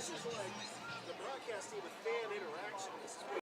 This is like the broadcast team with fan interaction. This is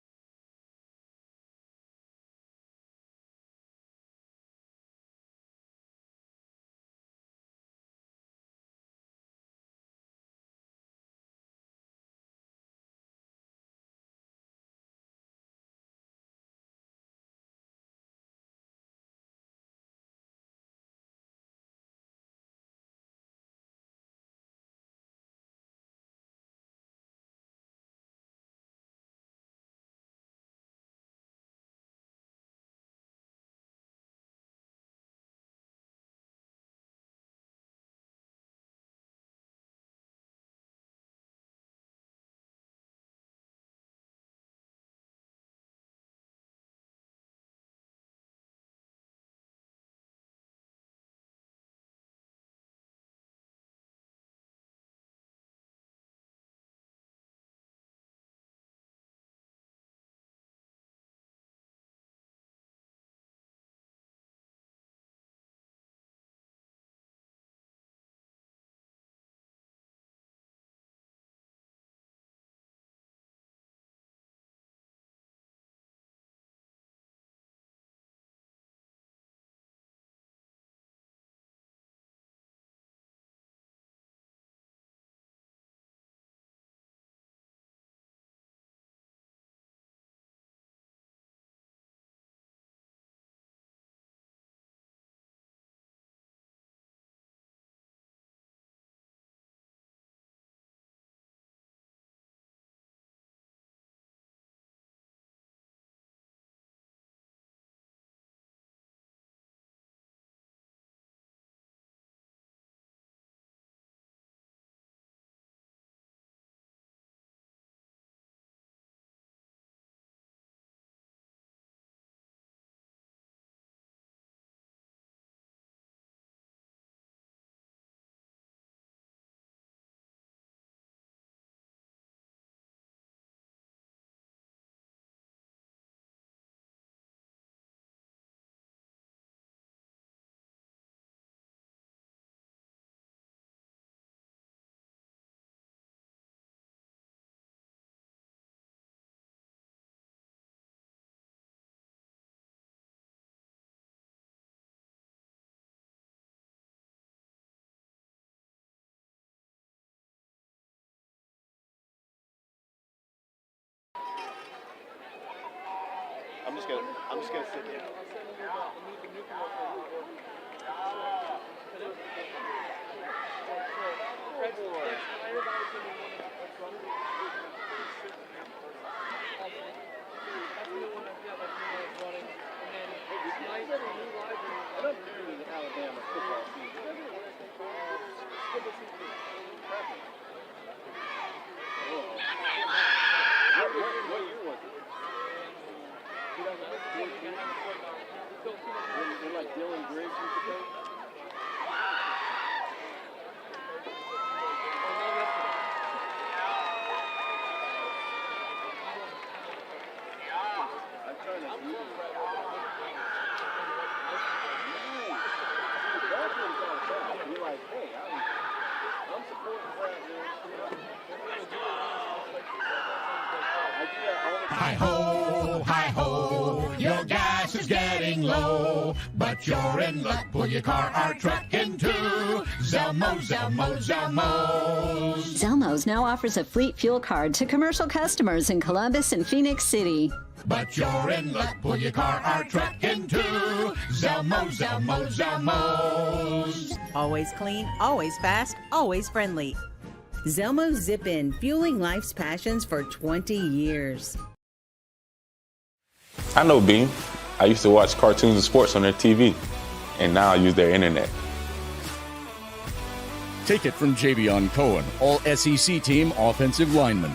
I'm just gonna sit down. Alabama football season. What year was it? 2014? When like Dylan Griggs used to play? I'm trying to do You're like, hey, I'm supporting Prattville. Hi ho, hi ho, your gas is getting low, but you're in luck, pull your car or truck into Zelmo, Zelmo, Zelmo. Zelmo's now offers a fleet fuel card to commercial customers in Columbus and Phoenix City. but you're in luck. Pull your car or truck into Zelmo's, Zelmo's, Zelmo's. Always clean, always fast, always friendly. Zelmo Zip-In, fueling life's passions for 20 years. I know Beam. I used to watch cartoons and sports on their TV, and now I use their internet. Take it from Javion Cohen, all SEC team offensive lineman.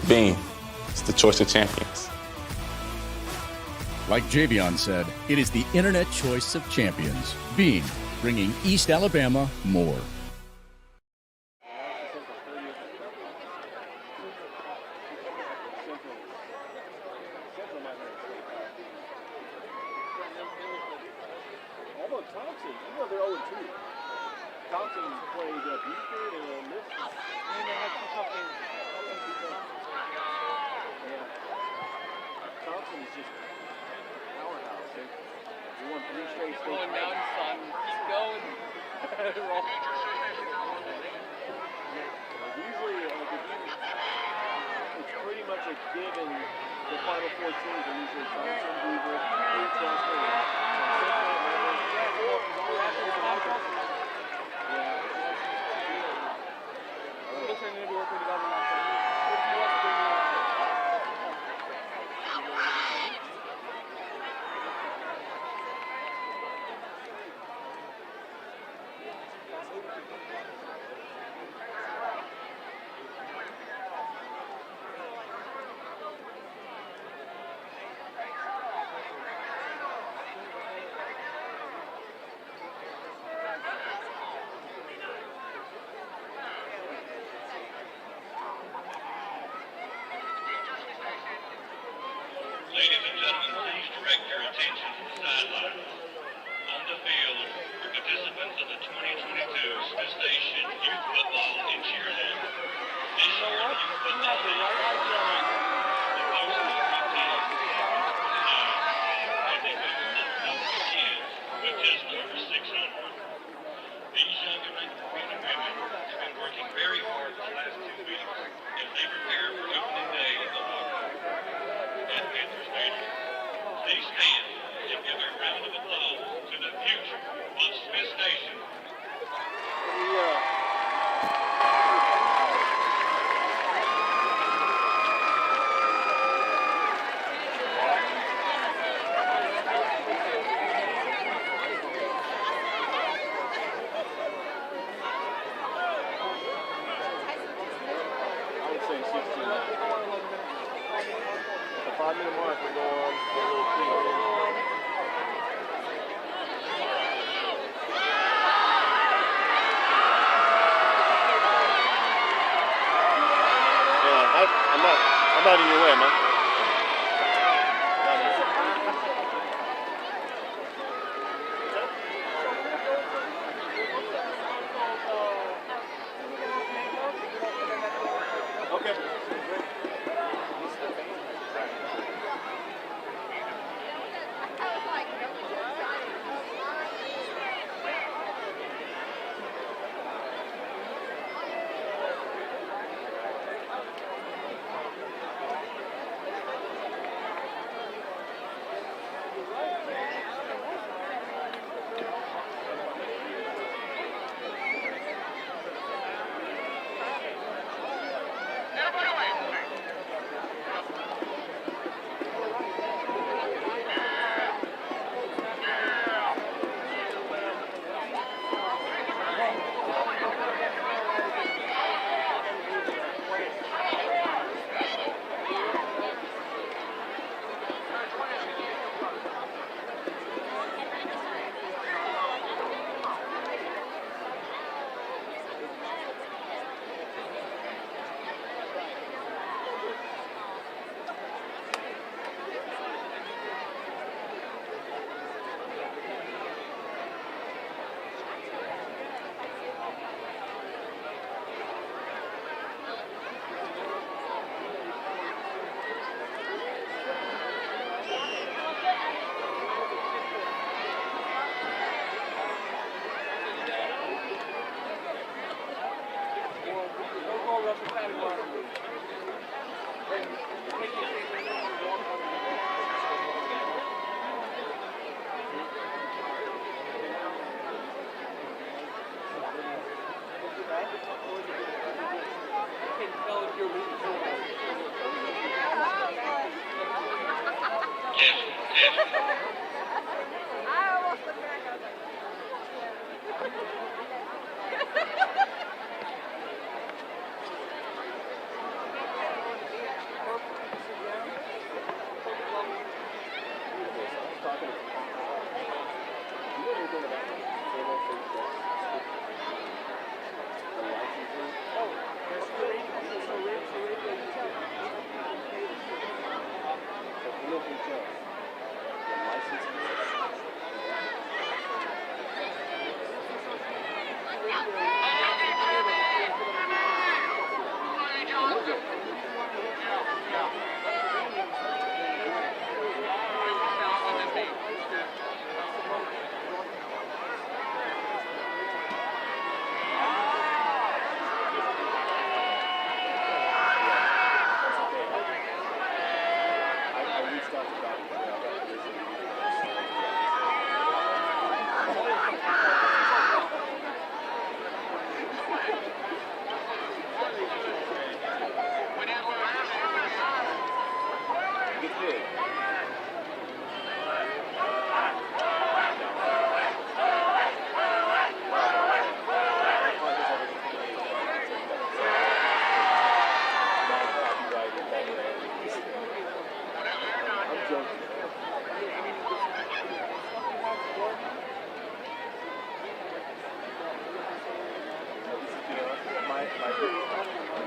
Beam. It's the choice of champions. Like Javion said, it is the internet choice of champions. Beam, bringing East Alabama more. Although Thompson, you know they're 0-2. Thompson played Buford and this. And they had kickoff games. Yeah. Thompson is just a powerhouse. They won 3 straight states. Going down, son. Keep going. Usually, it's pretty much a given. The Final Four teams are usually Thompson, Beaver, Ladies and gentlemen, please direct your attention to the sideline. On the field are participants of the 2022 Smith Station Youth Football and Cheerleading. This year, the Youth Football League the post-Navy teams and they move up kids with just over 600. These young men and women have been working very hard for the last 2 weeks as they prepare for opening day of the Hawkeye at Panther Stadium. Please stand and give a round of applause to the future of Smith Station.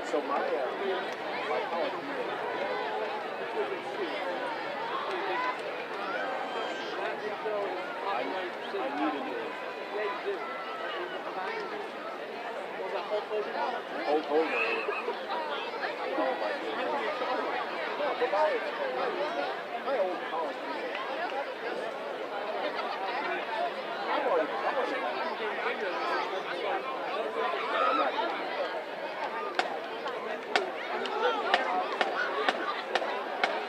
So my college I needed it. Old Homer. Oh my goodness. No, but my old college I'm already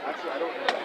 actually, I don't know.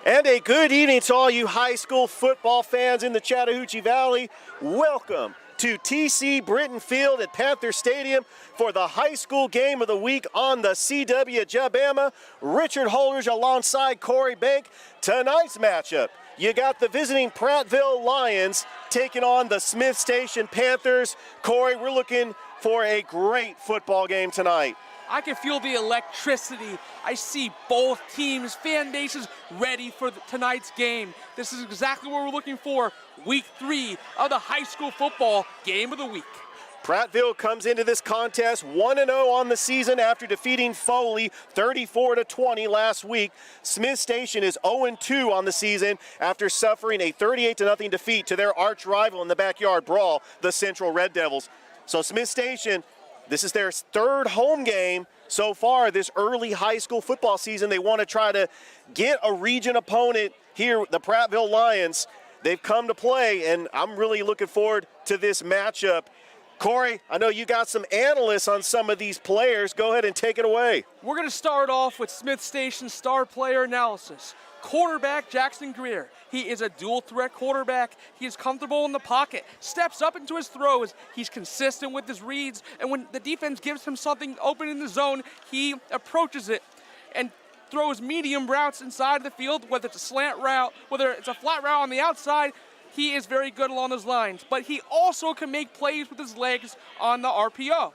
And a good evening to all you high school football fans in the Chattahoochee Valley. Welcome to TC Britton Field at Panther Stadium for the high school game of the week on the CW Jabama. Richard Holdridge alongside Corey Bank. Tonight's matchup, you got the visiting Prattville Lions taking on the Smith Station Panthers. Corey, we're looking for a great football game tonight. I can feel the electricity. I see both teams, fan bases, ready for tonight's game. This is exactly what we're looking for. Week 3 of the high school football game of the week. Prattville comes into this contest 1-0 on the season after defeating Foley 34-20 last week. Smith Station is 0-2 on the season after suffering a 38-0 defeat to their arch rival in the backyard brawl, the Central Red Devils. So Smith Station, this is their third home game so far this early high school football season. They want to try to get a region opponent here, the Prattville Lions. They've come to play, and I'm really looking forward to this matchup. Corey, I know you got some analysts on some of these players. Go ahead and take it away. We're going to start off with Smith Station's star player analysis. Quarterback Jackson Greer. He is a dual threat quarterback. He is comfortable in the pocket, steps up into his throws. He's consistent with his reads, and when the defense gives him something open in the zone, he approaches it and throws medium routes inside the field, whether it's a slant route, whether it's a flat route on the outside. He is very good along those lines, but he also can make plays with his legs on the RPO.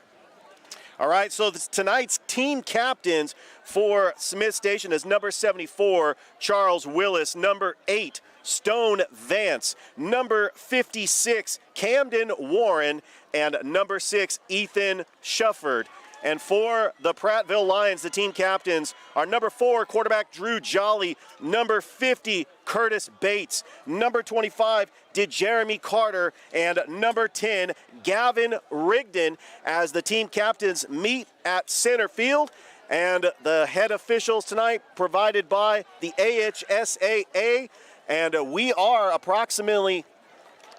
All right, so tonight's team captains for Smith Station is number 74, Charles Willis, number 8, Stone Vance, number 56, Camden Warren, and number 6, Ethan Shufford. And for the Prattville Lions, the team captains are number 4, quarterback Drew Jolly, number 50, Curtis Bates, number 25, Jeremy Carter, and number 10, Gavin Rigdon, as the team captains meet at center field. And the head officials tonight provided by the AHSAA. And we are approximately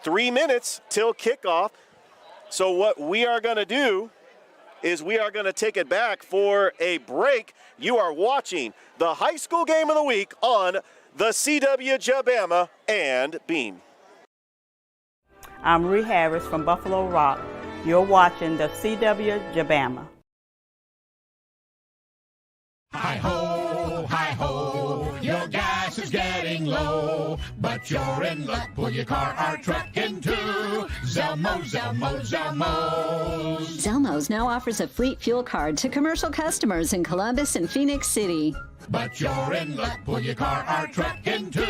3 minutes till kickoff. So what we are going to do is we are going to take it back for a break. You are watching the high school game of the week on the CW Jabama and Bean. I'm Ree Harris from Buffalo Rock. You're watching the CW Jabama. Hi ho, your gas is getting low, but you're in luck. Pull your car or truck into Zelmo's. Zelmo's now offers a fleet fuel card to commercial customers in Columbus and Phoenix City. But you're in luck. Pull your car or truck into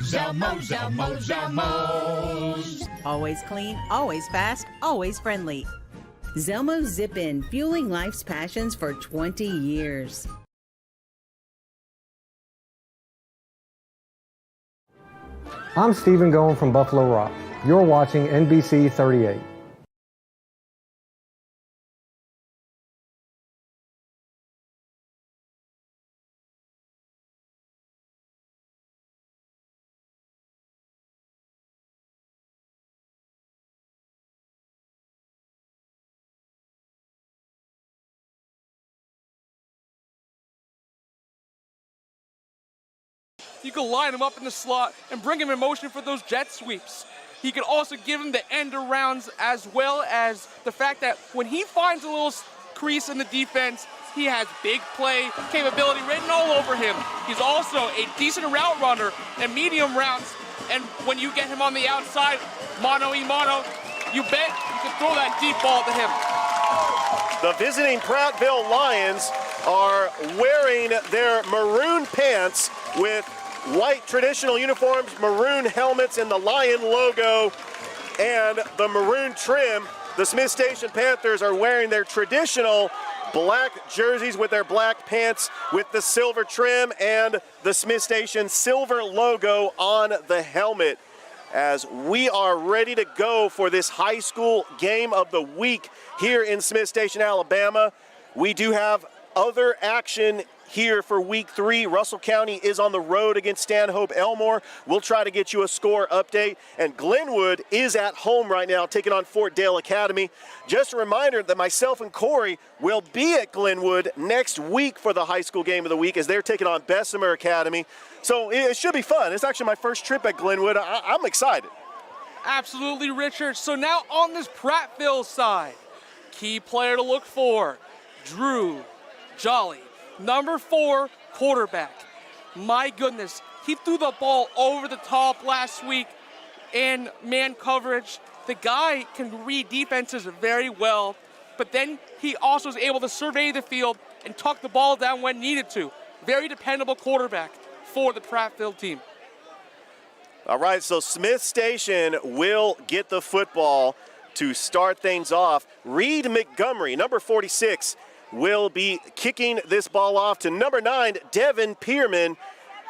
Zelmo's. Always clean, always fast, always friendly. Zelmo's Zip In, fueling life's passions for 20 years. I'm Stephen Goen from Buffalo Rock. You're watching NBC 38. You can line him up in the slot and bring him in motion for those jet sweeps. He can also give him the end arounds, as well as the fact that when he finds a little crease in the defense, he has big play capability written all over him. He's also a decent route runner and medium routes. And when you get him on the outside, mano-a-mano, you bet you can throw that deep ball to him. The visiting Prattville Lions are wearing their maroon pants with white traditional uniforms, maroon helmets, and the Lion logo, and the maroon trim. The Smith Station Panthers are wearing their traditional black jerseys with their black pants with the silver trim and the Smith Station silver logo on the helmet. As we are ready to go for this high school game of the week here in Smith Station, Alabama, we do have other action here for week 3. Russell County is on the road against Stanhope Elmore. We'll try to get you a score update. And Glenwood is at home right now taking on Fort Dale Academy. Just a reminder that myself and Corey will be at Glenwood next week for the high school game of the week as they're taking on Bessemer Academy. So it should be fun. It's actually my first trip at Glenwood. I'm excited. Absolutely, Richard. So now on this Prattville side, key player to look for, Drew Jolly, number 4 quarterback. My goodness, he threw the ball over the top last week in man coverage. The guy can read defenses very well, but then he also is able to survey the field and tuck the ball down when needed to. Very dependable quarterback for the Prattville team. All right, so Smith Station will get the football to start things off. Reed Montgomery, number 46, will be kicking this ball off to number 9, Devin Pierman,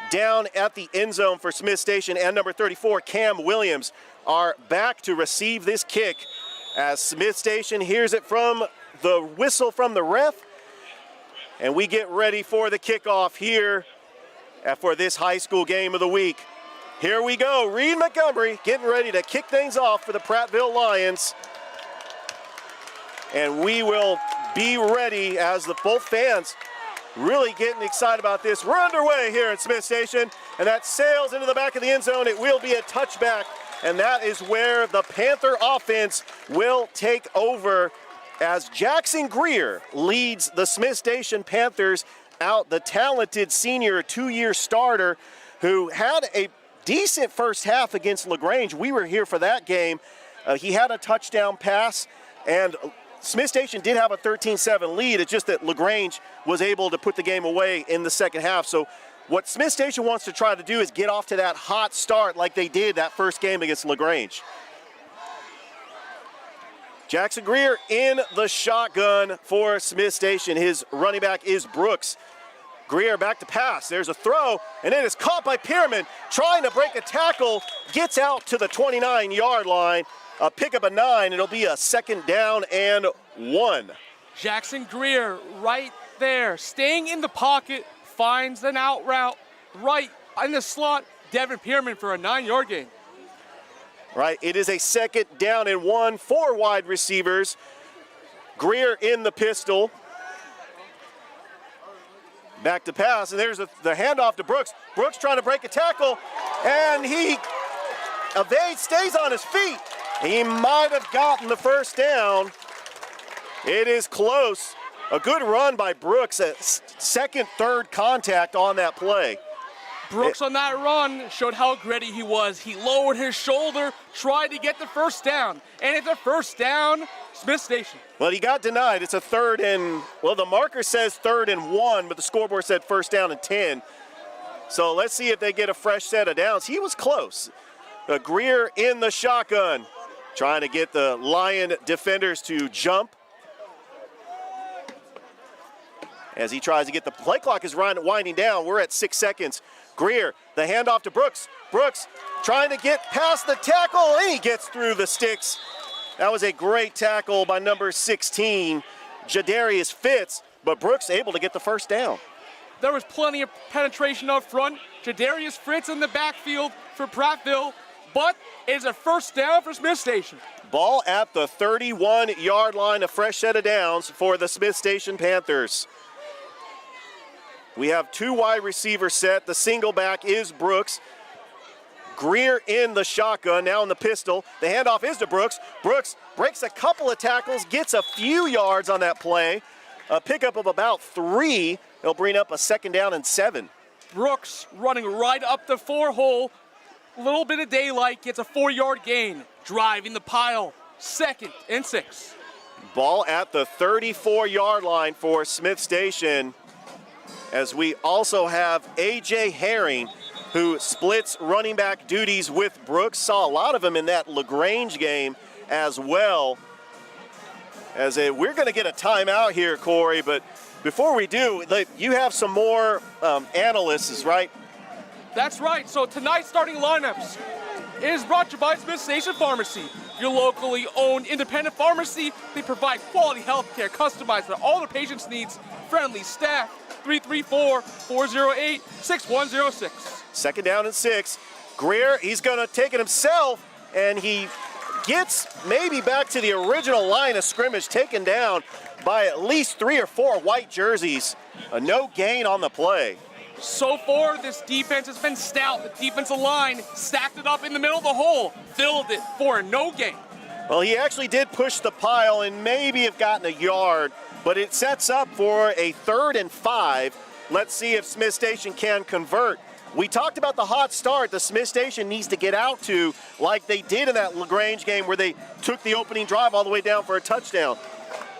down at the end zone for Smith Station, and number 34, Cam Williams, are back to receive this kick as Smith Station hears it from the whistle from the ref, and we get ready for the kickoff here for this high school game of the week. Here we go, Reed Montgomery getting ready to kick things off for the Prattville Lions. And we will be ready as both fans really getting excited about this. We're underway here at Smith Station, and that sails into the back of the end zone. It will be a touchback, and that is where the Panther offense will take over as Jackson Greer leads the Smith Station Panthers out, the talented senior 2-year starter who had a decent first half against LaGrange. We were here for that game. He had a touchdown pass, and Smith Station did have a 13-7 lead. It's just that LaGrange was able to put the game away in the second half. So what Smith Station wants to try to do is get off to that hot start like they did that first game against LaGrange. Jackson Greer in the shotgun for Smith Station. His running back is Brooks. Greer back to pass. There's a throw, and it is caught by Pierman, trying to break a tackle, gets out to the 29-yard line. A pickup of 9. It'll be a second down and 1. Jackson Greer right there, staying in the pocket, finds an out route right in the slot. Devin Pierman for a 9-yard gain. Right, it is a second down and 1, 4 wide receivers. Greer in the pistol. Back to pass, and there's the handoff to Brooks. Brooks trying to break a tackle, and he evades, stays on his feet. He might have gotten the first down. It is close. A good run by Brooks, a second, third contact on that play. Brooks on that run showed how gritty he was. He lowered his shoulder, tried to get the first down, and it's a first down, Smith Station. Well, he got denied. It's a third and, well, the marker says 3rd and 1, but the scoreboard said first down and 10. So let's see if they get a fresh set of downs. He was close. Greer in the shotgun, trying to get the Lion defenders to jump. As he tries to get the play clock is winding down. We're at 6 seconds. Greer, the handoff to Brooks. Brooks trying to get past the tackle, and he gets through the sticks. That was a great tackle by number 16, Jadarius Fitz, but Brooks able to get the first down. There was plenty of penetration up front. Jadarius Fitz in the backfield for Prattville, but it is a first down for Smith Station. Ball at the 31-yard line, a fresh set of downs for the Smith Station Panthers. We have 2 wide receivers set. The single back is Brooks. Greer in the shotgun, now in the pistol. The handoff is to Brooks. Brooks breaks a couple of tackles, gets a few yards on that play. A pickup of about 3. He'll bring up a second down and 7. Brooks running right up the 4-hole. Little bit of daylight, gets a 4-yard gain. Driving the pile, 2nd and 6. Ball at the 34-yard line for Smith Station. As we also have A.J. Herring, who splits running back duties with Brooks. Saw a lot of him in that LaGrange game as well. We're going to get a timeout here, Corey, but before we do, you have some more analysts, right? That's right. So tonight's starting lineups is brought to you by Smith Station Pharmacy, your locally owned independent pharmacy. They provide quality health care customized for all their patients' needs friendly staff. 334-408-6106. Second down and 6. Greer, he's going to take it himself, and he gets maybe back to the original line of scrimmage, taken down by at least 3 or 4 white jerseys. No gain on the play. So far, this defense has been stout. The defensive line stacked it up in the middle of the hole, filled it for a no gain. Well, he actually did push the pile and maybe have gotten a yard, but it sets up for a 3rd and 5. Let's see if Smith Station can convert. We talked about the hot start the Smith Station needs to get out to, like they did in that LaGrange game where they took the opening drive all the way down for a touchdown.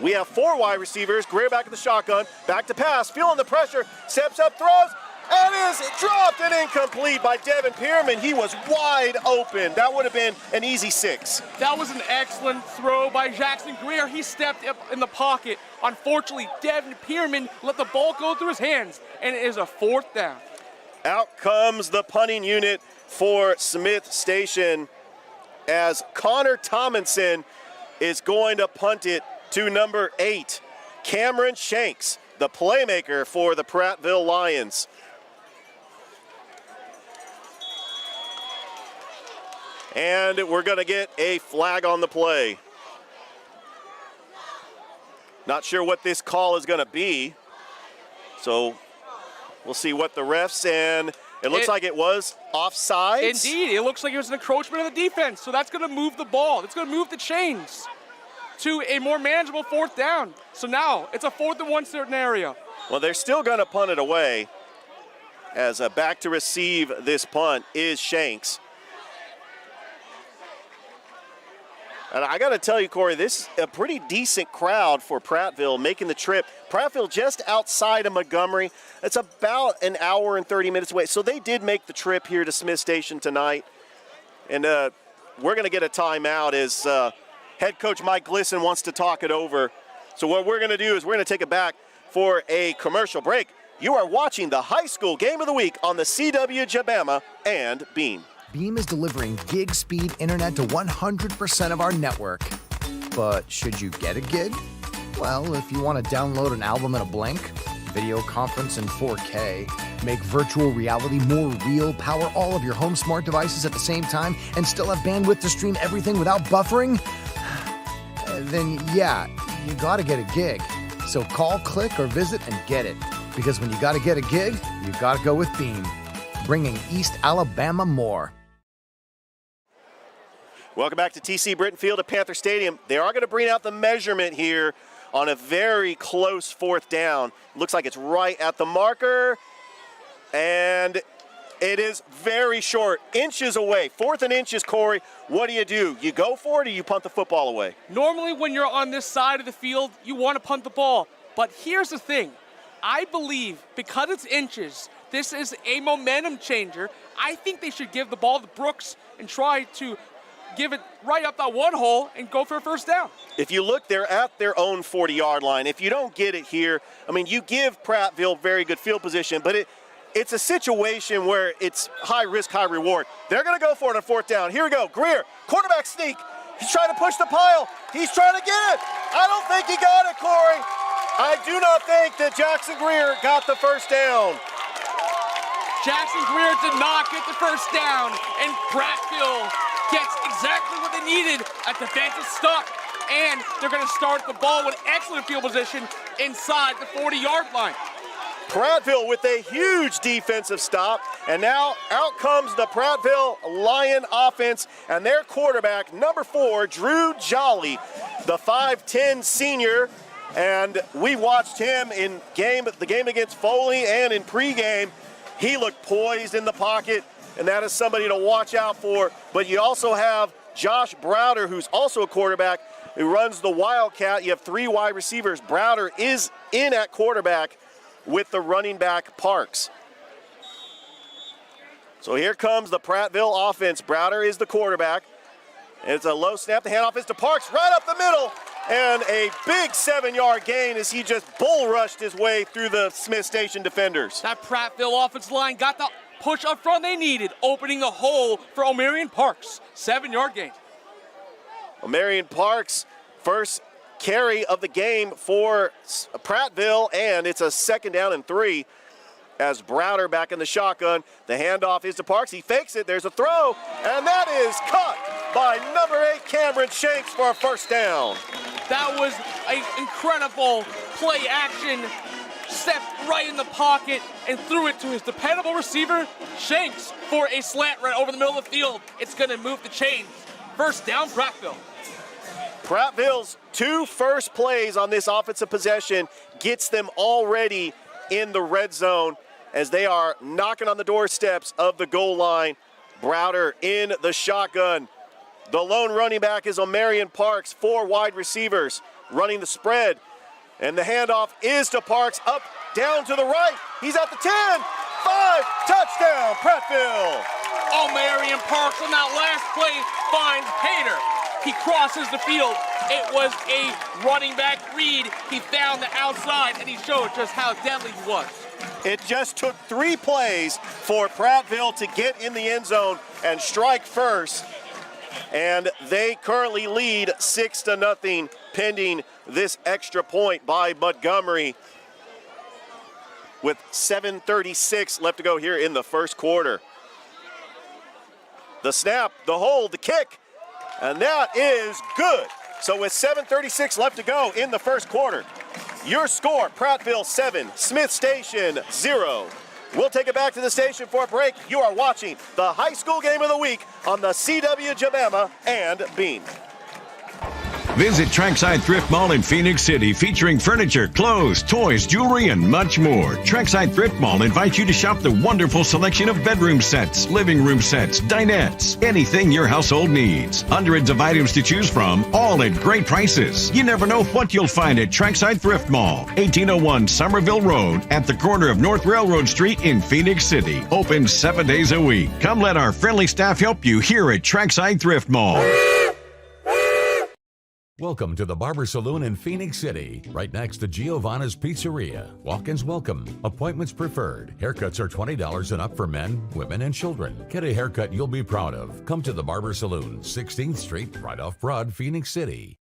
We have 4 wide receivers. Greer back at the shotgun, back to pass, feeling the pressure, steps up, throws, and is dropped and incomplete by Devin Pierman. He was wide open. That would have been an easy 6. That was an excellent throw by Jackson Greer. He stepped up in the pocket. Unfortunately, Devin Pierman let the ball go through his hands, and it is a 4th down. Out comes the punting unit for Smith Station as Connor Tomlinson is going to punt it to number 8, Cameron Shanks, the playmaker for the Prattville Lions. And we're going to get a flag on the play. Not sure what this call is going to be. So we'll see what the refs, and it looks like it was offsides. Indeed, it looks like it was an encroachment of the defense. So that's going to move the ball. It's going to move the chains to a more manageable 4th down. So now it's a 4th and 1 scenario. Well, they're still going to punt it away, as back to receive this punt is Shanks. And I got to tell you, Corey, this is a pretty decent crowd for Prattville making the trip. Prattville just outside of Montgomery. It's about an hour and 30 minutes away. So they did make the trip here to Smith Station tonight. And we're going to get a timeout as head coach Mike Glisson wants to talk it over. So what we're going to do is we're going to take it back for a commercial break. You are watching the high school game of the week on the CW Jabama and Beam. Beam is delivering gig speed internet to 100% of our network. But should you get a gig? Well, if you want to download an album in a blink, video conference in 4K, make virtual reality more real, power all of your home smart devices at the same time, and still have bandwidth to stream everything without buffering, then yeah, you gotta get a gig. So call, click, or visit and get it. Because when you gotta get a gig, you gotta go with Beam. Bringing East Alabama more. Welcome back to TC Britton Field at Panther Stadium. They are going to bring out the measurement here on a very close 4th down. Looks like it's right at the marker, and it is very short, inches away. 4th and inches, Corey. What do? You go for it, or you punt the football away? Normally when you're on this side of the field, you want to punt the ball. But here's the thing. I believe because it's inches, this is a momentum changer. I think they should give the ball to Brooks and try to give it right up that 1 hole and go for a 1st down. If you look, they're at their own 40-yard line. If you don't get it here, I mean, you give Prattville very good field position, but it's a situation where it's high risk, high reward. They're going to go for it on 4th down. Here we go. Greer, quarterback sneak. He's trying to push the pile. He's trying to get it. I don't think he got it, Corey. I do not think that Jackson Greer got the 1st down. Jackson Greer did not get the 1st down, and Prattville gets exactly what they needed, a defensive stop, and they're going to start the ball with excellent field position inside the 40-yard line. Prattville with a huge defensive stop, and now out comes the Prattville Lion offense and their quarterback, number 4, Drew Jolly, the 5'10 senior, and we watched him in the game against Foley and in pregame. He looked poised in the pocket, and that is somebody to watch out for. But you also have Josh Browder, who's also a quarterback, who runs the Wildcat. You have 3 wide receivers. Browder is in at quarterback with the running back Parks. So here comes the Prattville offense. Browder is the quarterback. It's a low snap. The handoff is to Parks right up the middle. And a big 7-yard gain as he just bull rushed his way through the Smith Station defenders. That Prattville offensive line got the push up front they needed, opening the hole for Omarion Parks. 7-yard gain. Omarion Parks, first carry of the game for Prattville, and it's a 2nd down and 3 as Browder back in the shotgun. The handoff is to Parks. He fakes it. There's a throw, and that is caught by number 8, Cameron Shanks, for a 1st down. That was an incredible play action. Stepped right in the pocket and threw it to his dependable receiver, Shanks, for a slant right over the middle of the field. It's going to move the chains. 1st down, Prattville. Prattville's 2 first plays on this offensive possession gets them already in the red zone as they are knocking on the doorsteps of the goal line. Browder in the shotgun. The lone running back is Omarion Parks, 4 wide receivers running the spread. And the handoff is to Parks, up, down to the right. He's at the 10, 5, touchdown, Prattville. Omarion Parks on that last play finds Pater. He crosses the field. It was a running back read. He found the outside, and he showed just how deadly he was. It just took 3 plays for Prattville to get in the end zone and strike first. And they currently lead 6-0, pending this extra point by Montgomery with 7:36 left to go here in the first quarter. The snap, the hold, the kick, and that is good. So with 7:36 left to go in the first quarter, your score, Prattville 7, Smith Station 0. We'll take it back to the station for a break. You are watching the high school game of the week on the CW Jabama and Bean. Visit Trackside Thrift Mall in Phoenix City, featuring furniture, clothes, toys, jewelry, and much more. Trackside Thrift Mall invites you to shop the wonderful selection of bedroom sets, living room sets, dinettes, anything your household needs. Hundreds of items to choose from, all at great prices. You never know what you'll find at Trackside Thrift Mall, 1801 Somerville Road, at the corner of North Railroad Street in Phoenix City. Open 7 days a week. Come let our friendly staff help you here at Trackside Thrift Mall. Welcome to the Barber Saloon in Phoenix City, right next to Giovanna's Pizzeria. Walk-ins welcome. Appointments preferred. Haircuts are $20 and up for men, women, and children. Get a haircut you'll be proud of. Come to the Barber Saloon, 16th Street, right off Broad, Phoenix City.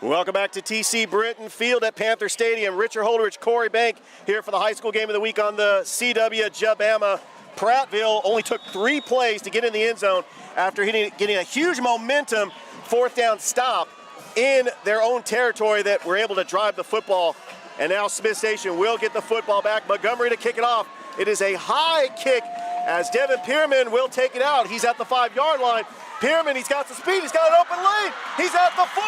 Welcome back to TC Britton Field at Panther Stadium. Richard Holdridge, Corey Bank here for the high school game of the week on the CW Jabama. Prattville only took 3 plays to get in the end zone after getting a huge momentum 4th down stop in their own territory that were able to drive the football. And now Smith Station will get the football back. Montgomery to kick it off. It is a high kick as Devin Pierman will take it out. He's at the 5-yard line. Pierman, he's got the speed. He's got an open lane. He's at the 40.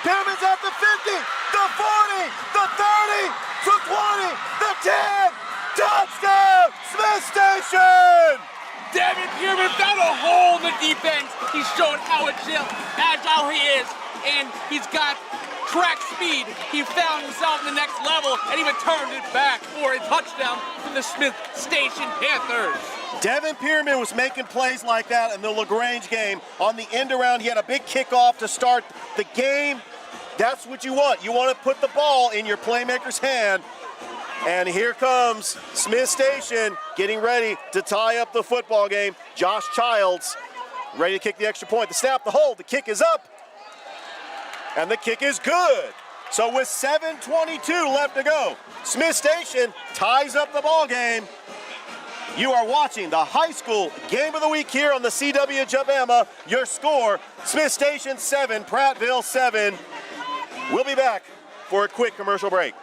Pierman's at the 50, the 40, the 30, the 20, the 10. Touchdown, Smith Station! Devin Pierman found a hole in the defense. He's showing how agile he is, and he's got track speed. He found himself in the next level, and he returned it back for a touchdown for the Smith Station Panthers. Devin Pierman was making plays like that in the LaGrange game. On the end around, he had a big kickoff to start the game. That's what you want. You want to put the ball in your playmaker's hand. And here comes Smith Station getting ready to tie up the football game. Josh Childs ready to kick the extra point. The snap, the hold, the kick is up. And the kick is good. So with 7:22 left to go, Smith Station ties up the ball game. You are watching the high school game of the week here on the CW Jabama. Your score, Smith Station 7, Prattville 7. We'll be back for a quick commercial break.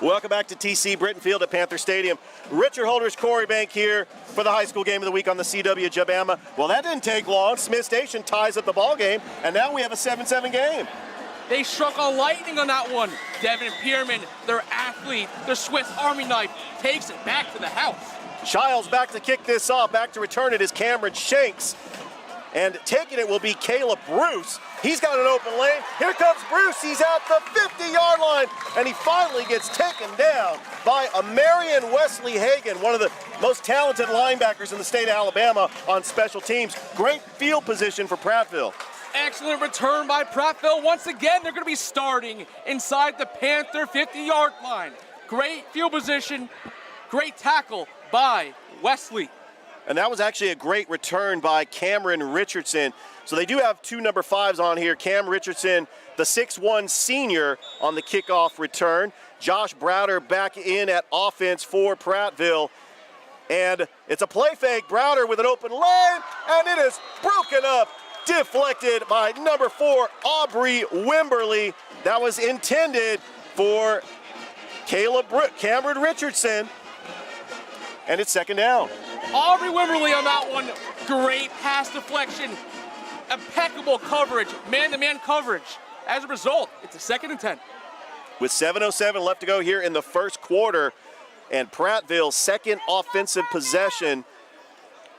Welcome back to TC Britton Field at Panther Stadium. Richard Holdridge, Corey Bank here for the high school game of the week on the CW Jabama. Well, that didn't take long. Smith Station ties up the ball game, and now we have a 7-7 game. They struck a lightning on that one. Devin Pierman, their athlete, their Swiss Army knife, takes it back to the house. Childs back to kick this off. Back to return it is Cameron Shanks. And taking it will be Caleb Bruce. He's got an open lane. Here comes Bruce. He's at the 50-yard line, and he finally gets taken down by Marion Wesley Hagan, one of the most talented linebackers in the state of Alabama on special teams. Great field position for Prattville. Excellent return by Prattville. Once again, they're going to be starting inside the Panther 50-yard line. Great field position, great tackle by Wesley. And that was actually a great return by Cameron Richardson. So they do have two number 5s on here. Cam Richardson, the 6'1 senior on the kickoff return. Josh Browder back in at offense for Prattville. And it's a play fake. Browder with an open lane, and it is broken up, deflected by number 4, Aubrey Wimberly. That was intended for Cameron Richardson. And it's second down. Aubrey Wimberly on that one. Great pass deflection. Impeccable coverage. Man-to-man coverage. As a result, it's a 2nd and 10. With 7:07 left to go here in the first quarter, and Prattville's second offensive possession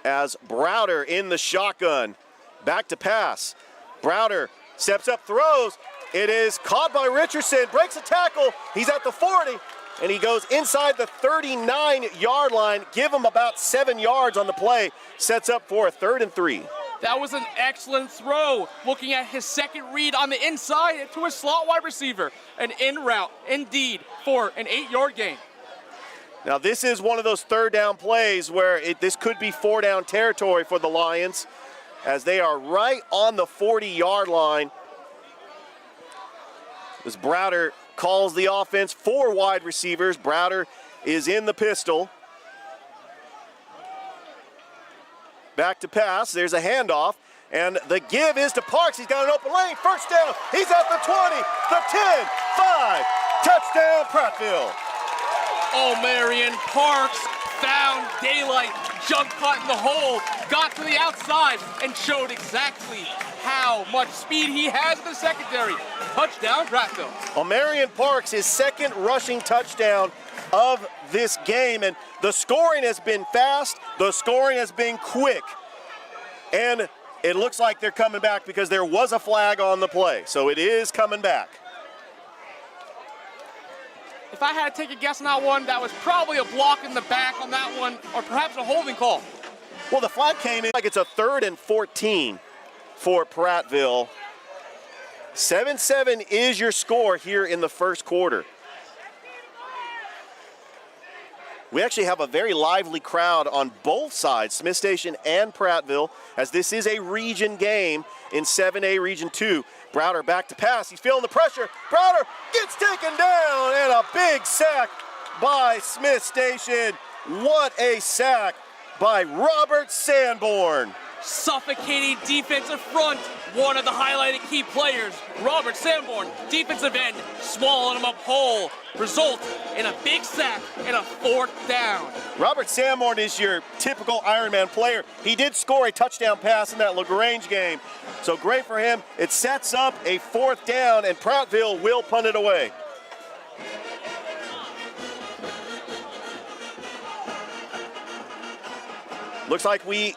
as Browder in the shotgun. Back to pass. Browder steps up, throws. It is caught by Richardson, breaks a tackle. He's at the 40, and he goes inside the 39-yard line. Give him about 7 yards on the play. Sets up for a 3rd and 3. That was an excellent throw. Looking at his second read on the inside to a slot wide receiver. An in route, indeed, for an 8-yard gain. Now this is one of those 3rd down plays where this could be 4-down territory for the Lions, as they are right on the 40-yard line. As Browder calls the offense, 4 wide receivers. Browder is in the pistol. Back to pass. There's a handoff, and the give is to Parks. He's got an open lane. First down. He's at the 20, the 10, 5. Touchdown, Prattville. Oh, Marion Parks found daylight, jump cut in the hole, got to the outside, and showed exactly how much speed he has in the secondary. Touchdown, Prattville. Well, Marion Parks, his 2nd rushing touchdown of this game, and the scoring has been fast, the scoring has been quick, and it looks like they're coming back because there was a flag on the play, so it is coming back. If I had to take a guess on that one, that was probably a block in the back on that one, or perhaps a holding call. Well, the flag came in like it's a 3rd and 14 for Prattville. 7-7 is your score here in the first quarter. We actually have a very lively crowd on both sides, Smith Station and Prattville, as this is a region game in 7A Region 2. Browder back to pass. He's feeling the pressure. Browder gets taken down, and a big sack by Smith Station. What a sack by Robert Sanborn. Suffocating defensive front. One of the highlighted key players, Robert Sanborn, defensive end, swallowing him up whole. Result in a big sack and a 4th down. Robert Sanborn is your typical Ironman player. He did score a touchdown pass in that LaGrange game, so great for him. It sets up a 4th down, and Prattville will punt it away. Looks like we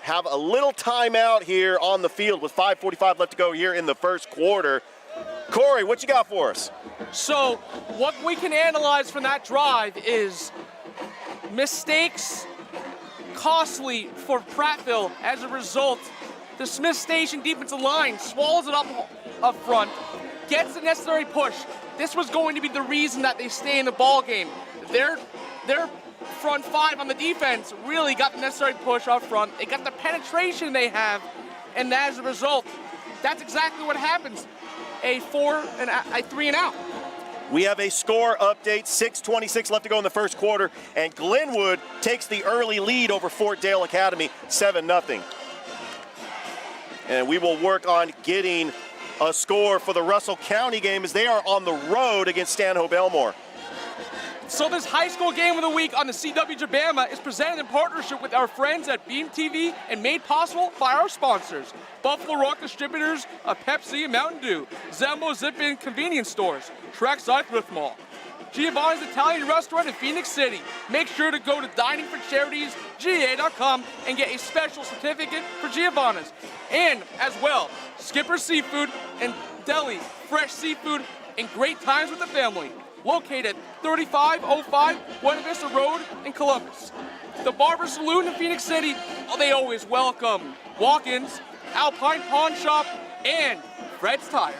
have a little timeout here on the field with 5:45 left to go here in the first quarter. Corey, what you got for us? So what we can analyze from that drive is mistakes costly for Prattville. As a result, the Smith Station defensive line swallows it up front, gets the necessary push. This was going to be the reason that they stay in the ball game. Their front 5 on the defense really got the necessary push up front. They got the penetration they have, and as a result, that's exactly what happens. A 3 and out. We have a score update, 6:26 left to go in the first quarter, and Glenwood takes the early lead over Fort Dale Academy, 7-0. And we will work on getting a score for the Russell County game as they are on the road against Stanhope Elmore. So this high school game of the week on the CWJBama is presented in partnership with our friends at Beam TV and made possible by our sponsors. Buffalo Rock Distributors of Pepsi and Mountain Dew, Zelmo Zip-In Convenience Stores, Trackside Thrift Mall. Giovanni's Italian Restaurant in Phoenix City. Make sure to go to diningforcharities.ga.com and get a special certificate for Giovanni's. And as well, Skipper Seafood and Deli, fresh seafood and great times with the family. Located 3505 Buena Vista Road in Columbus. The Barber Saloon in Phoenix City, they always welcome walk-ins, Alpine Pawn Shop, and Fred's Tire.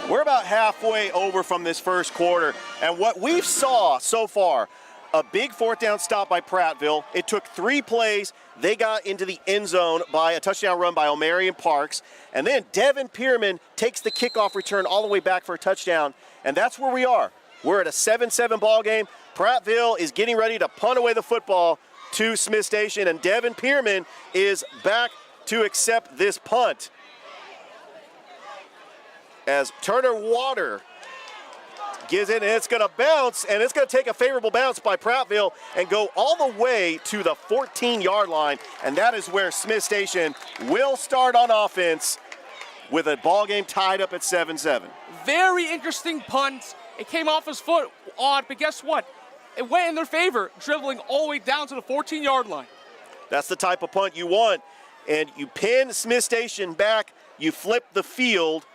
We're about halfway over from this first quarter, and what we've saw so far, a big fourth down stop by Prattville. It took 3 plays. They got into the end zone by a touchdown run by Omarion Parks, and then Devin Pierman takes the kickoff return all the way back for a touchdown, and that's where we are. We're at a 7-7 ball game. Prattville is getting ready to punt away the football to Smith Station, and Devin Pierman is back to accept this punt. As Turner Water gives it, and it's going to bounce, and it's going to take a favorable bounce by Prattville and go all the way to the 14-yard line, and that is where Smith Station will start on offense with a ball game tied up at 7-7. Very interesting punt. It came off his foot odd, but guess what? It went in their favor, dribbling all the way down to the 14-yard line. That's the type of punt you want, and you pin Smith Station back, you flip the field,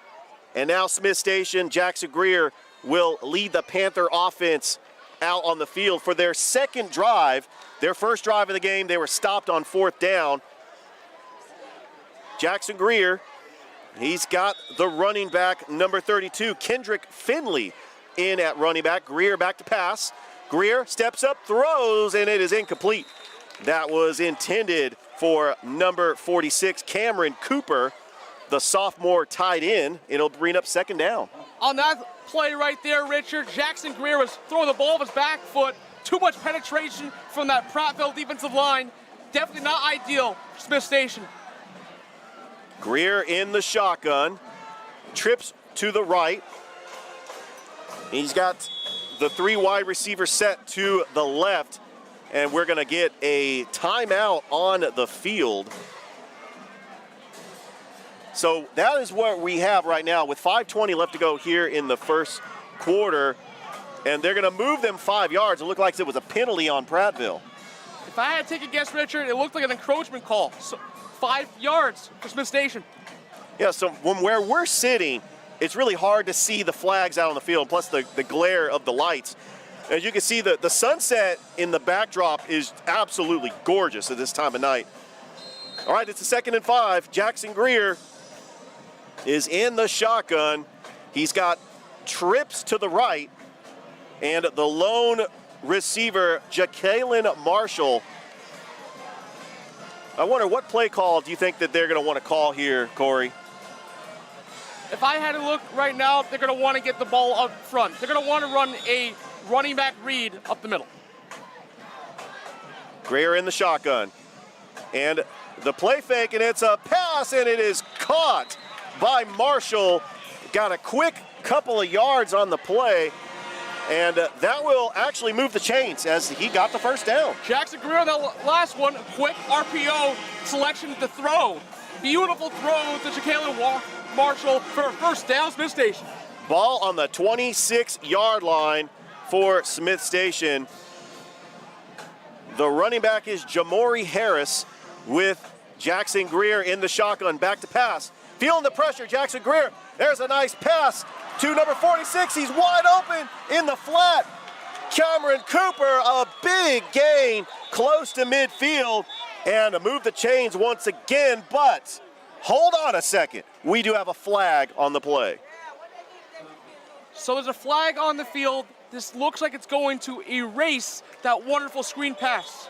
and now Smith Station, Jackson Greer will lead the Panther offense out on the field for their second drive. Their first drive of the game, they were stopped on 4th down. Jackson Greer, he's got the running back, number 32, Kendrick Finley, in at running back. Greer back to pass. Greer steps up, throws, and it is incomplete. That was intended for number 46, Cameron Cooper, the sophomore tight end. It'll bring up second down. On that play right there, Richard, Jackson Greer was throwing the ball with his back foot. Too much penetration from that Prattville defensive line. Definitely not ideal for Smith Station. Greer in the shotgun, trips to the right. He's got the 3 wide receivers set to the left, and we're going to get a timeout on the field. So that is what we have right now with 5:20 left to go here in the first quarter, and they're going to move them 5 yards. It looked like it was a penalty on Prattville. If I had to take a guess, Richard, it looked like an encroachment call. So 5 yards for Smith Station. Yeah, so from where we're sitting, it's really hard to see the flags out on the field, plus the glare of the lights. As you can see, the sunset in the backdrop is absolutely gorgeous at this time of night. All right, it's a 2nd and 5. Jackson Greer is in the shotgun. He's got trips to the right, and the lone receiver, Jacqueline Marshall. I wonder what play call do you think that they're going to want to call here, Corey? If I had to look right now, they're going to want to get the ball up front. They're going to want to run a running back read up the middle. Greer in the shotgun. And the play fake, and it's a pass, and it is caught by Marshall. Got a quick couple of yards on the play, and that will actually move the chains as he got the first down. Jackson Greer on that last one, quick RPO selection to throw. Beautiful throw to Jacqueline Marshall for a first down, Smith Station. Ball on the 26-yard line for Smith Station. The running back is Jamori Harris with Jackson Greer in the shotgun. Back to pass. Feeling the pressure, Jackson Greer. There's a nice pass to number 46. He's wide open in the flat. Cameron Cooper, a big gain close to midfield, and move the chains once again, but hold on a second. We do have a flag on the play. So there's a flag on the field. This looks like it's going to erase that wonderful screen pass.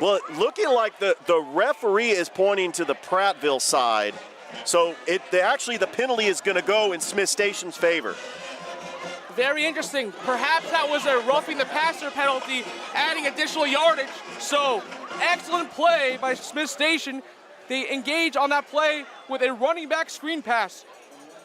Well, looking like the referee is pointing to the Prattville side. So actually the penalty is going to go in Smith Station's favor. Very interesting. Perhaps that was a roughing the passer penalty, adding additional yardage. So excellent play by Smith Station. They engage on that play with a running back screen pass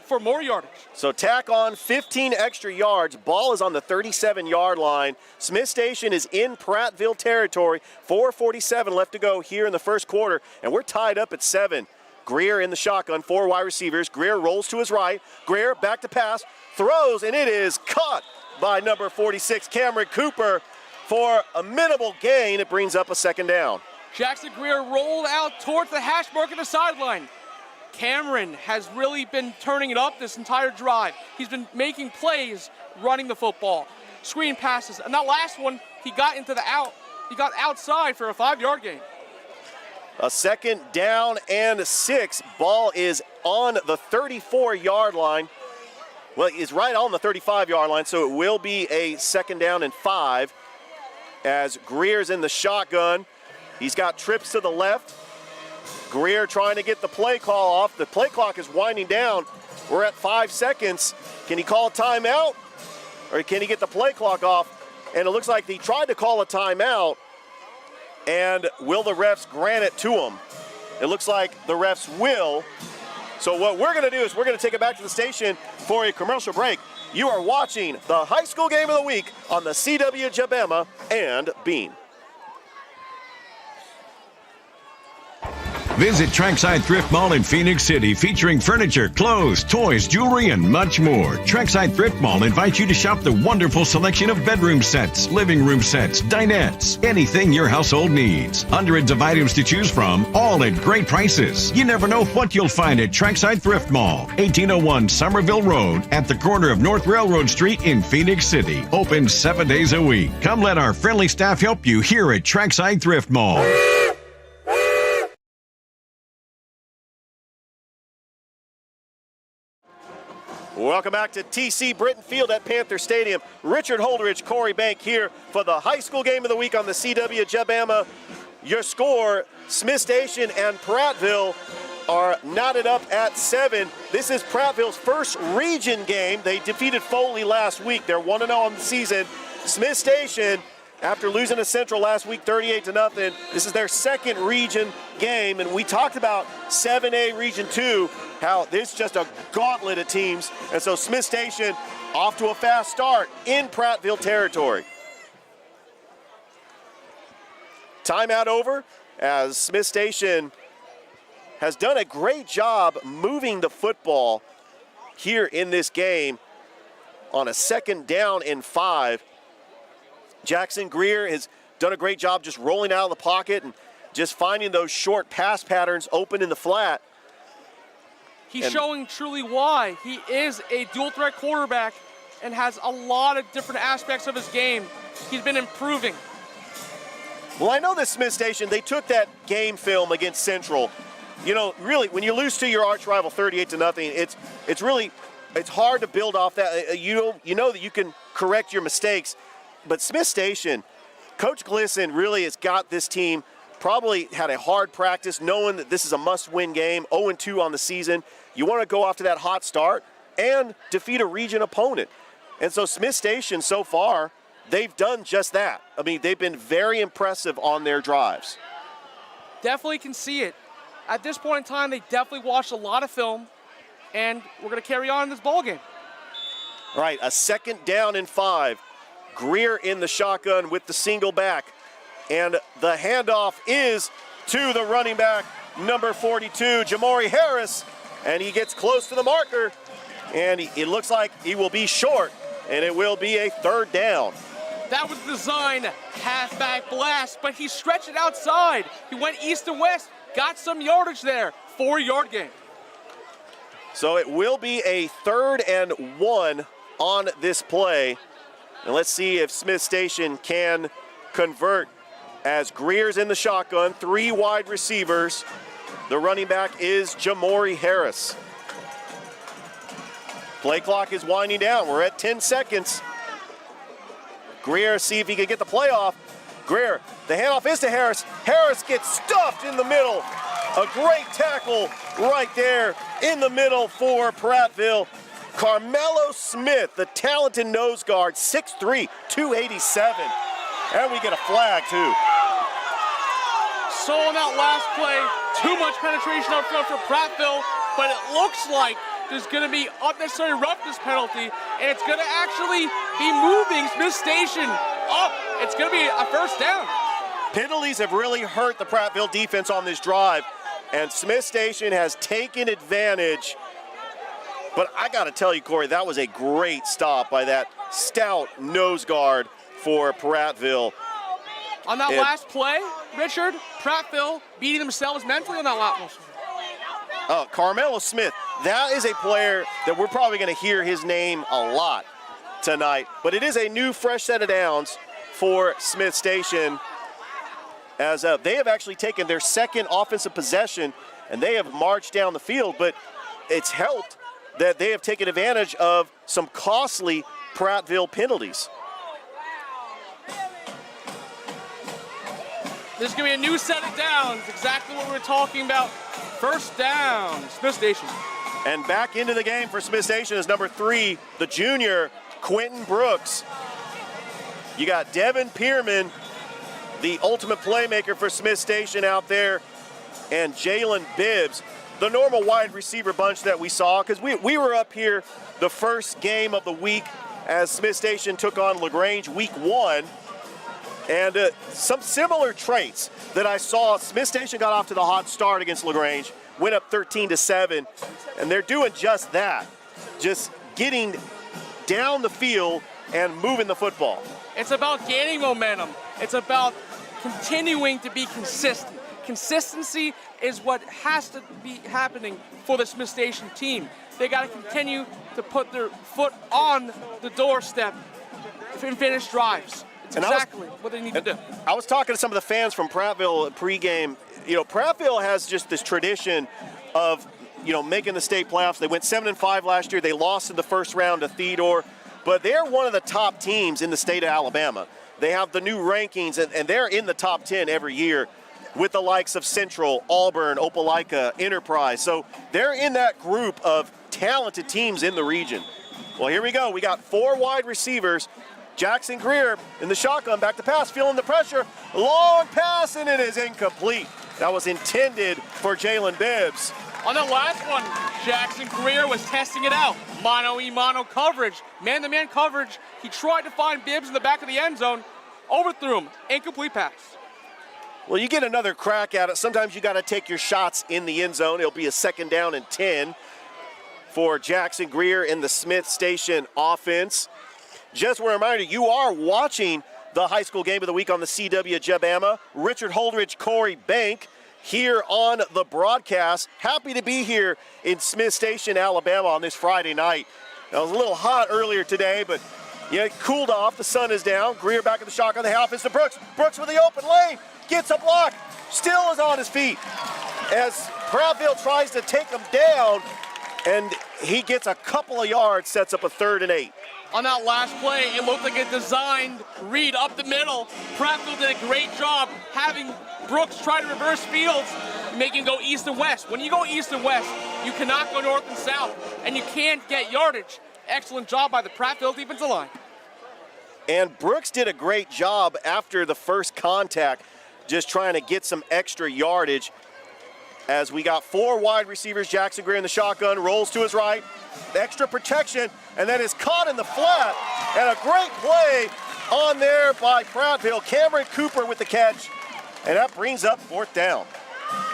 for more yardage. So tack on 15 extra yards. Ball is on the 37-yard line. Smith Station is in Prattville territory. 4:47 left to go here in the first quarter, and we're tied up at 7. Greer in the shotgun, 4 wide receivers. Greer rolls to his right. Greer back to pass, throws, and it is caught by number 46, Cameron Cooper, for a minimal gain. It brings up a second down. Jackson Greer rolled out towards the hash mark on the sideline. Cameron has really been turning it up this entire drive. He's been making plays, running the football, screen passes, and that last one, he got outside for a 5-yard gain. A second down and 6. Ball is on the 34-yard line. Well, it's right on the 35-yard line, so it will be a second down and 5 as Greer's in the shotgun. He's got trips to the left. Greer trying to get the play call off. The play clock is winding down. We're at 5 seconds. Can he call a timeout, or can he get the play clock off? And it looks like he tried to call a timeout, and will the refs grant it to him? It looks like the refs will. So what we're going to do is we're going to take it back to the station for a commercial break. You are watching the high school game of the week on the CW Jabama and Bean. Visit Trackside Thrift Mall in Phoenix City, featuring furniture, clothes, toys, jewelry, and much more. Trackside Thrift Mall invites you to shop the wonderful selection of bedroom sets, living room sets, dinettes, anything your household needs. Hundreds of items to choose from, all at great prices. You never know what you'll find at Trackside Thrift Mall, 1801 Somerville Road, at the corner of North Railroad Street in Phoenix City. Open 7 days a week. Come let our friendly staff help you here at Trackside Thrift Mall. Welcome back to TC Britton Field at Panther Stadium. Richard Holdridge, Corey Bank here for the high school game of the week on the CW Jabama. Your score, Smith Station and Prattville are knotted up at 7. This is Prattville's first region game. They defeated Foley last week. They're 1-0 on the season. Smith Station, after losing to Central last week 38-0, this is their second region game, and we talked about 7A Region 2, how this is just a gauntlet of teams, and so Smith Station off to a fast start in Prattville territory. Timeout over, as Smith Station has done a great job moving the football here in this game on a second down and 5. Jackson Greer has done a great job just rolling out of the pocket and just finding those short pass patterns open in the flat. He's showing truly why he is a dual threat quarterback and has a lot of different aspects of his game. He's been improving. Well, I know that Smith Station, they took that game film against Central. You know, really, when you lose to your arch rival 38-0, it's hard to build off that. You know that you can correct your mistakes. But Smith Station, Coach Glisson really has got this team, probably had a hard practice, knowing that this is a must-win game, 0-2 on the season. You want to go off to that hot start and defeat a region opponent. And so Smith Station, so far, they've done just that. I mean, they've been very impressive on their drives. Definitely can see it. At this point in time, they definitely watched a lot of film, and we're going to carry on in this ballgame. All right, a second down and 5. Greer in the shotgun with the single back. And the handoff is to the running back, number 42, Jamori Harris. And he gets close to the marker. And it looks like he will be short. And it will be a third down. That was designed halfback blast, but he stretched it outside. He went east and west, got some yardage there. 4-yard gain. So it will be a 3rd and 1 on this play. And let's see if Smith Station can convert as Greer's in the shotgun, 3 wide receivers. The running back is Jamori Harris. Play clock is winding down. We're at 10 seconds. Greer, see if he can get the play off. Greer, the handoff is to Harris. Harris gets stuffed in the middle. A great tackle right there in the middle for Prattville. Carmelo Smith, the talented nose guard, 6'3", 287. And we get a flag, too. So on that last play, too much penetration up front for Prattville, but it looks like there's going to be unnecessary roughness penalty, and it's going to actually be moving Smith Station up. It's going to be a first down. Penalties have really hurt the Prattville defense on this drive. And Smith Station has taken advantage. But I got to tell you, Corey, that was a great stop by that stout nose guard for Prattville. On that last play, Richard, Prattville beating themselves mentally on that last one. Carmelo Smith, that is a player that we're probably going to hear his name a lot tonight. But it is a new fresh set of downs for Smith Station, as they have actually taken their second offensive possession and they have marched down the field, but it's helped that they have taken advantage of some costly Prattville penalties. This is going to be a new set of downs, exactly what we were talking about. First down, Smith Station. And back into the game for Smith Station is number 3, the junior, Quentin Brooks. You got Devin Pierman, the ultimate playmaker for Smith Station out there, and Jalen Bibbs, the normal wide receiver bunch that we saw, because we were up here the first game of the week as Smith Station took on LaGrange week 1. And some similar traits that I saw. Smith Station got off to the hot start against LaGrange, went up 13-7, and they're doing just that, just getting down the field and moving the football. It's about gaining momentum. It's about continuing to be consistent. Consistency is what has to be happening for the Smith Station team. They got to continue to put their foot on the doorstep and finish drives. It's exactly what they need to do. I was talking to some of the fans from Prattville pregame. You know, Prattville has just this tradition of, you know, making the state playoffs. They went 7-5 last year. They lost in the first round to Theodore, but they're one of the top teams in the state of Alabama. They have the new rankings, and they're in the top 10 every year with the likes of Central, Auburn, Opelika, Enterprise. So they're in that group of talented teams in the region. Well, here we go. We got 4 wide receivers. Jackson Greer in the shotgun, back to pass, feeling the pressure. Long pass, and it is incomplete. That was intended for Jalen Bibbs. On the last one, Jackson Greer was testing it out. Mono-e-mono coverage, man-to-man coverage. He tried to find Bibbs in the back of the end zone, overthrew him, incomplete pass. Well, you get another crack at it. Sometimes you got to take your shots in the end zone. It'll be a 2nd down and 10 for Jackson Greer in the Smith Station offense. Just a reminder, you are watching the high school game of the week on the CW Jabama. Richard Holdridge, Corey Bank here on the broadcast. Happy to be here in Smith Station, Alabama on this Friday night. It was a little hot earlier today, but yeah, it cooled off. The sun is down. Greer back in the shotgun. The half is to Brooks. Brooks with the open lane. Gets a block. Still is on his feet as Prattville tries to take him down, and he gets a couple of yards, sets up a 3rd and 8. On that last play, it looked like a designed read up the middle. Prattville did a great job having Brooks try to reverse fields, making him go east and west. When you go east and west, you cannot go north and south, and you can't get yardage. Excellent job by the Prattville defensive line. And Brooks did a great job after the first contact, just trying to get some extra yardage. As we got 4 wide receivers, Jackson Greer in the shotgun, rolls to his right, extra protection, and then is caught in the flat. And a great play on there by Prattville. Cameron Cooper with the catch, and that brings up 4th down.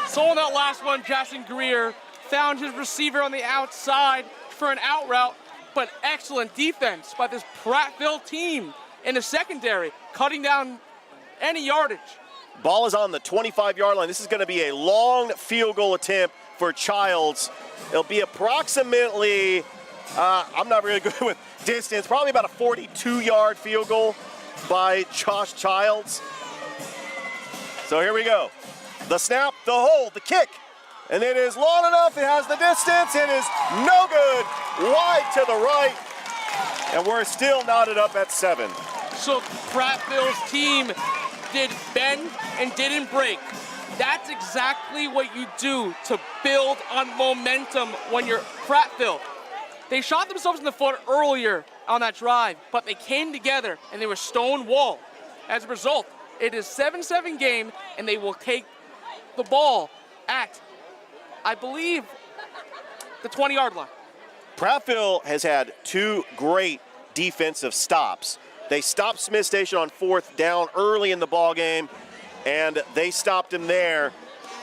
So on that last one, Jackson Greer found his receiver on the outside for an out route, but excellent defense by this Prattville team in the secondary, cutting down any yardage. Ball is on the 25-yard line. This is going to be a long field goal attempt for Childs. It'll be approximately, I'm not really good with distance, probably about a 42-yard field goal by Josh Childs. So here we go. The snap, the hold, the kick. And it is long enough. It has the distance. It is no good. Wide to the right. And we're still knotted up at 7. So Prattville's team did bend and didn't break. That's exactly what you do to build on momentum when you're Prattville. They shot themselves in the foot earlier on that drive, but they came together and they were stone wall. As a result, it is 7-7 game, and they will take the ball at, I believe, the 20-yard line. Prattville has had 2 great defensive stops. They stopped Smith Station on 4th down early in the ball game, and they stopped him there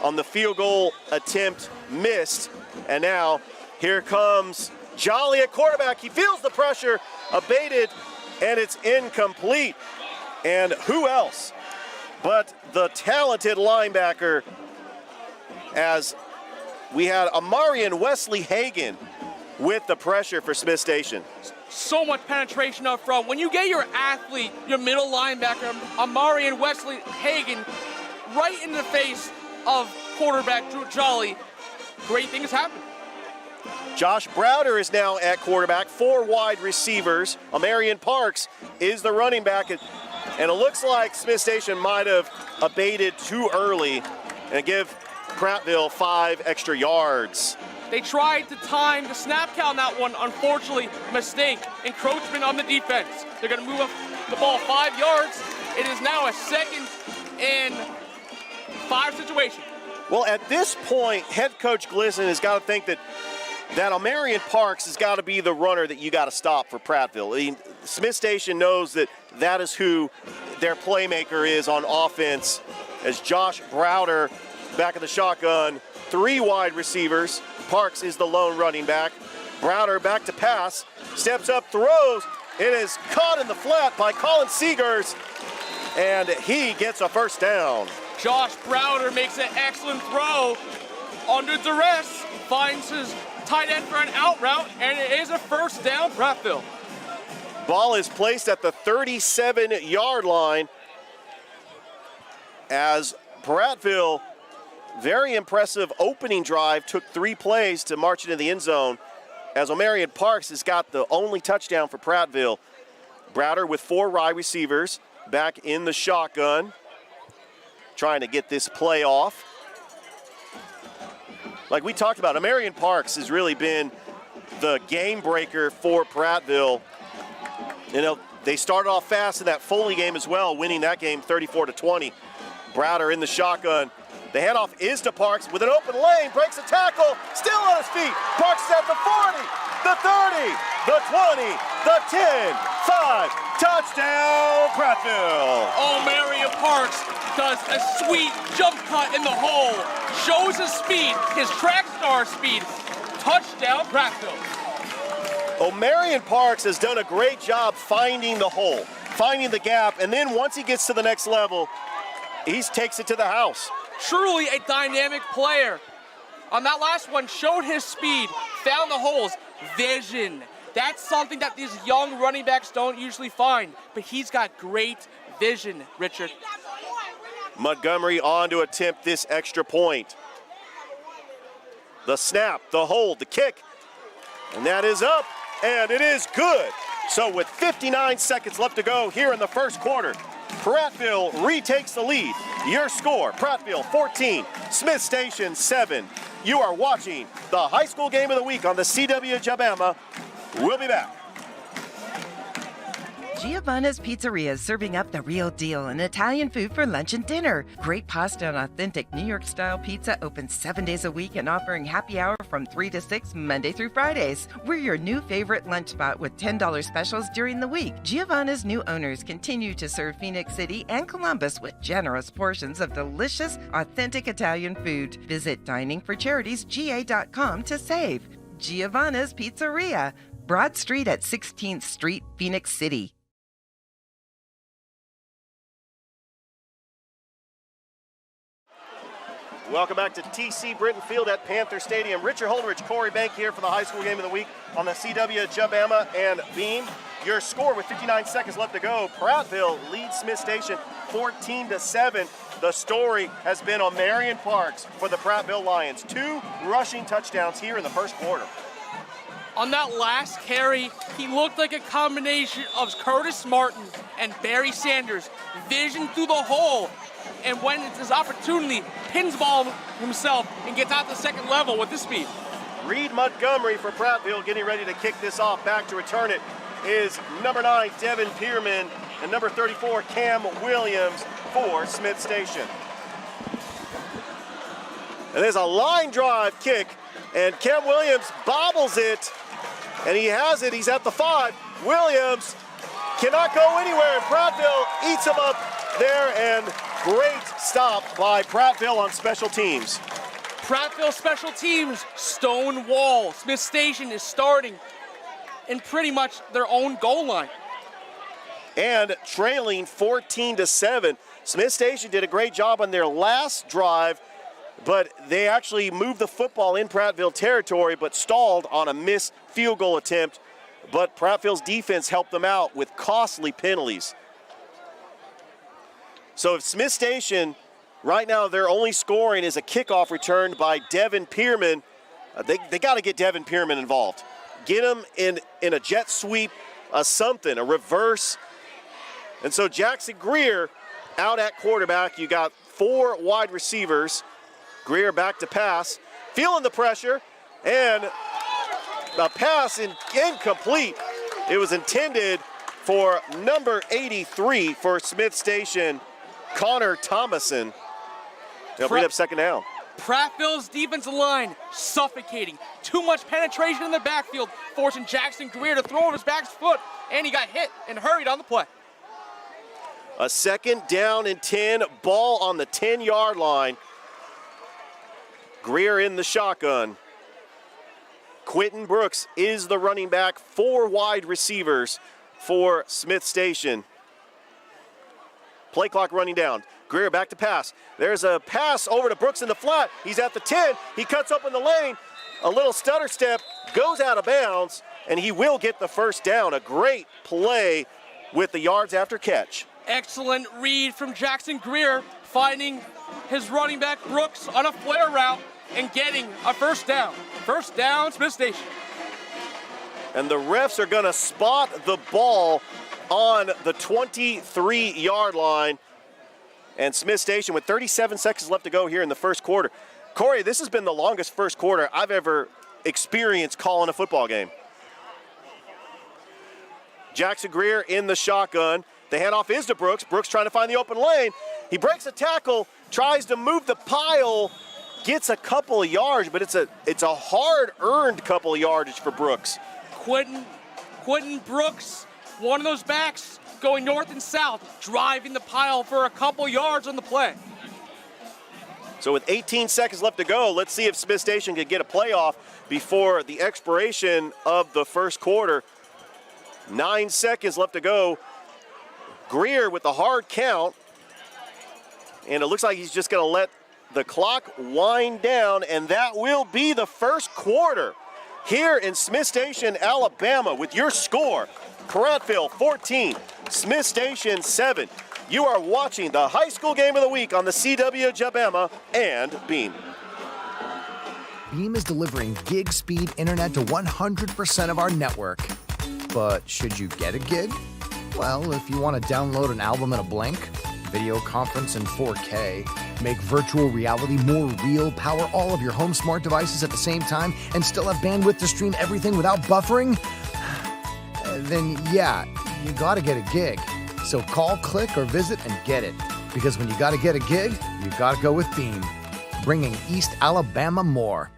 on the field goal attempt missed. And now here comes Jolly at quarterback. He feels the pressure, abated, and it's incomplete. And who else but the talented linebacker, as we had Amarian Wesley Hagan with the pressure for Smith Station. So much penetration up front. When you get your athlete, your middle linebacker, Amarian Wesley Hagan, right in the face of quarterback Drew Jolly, great things happen. Josh Browder is now at quarterback, 4 wide receivers. Amarian Parks is the running back, and it looks like Smith Station might have abated too early and give Prattville 5 extra yards. They tried to time the snap count on that one. Unfortunately, mistake, encroachment on the defense. They're going to move up the ball 5 yards. It is now a 2nd and 5 situation. Well, at this point, head coach Glisson has got to think that Amarian Parks has got to be the runner that you got to stop for Prattville. I mean, Smith Station knows that is who their playmaker is on offense, as Josh Browder back in the shotgun, 3 wide receivers. Parks is the lone running back. Browder back to pass, steps up, throws. It is caught in the flat by Colin Seegers, and he gets a first down. Josh Browder makes an excellent throw under duress, finds his tight end for an out route, and it is a first down, Prattville. Ball is placed at the 37-yard line as Prattville, very impressive opening drive, took 3 plays to march into the end zone, as Amarian Parks has got the only touchdown for Prattville. Browder with 4 wide receivers back in the shotgun, trying to get this play off. Like we talked about, Amarian Parks has really been the game breaker for Prattville. You know, they started off fast in that Foley game as well, winning that game 34-20. Browder in the shotgun. The handoff is to Parks with an open lane, breaks a tackle, still on his feet. Parks is at the 40, the 30, the 20, the 10, 5, touchdown Prattville. Amarian Parks does a sweet jump cut in the hole, shows his speed, his track star speed. Touchdown Prattville. Amarian Parks has done a great job finding the hole, finding the gap, and then once he gets to the next level, he takes it to the house. Truly a dynamic player. On that last one, showed his speed, found the holes, vision. That's something that these young running backs don't usually find, but he's got great vision, Richard. Montgomery on to attempt this extra point. The snap, the hold, the kick, and that is up, and it is good. So with 59 seconds left to go here in the first quarter, Prattville retakes the lead. Your score, Prattville 14, Smith Station 7. You are watching the high school game of the week on the CW Jabama. We'll be back. Giovanna's Pizzeria is serving up the real deal in Italian food for lunch and dinner. Great pasta and authentic New York-style pizza open 7 days a week and offering happy hour from 3 to 6 Monday through Fridays. We're your new favorite lunch spot with $10 specials during the week. Giovanna's new owners continue to serve Phoenix City and Columbus with generous portions of delicious, authentic Italian food. Visit diningforcharitiesga.com to save. Giovanna's Pizzeria, Broad Street at 16th Street, Phoenix City. Welcome back to TC Britton Field at Panther Stadium. Richard Holdridge, Corey Bank here for the high school game of the week on the CW Jabama and Beam. Your score with 59 seconds left to go. Prattville leads Smith Station 14-7. The story has been on Amarian Parks for the Prattville Lions. 2 rushing touchdowns here in the first quarter. On that last carry, he looked like a combination of Curtis Martin and Barry Sanders. Vision through the hole. And when it's his opportunity, pins ball himself and gets out the second level with his speed. Reed Montgomery for Prattville getting ready to kick this off. Back to return it is number 9, Devin Pierman, and number 34, Cam Williams for Smith Station. And there's a line drive kick, and Cam Williams bobbles it, and he has it. He's at the 5. Williams cannot go anywhere, and Prattville eats him up there, and Great stop by Prattville on special teams. Prattville special teams, stone wall. Smith Station is starting in pretty much their own goal line. And trailing 14-7. Smith Station did a great job on their last drive, but they actually moved the football in Prattville territory, but stalled on a missed field goal attempt. But Prattville's defense helped them out with costly penalties. So if Smith Station, right now their only scoring is a kickoff returned by Devin Pierman. They got to get Devin Pierman involved. Get him in a jet sweep, something, a reverse. And so Jackson Greer out at quarterback. You got 4 wide receivers. Greer back to pass, feeling the pressure, and a pass incomplete. It was intended for number 83 for Smith Station, Connor Thomason. They'll bring up second down. Prattville's defensive line suffocating. Too much penetration in the backfield, forcing Jackson Greer to throw over his back foot, and he got hit and hurried on the play. A second down and 10, ball on the 10-yard line. Greer in the shotgun. Quentin Brooks is the running back, 4 wide receivers for Smith Station. Play clock running down. Greer back to pass. There's a pass over to Brooks in the flat. He's at the 10. He cuts open the lane. A little stutter step, goes out of bounds, and he will get the first down. A great play with the yards after catch. Excellent read from Jackson Greer, finding his running back Brooks on a flare route and getting a first down. First down, Smith Station. And the refs are going to spot the ball on the 23-yard line. And Smith Station with 37 seconds left to go here in the first quarter. Corey, this has been the longest first quarter I've ever experienced calling a football game. Jackson Greer in the shotgun. The handoff is to Brooks. Brooks trying to find the open lane. He breaks a tackle, tries to move the pile, gets a couple of yards, but it's a hard-earned couple of yardage for Brooks. Quentin Brooks, one of those backs going north and south, driving the pile for a couple yards on the play. So with 18 seconds left to go, let's see if Smith Station can get a playoff before the expiration of the first quarter. 9 seconds left to go. Greer with the hard count, and it looks like he's just going to let the clock wind down, and that will be the first quarter here in Smith Station, Alabama, with your score, Prattville 14, Smith Station 7. You are watching the high school game of the week on the CW Jabama and Beam. Beam is delivering gig speed internet to 100% of our network. But should you get a gig? Well, if you want to download an album in a blink, video conference in 4K, make virtual reality more real, power all of your home smart devices at the same time, and still have bandwidth to stream everything without buffering, then yeah, you gotta get a gig. So call, click, or visit and get it. Because when you gotta get a gig, you gotta go with Beam. Bringing East Alabama more.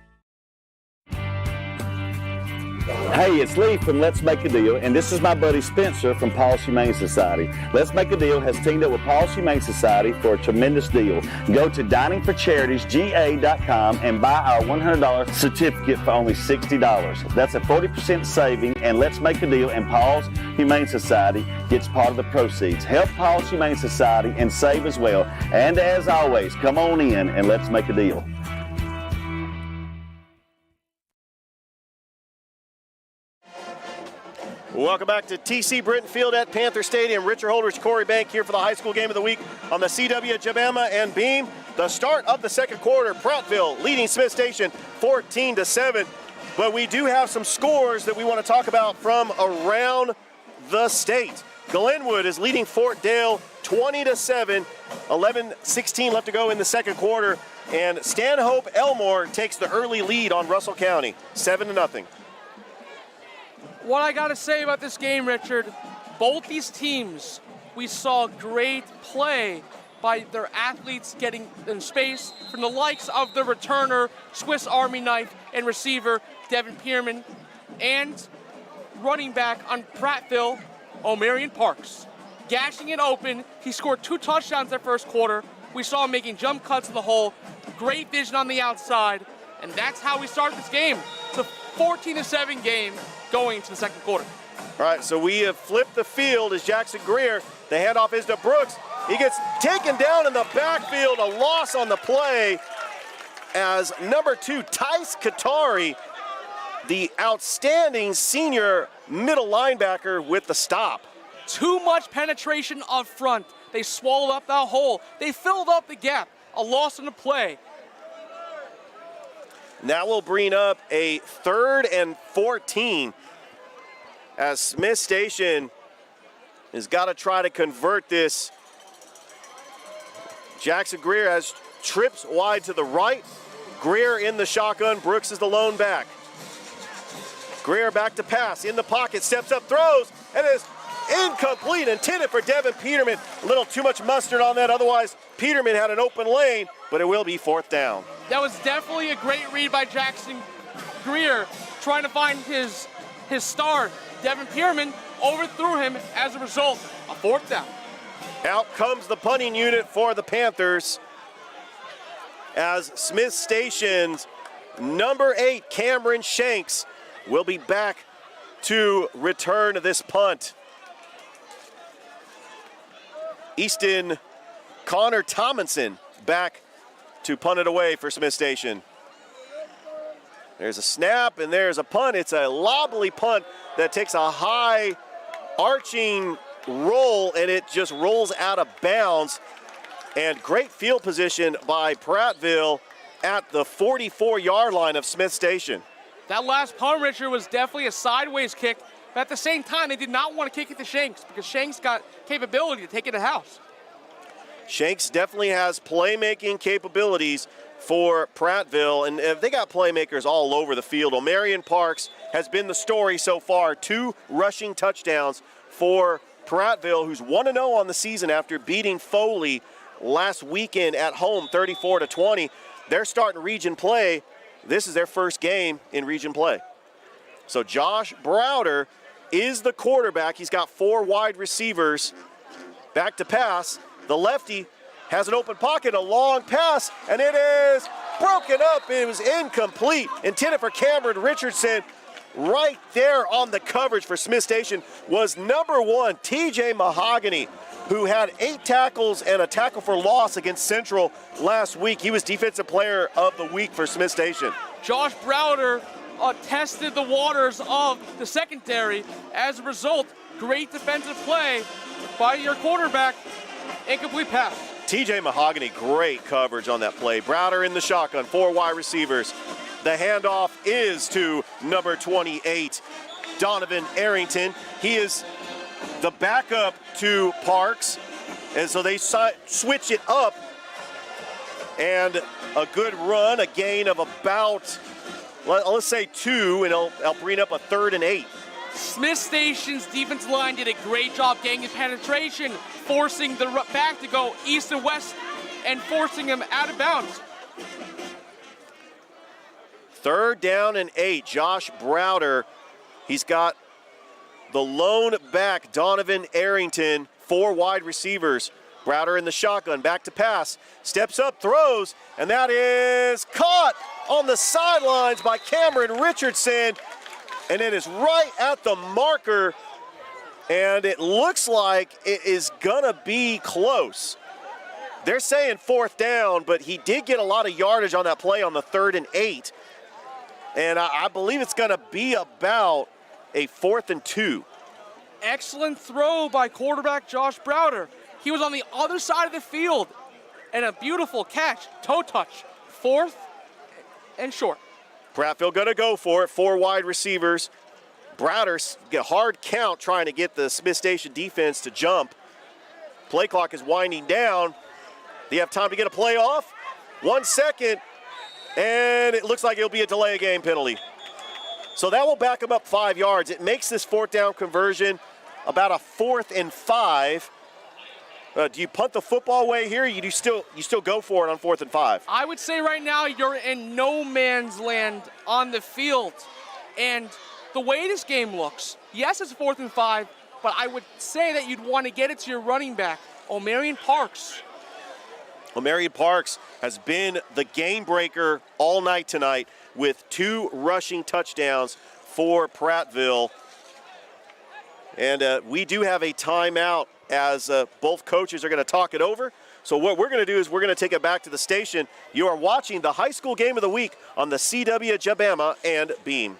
Hey, it's Lee from Let's Make a Deal, and this is my buddy Spencer from Paul's Humane Society. Let's Make a Deal has teamed up with Paul's Humane Society for a tremendous deal. Go to diningforcharitiesga.com and buy our $100 certificate for only $60. That's a 40% saving, and Let's Make a Deal and Paul's Humane Society gets part of the proceeds. Help Paul's Humane Society and save as well. And as always, come on in and let's make a deal. Welcome back to TC Britton Field at Panther Stadium. Richard Holdridge, Corey Bank here for the high school game of the week on the CW Jabama and Beam. The start of the second quarter, Prattville leading Smith Station 14-7. But we do have some scores that we want to talk about from around the state. Glenwood is leading Fort Dale 20-7, 11:16 left to go in the second quarter. And Stanhope Elmore takes the early lead on Russell County, 7-0. What I got to say about this game, Richard, both these teams, we saw great play by their athletes getting in space from the likes of the returner, Swiss Army knife, and receiver, Devin Pierman, and running back on Prattville, O'Marion Parks. Gashing it open, he scored 2 touchdowns that first quarter, We saw him making jump cuts in the hole, great vision on the outside, and that's how we started this game. It's a 14-7 game going into the second quarter. All right, so we have flipped the field as Jackson Greer. The handoff is to Brooks. He gets taken down in the backfield, a loss on the play as number 2, Tice Katari, the outstanding senior middle linebacker, with the stop. Too much penetration up front. They swallowed up that hole. They filled up the gap. A loss on the play. Now we'll bring up a 3rd and 14 as Smith Station has got to try to convert this. Jackson Greer has trips wide to the right. Greer in the shotgun. Brooks is the lone back. Greer back to pass, in the pocket, steps up, throws, and is incomplete, intended for Devin Peterman. A little too much mustard on that, otherwise Peterman had an open lane, but it will be 4th down. That was definitely a great read by Jackson Greer, trying to find his star. Devin Peterman overthrew him. As a result, a 4th down. Out comes the punting unit for the Panthers as Smith Station's number 8, Cameron Shanks, will be back to return this punt. Easton Connor Tomlinson back to punt it away for Smith Station. There's a snap and there's a punt. It's a lobbly punt that takes a high arching roll and it just rolls out of bounds. And great field position by Prattville at the 44-yard line of Smith Station. That last punt, Richard, was definitely a sideways kick, but at the same time, they did not want to kick it to Shanks because Shanks got capability to take it to house. Shanks definitely has playmaking capabilities for Prattville, and they got playmakers all over the field. O'Marion Parks has been the story so far. 2 rushing touchdowns for Prattville, who's 1-0 on the season after beating Foley last weekend at home, 34-20. They're starting region play. This is their first game in region play. So Josh Browder is the quarterback. He's got 4 wide receivers. Back to pass. The lefty has an open pocket, a long pass, and it is broken up. It was incomplete. Intended for Cameron Richardson. Right there on the coverage for Smith Station was number 1, TJ Mahogany, who had 8 tackles and a tackle for loss against Central last week. He was Defensive Player of the Week for Smith Station. Josh Browder tested the waters of the secondary. As a result, great defensive play by your quarterback. Incomplete pass. TJ Mahogany, great coverage on that play. Browder in the shotgun, 4 wide receivers. The handoff is to number 28, Donovan Arrington. He is the backup to Parks, and so they switch it up. And a good run, a gain of about, let's say 2, and I'll bring up a 3rd and 8. Smith Station's defensive line did a great job gaining penetration, forcing the back to go east and west and forcing him out of bounds. 3rd down and 8. Josh Browder, he's got the lone back, Donovan Arrington, 4 wide receivers. Browder in the shotgun, back to pass, steps up, throws, and that is caught on the sidelines by Cameron Richardson, and it is right at the marker, and it looks like it is gonna be close. They're saying 4th down, but he did get a lot of yardage on that play on the 3rd and 8, and I believe it's gonna be about a 4th and 2. Excellent throw by quarterback Josh Browder. He was on the other side of the field, and a beautiful catch, toe touch, 4th and short. Prattville gonna go for it, 4 wide receivers. Browder get a hard count trying to get the Smith Station defense to jump. Play clock is winding down. Do you have time to get a play off? 1 second, and it looks like it'll be a delay of game penalty. So that will back him up 5 yards. It makes this 4th down conversion about a 4th and 5. Do you punt the football away here? Or you still go for it on 4th and 5? I would say right now you're in no man's land on the field. And the way this game looks, yes, it's 4th and 5, but I would say that you'd want to get it to your running back, O'Marion Parks. Well, Marion Parks has been the game breaker all night tonight with 2 rushing touchdowns for Prattville. And we do have a timeout as both coaches are going to talk it over. So what we're going to do is we're going to take it back to the station. You are watching the high school game of the week on the CW Jabama and Beam.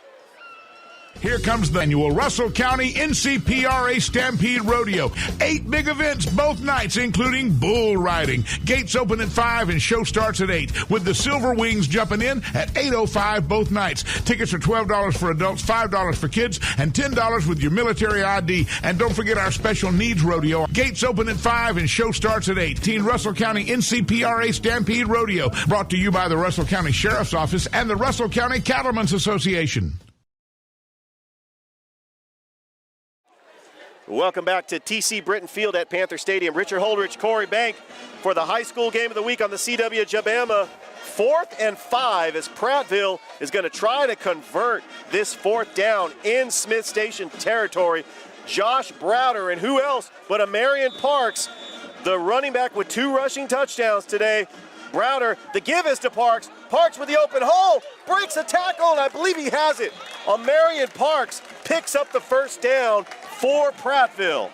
Here comes the annual Russell County NCPRA Stampede Rodeo. 8 big events both nights, including bull riding. Gates open at 5 and show starts at 8, with the Silver Wings jumping in at 8:05 both nights. Tickets are $12 for adults, $5 for kids, and $10 with your military ID. And don't forget our special needs rodeo. Gates open at 5 and show starts at 8. Russell County NCPRA Stampede Rodeo, brought to you by the Russell County Sheriff's Office and the Russell County Cattlemen's Association. Welcome back to TC Britton Field at Panther Stadium. Richard Holdridge, Corey Bank for the high school game of the week on the CW Jabama. 4th and 5 as Prattville is going to try to convert this 4th down in Smith Station territory. Josh Browder and who else but a Marion Parks, the running back with 2 rushing touchdowns today. Browder, the give is to Parks. Parks with the open hole, breaks a tackle, and I believe he has it. Marion Parks picks up the first down for Prattville.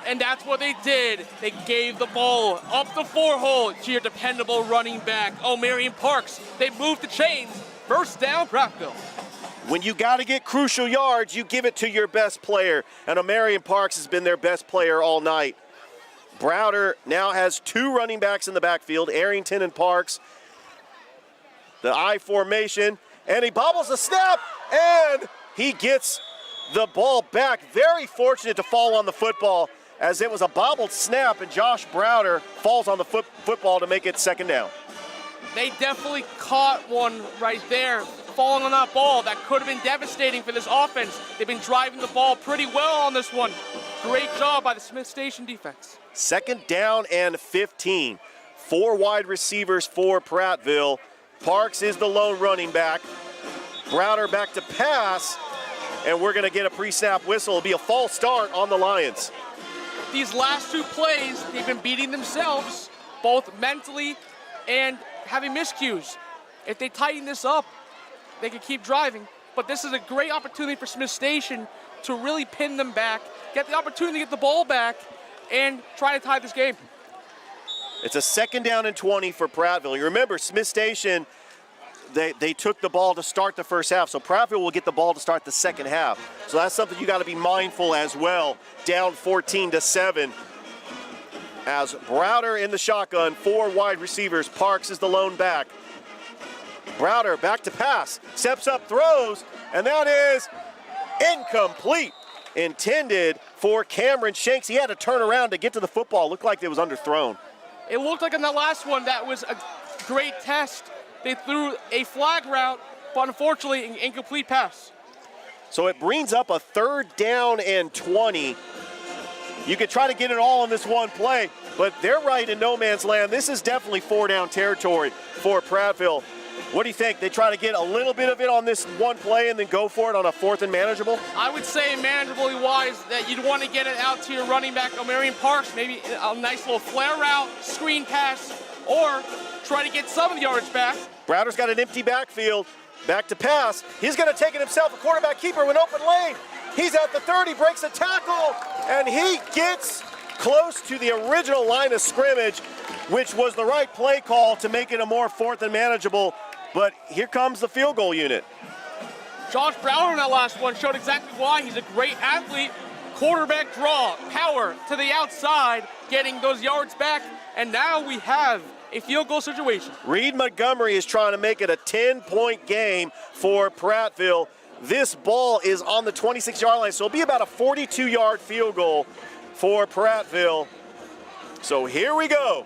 And that's what they did. They gave the ball up the 4-hole to your dependable running back, Marion Parks. They moved the chains. First down, Prattville. When you got to get crucial yards, you give it to your best player. And Marion Parks has been their best player all night. Browder now has 2 running backs in the backfield, Arrington and Parks. The I formation, and he bobbles the snap, and he gets the ball back. Very fortunate to fall on the football as it was a bobbled snap, and Josh Browder falls on the football to make it 2nd down. They definitely caught one right there, falling on that ball. That could have been devastating for this offense. They've been driving the ball pretty well on this one. Great job by the Smith Station defense. 2nd down and 15. 4 wide receivers for Prattville. Parks is the lone running back. Browder back to pass, and we're going to get a pre-snap whistle. It'll be a false start on the Lions. These last 2 plays, they've been beating themselves, both mentally and having miscues. If they tighten this up, they can keep driving. But this is a great opportunity for Smith Station to really pin them back, get the opportunity to get the ball back, and try to tie this game. It's a 2nd down and 20 for Prattville. You remember, Smith Station, they took the ball to start the first half, so Prattville will get the ball to start the second half. So that's something you got to be mindful as well. Down 14-7. As Browder in the shotgun, 4 wide receivers. Parks is the lone back. Browder back to pass, steps up, throws, and that is incomplete. Intended for Cameron Shanks. He had to turn around to get to the football. Looked like it was underthrown. It looked like in the last one that was a great test. They threw a flag route, but unfortunately an incomplete pass. So it brings up a 3rd down and 20. You could try to get it all in this one play, but they're right in no man's land. This is definitely 4-down territory for Prattville. What do you think? They try to get a little bit of it on this one play and then go for it on a 4th and manageable? I would say manageably wise that you'd want to get it out to your running back, Marion Parks, maybe a nice little flare route, screen pass, or try to get some of the yardage back. Browder's got an empty backfield. Back to pass. He's going to take it himself. A quarterback keeper with an open lane. He's at the 30, breaks a tackle, and he gets close to the original line of scrimmage, which was the right play call to make it a more 4th and manageable. But here comes the field goal unit. Josh Browder in that last one showed exactly why. He's a great athlete. Quarterback draw, power to the outside, getting those yards back. And now we have a field goal situation. Reed Montgomery is trying to make it a 10-point game for Prattville. This ball is on the 26-yard line, so it'll be about a 42-yard field goal for Prattville. So here we go.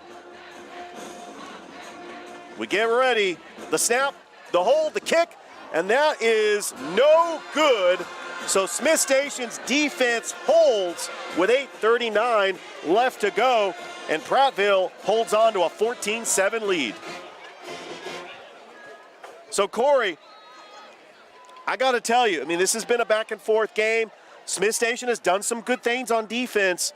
We get ready. The snap, the hold, the kick, and that is no good. So Smith Station's defense holds with 8:39 left to go, and Prattville holds on to a 14-7 lead. So Corey, I got to tell you, I mean, this has been a back and forth game. Smith Station has done some good things on defense,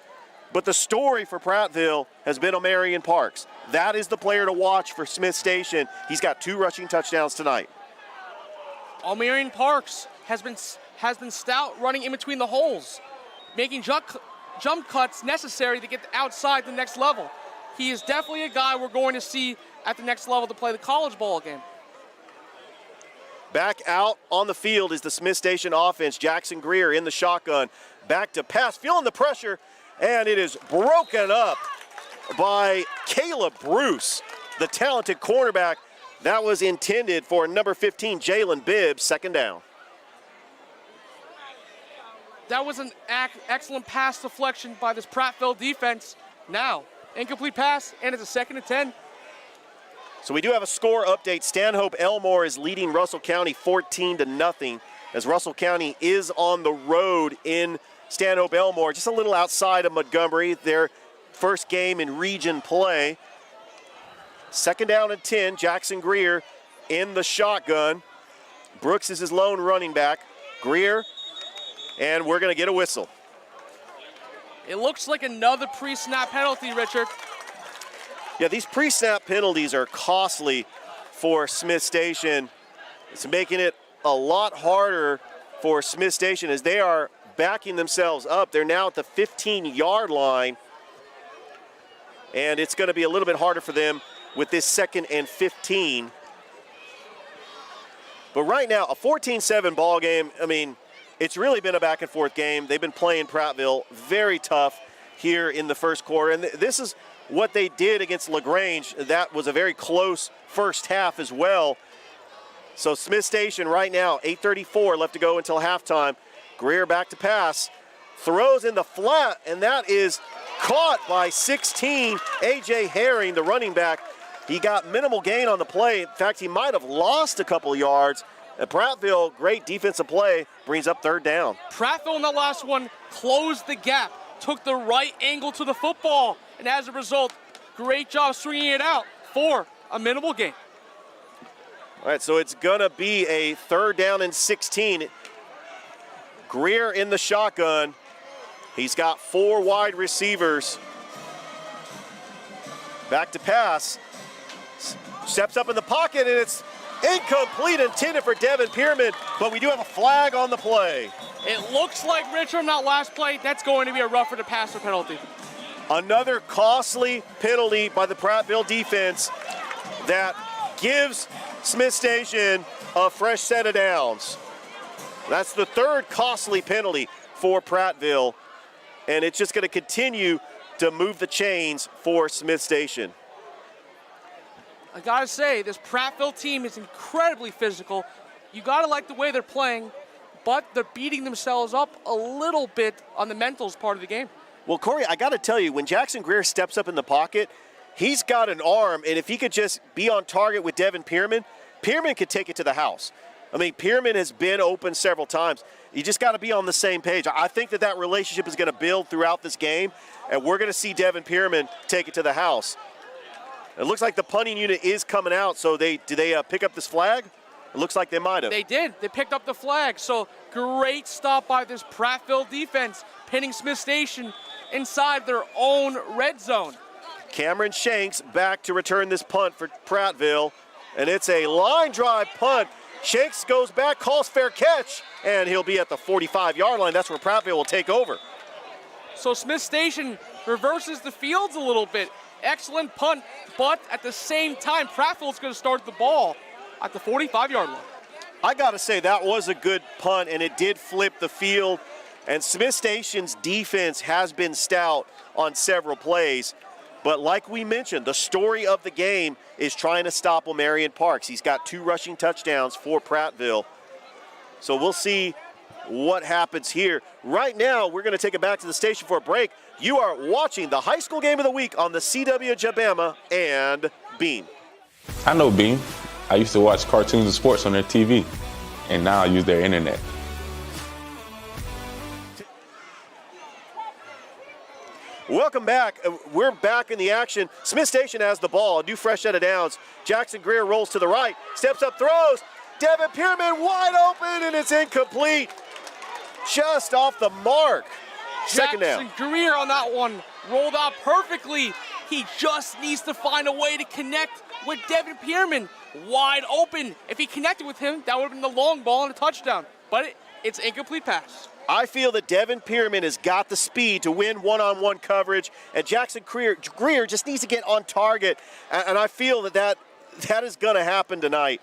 But the story for Prattville has been O'Marion Parks. That is the player to watch for Smith Station. He's got 2 rushing touchdowns tonight. O'Marion Parks has been stout running in between the holes, making jump cuts necessary to get outside the next level. He is definitely a guy we're going to see at the next level to play the college ball game. Back out on the field is the Smith Station offense. Jackson Greer in the shotgun. Back to pass, feeling the pressure, and it is broken up by Caleb Bruce, the talented cornerback. That was intended for number 15, Jalen Bibbs, second down. That was an excellent pass deflection by this Prattville defense. Now, incomplete pass, and it's a 2nd and 10. So we do have a score update. Stanhope Elmore is leading Russell County 14-0, as Russell County is on the road in Stanhope Elmore, just a little outside of Montgomery, their first game in region play. 2nd down and 10, Jackson Greer in the shotgun. Brooks is his lone running back. Greer, and we're gonna get a whistle. It looks like another pre-snap penalty, Richard. Yeah, these pre-snap penalties are costly for Smith Station. It's making it a lot harder for Smith Station as they are backing themselves up. They're now at the 15-yard line, and it's going to be a little bit harder for them with this 2nd and 15. But right now, a 14-7 ball game. I mean, it's really been a back-and-forth game. They've been playing Prattville very tough here in the first quarter, and this is what they did against LaGrange. That was a very close first half as well. So Smith Station right now, 8:34 left to go until halftime. Greer back to pass, throws in the flat, and that is caught by 16, A.J. Herring, the running back. He got minimal gain on the play. In fact, he might have lost a couple yards. And Prattville, great defensive play, brings up 3rd down. Prattville in the last one closed the gap, took the right angle to the football, and as a result, great job swinging it out for a minimal gain. All right, so it's gonna be a 3rd down and 16. Greer in the shotgun. He's got 4 wide receivers. Back to pass. Steps up in the pocket, and it's incomplete, intended for Devin Pierman, but we do have a flag on the play. It looks like, Richard, on that last play, that's going to be a rougher to passer penalty. Another costly penalty by the Prattville defense that gives Smith Station a fresh set of downs. That's the 3rd costly penalty for Prattville, and it's just going to continue to move the chains for Smith Station. I gotta say, this Prattville team is incredibly physical. You gotta like the way they're playing, but they're beating themselves up a little bit on the mentals part of the game. Well, Corey, I gotta tell you, when Jackson Greer steps up in the pocket, he's got an arm, and if he could just be on target with Devin Pierman, Pierman could take it to the house. I mean, Pierman has been open several times. You just gotta be on the same page. I think that relationship is gonna build throughout this game, and we're gonna see Devin Pierman take it to the house. It looks like the punting unit is coming out, so did they pick up this flag? It looks like they might have. They did. They picked up the flag. So great stop by this Prattville defense, pinning Smith Station inside their own red zone. Cameron Shanks back to return this punt for Prattville, and it's a line drive punt. Shanks goes back, calls fair catch, and he'll be at the 45-yard line. That's where Prattville will take over. So Smith Station reverses the fields a little bit. Excellent punt, but at the same time, Prattville's going to start the ball at the 45-yard line. I got to say, that was a good punt, and it did flip the field. And Smith Station's defense has been stout on several plays. But like we mentioned, the story of the game is trying to stop O'Marion Parks. He's got 2 rushing touchdowns for Prattville. So we'll see what happens here. Right now, we're going to take it back to the station for a break. You are watching the high school game of the week on the CW Jabama and Beam. I know Beam. I used to watch cartoons and sports on their TV, and now I use their internet. Welcome back. We're back in the action. Smith Station has the ball. A new fresh set of downs. Jackson Greer rolls to the right, steps up, throws. Devin Pierman wide open, and it's incomplete. Just off the mark. Second down. Jackson Greer on that one rolled out perfectly. He just needs to find a way to connect with Devin Pierman. Wide open. If he connected with him, that would have been the long ball and a touchdown. But it's incomplete pass. I feel that Devin Pierman has got the speed to win one-on-one coverage, and Jackson Greer just needs to get on target, and I feel that is going to happen tonight.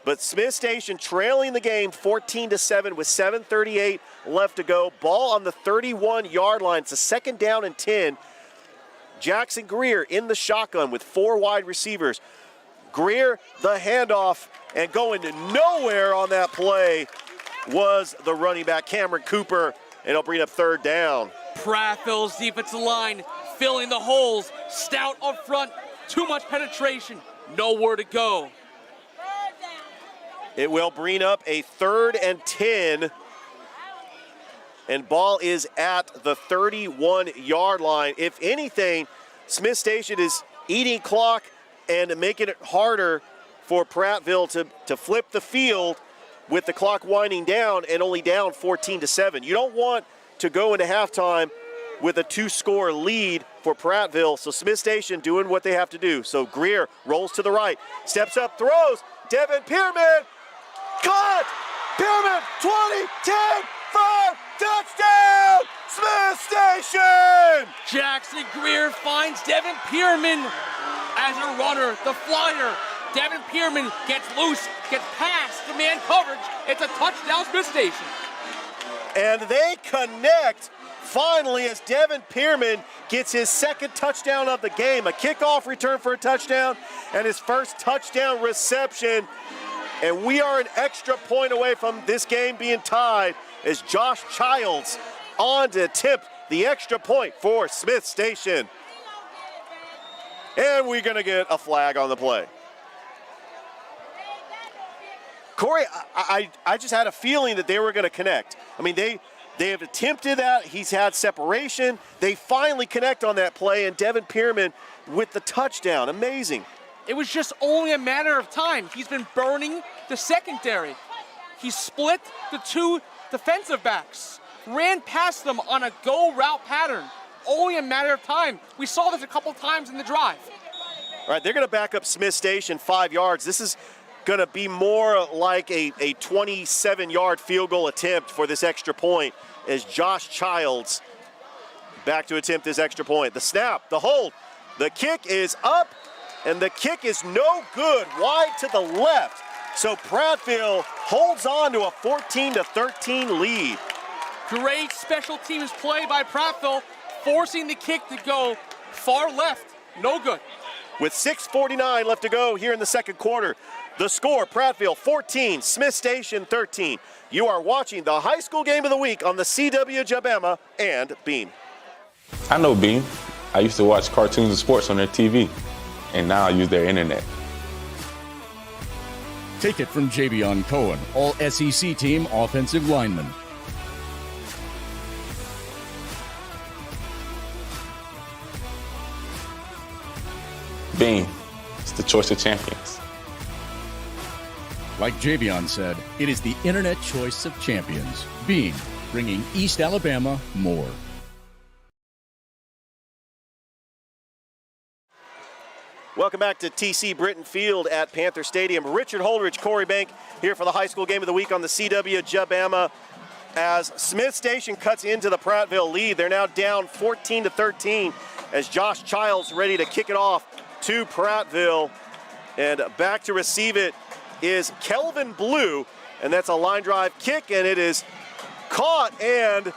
But Smith Station trailing the game 14-7 with 7:38 left to go. Ball on the 31-yard line. It's a 2nd down and 10. Jackson Greer in the shotgun with 4 wide receivers. Greer, the handoff, and going nowhere on that play was the running back, Cameron Cooper, and it'll bring up 3rd down. Prattville's defensive line filling the holes. Stout up front, too much penetration, nowhere to go. It will bring up a 3rd and 10, and ball is at the 31-yard line. If anything, Smith Station is eating clock and making it harder for Prattville to flip the field with the clock winding down and only down 14-7. You don't want to go into halftime with a 2-score lead for Prattville, so Smith Station doing what they have to do. So Greer rolls to the right, steps up, throws, Devin Pierman, caught! Pierman, 20, 10, 5, touchdown! Smith Station! Jackson Greer finds Devin Pierman as a runner, the flyer. Devin Pierman gets loose, gets past the man coverage. It's a touchdown, Smith Station. And they connect finally as Devin Pierman gets his 2nd touchdown of the game. A kickoff return for a touchdown and his 1st touchdown reception. And we are an extra point away from this game being tied as Josh Childs on to attempt the extra point for Smith Station. And we're going to get a flag on the play. Corey, I just had a feeling that they were going to connect. I mean, they have attempted that. He's had separation. They finally connect on that play, and Devin Pierman with the touchdown. Amazing. It was just only a matter of time. He's been burning the secondary. He split the 2 defensive backs, ran past them on a go route pattern. Only a matter of time. We saw this a couple times in the drive. All right, they're going to back up Smith Station 5 yards. This is going to be more like a 27-yard field goal attempt for this extra point as Josh Childs back to attempt this extra point. The snap, the hold, the kick is up, and the kick is no good, wide to the left. So Prattville holds on to a 14-13 lead. Great special teams play by Prattville, forcing the kick to go far left. No good. With 6:49 left to go here in the 2nd quarter. The score, Prattville 14, Smith Station 13. You are watching the high school game of the week on the CW Jabama and Beam. I know Beam. I used to watch cartoons and sports on their TV, and now I use their internet. Take it from Javion Cohen, all SEC team offensive lineman. Beam. It's the choice of champions. Like Javion said, it is the internet choice of champions. Beam, bringing East Alabama more. Welcome back to TC Britton Field at Panther Stadium. Richard Holdridge, Corey Bank here for the high school game of the week on the CW Jabama. As Smith Station cuts into the Prattville lead, they're now down 14-13 as Josh Childs ready to kick it off to Prattville. And back to receive it is Kelvin Blue, and that's a line drive kick, and it is caught, and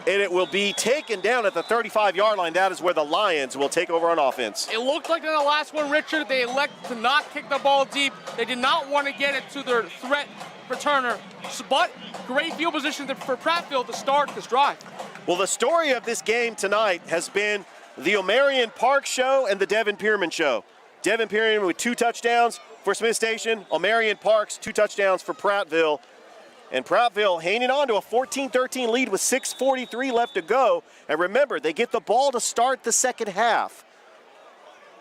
it will be taken down at the 35-yard line. That is where the Lions will take over on offense. It looked like in the last one, Richard, they elect to not kick the ball deep. They did not want to get it to their threat returner, but great field position for Prattville to start this drive. Well, the story of this game tonight has been the O'Marion Park show and the Devin Pierman show. Devin Pierman with 2 touchdowns for Smith Station. O'Marion Parks, 2 touchdowns for Prattville. And Prattville hanging on to a 14-13 lead with 6:43 left to go. And remember, they get the ball to start the second half.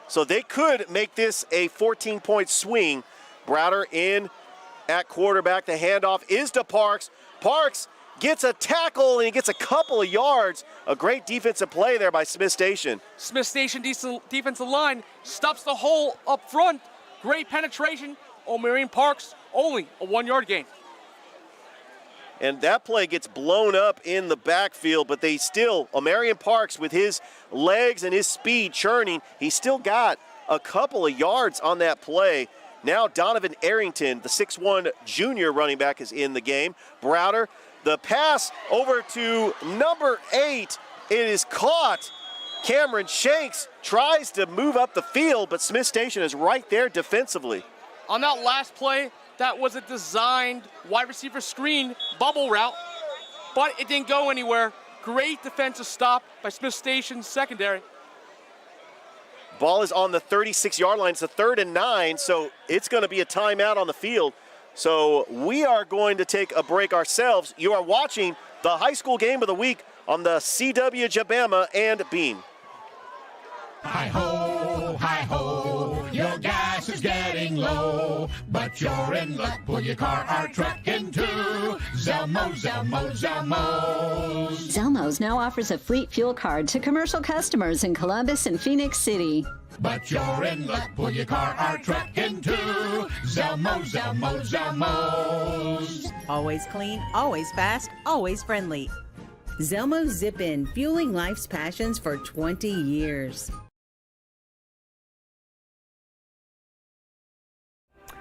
So they could make this a 14-point swing. Browder in at quarterback. The handoff is to Parks. Parks gets a tackle, and he gets a couple of yards. A great defensive play there by Smith Station. Smith Station defensive line stops the hole up front. Great penetration. O'Marion Parks only a 1-yard gain. And that play gets blown up in the backfield, but they still, O'Marion Parks with his legs and his speed churning, he still got a couple of yards on that play. Now Donovan Arrington, the 6'1 junior running back, is in the game. Browder, the pass over to number 8. It is caught. Cameron Shanks tries to move up the field, but Smith Station is right there defensively. On that last play, that was a designed wide receiver screen bubble route, but it didn't go anywhere. Great defensive stop by Smith Station's secondary. Ball is on the 36-yard line. It's a 3rd and 9, so it's going to be a timeout on the field. So we are going to take a break ourselves. You are watching the high school game of the week on the CW Jabama and Beam. Hi-ho, your gas is getting low, but you're in luck, pull your car or truck into Zelmo's. Zelmo's now offers a fleet fuel card to commercial customers in Columbus and Phoenix City. But you're in luck, pull your car or truck into Zelmo's. Always clean, always fast, always friendly. Zelmo's Zip In, fueling life's passions for 20 years.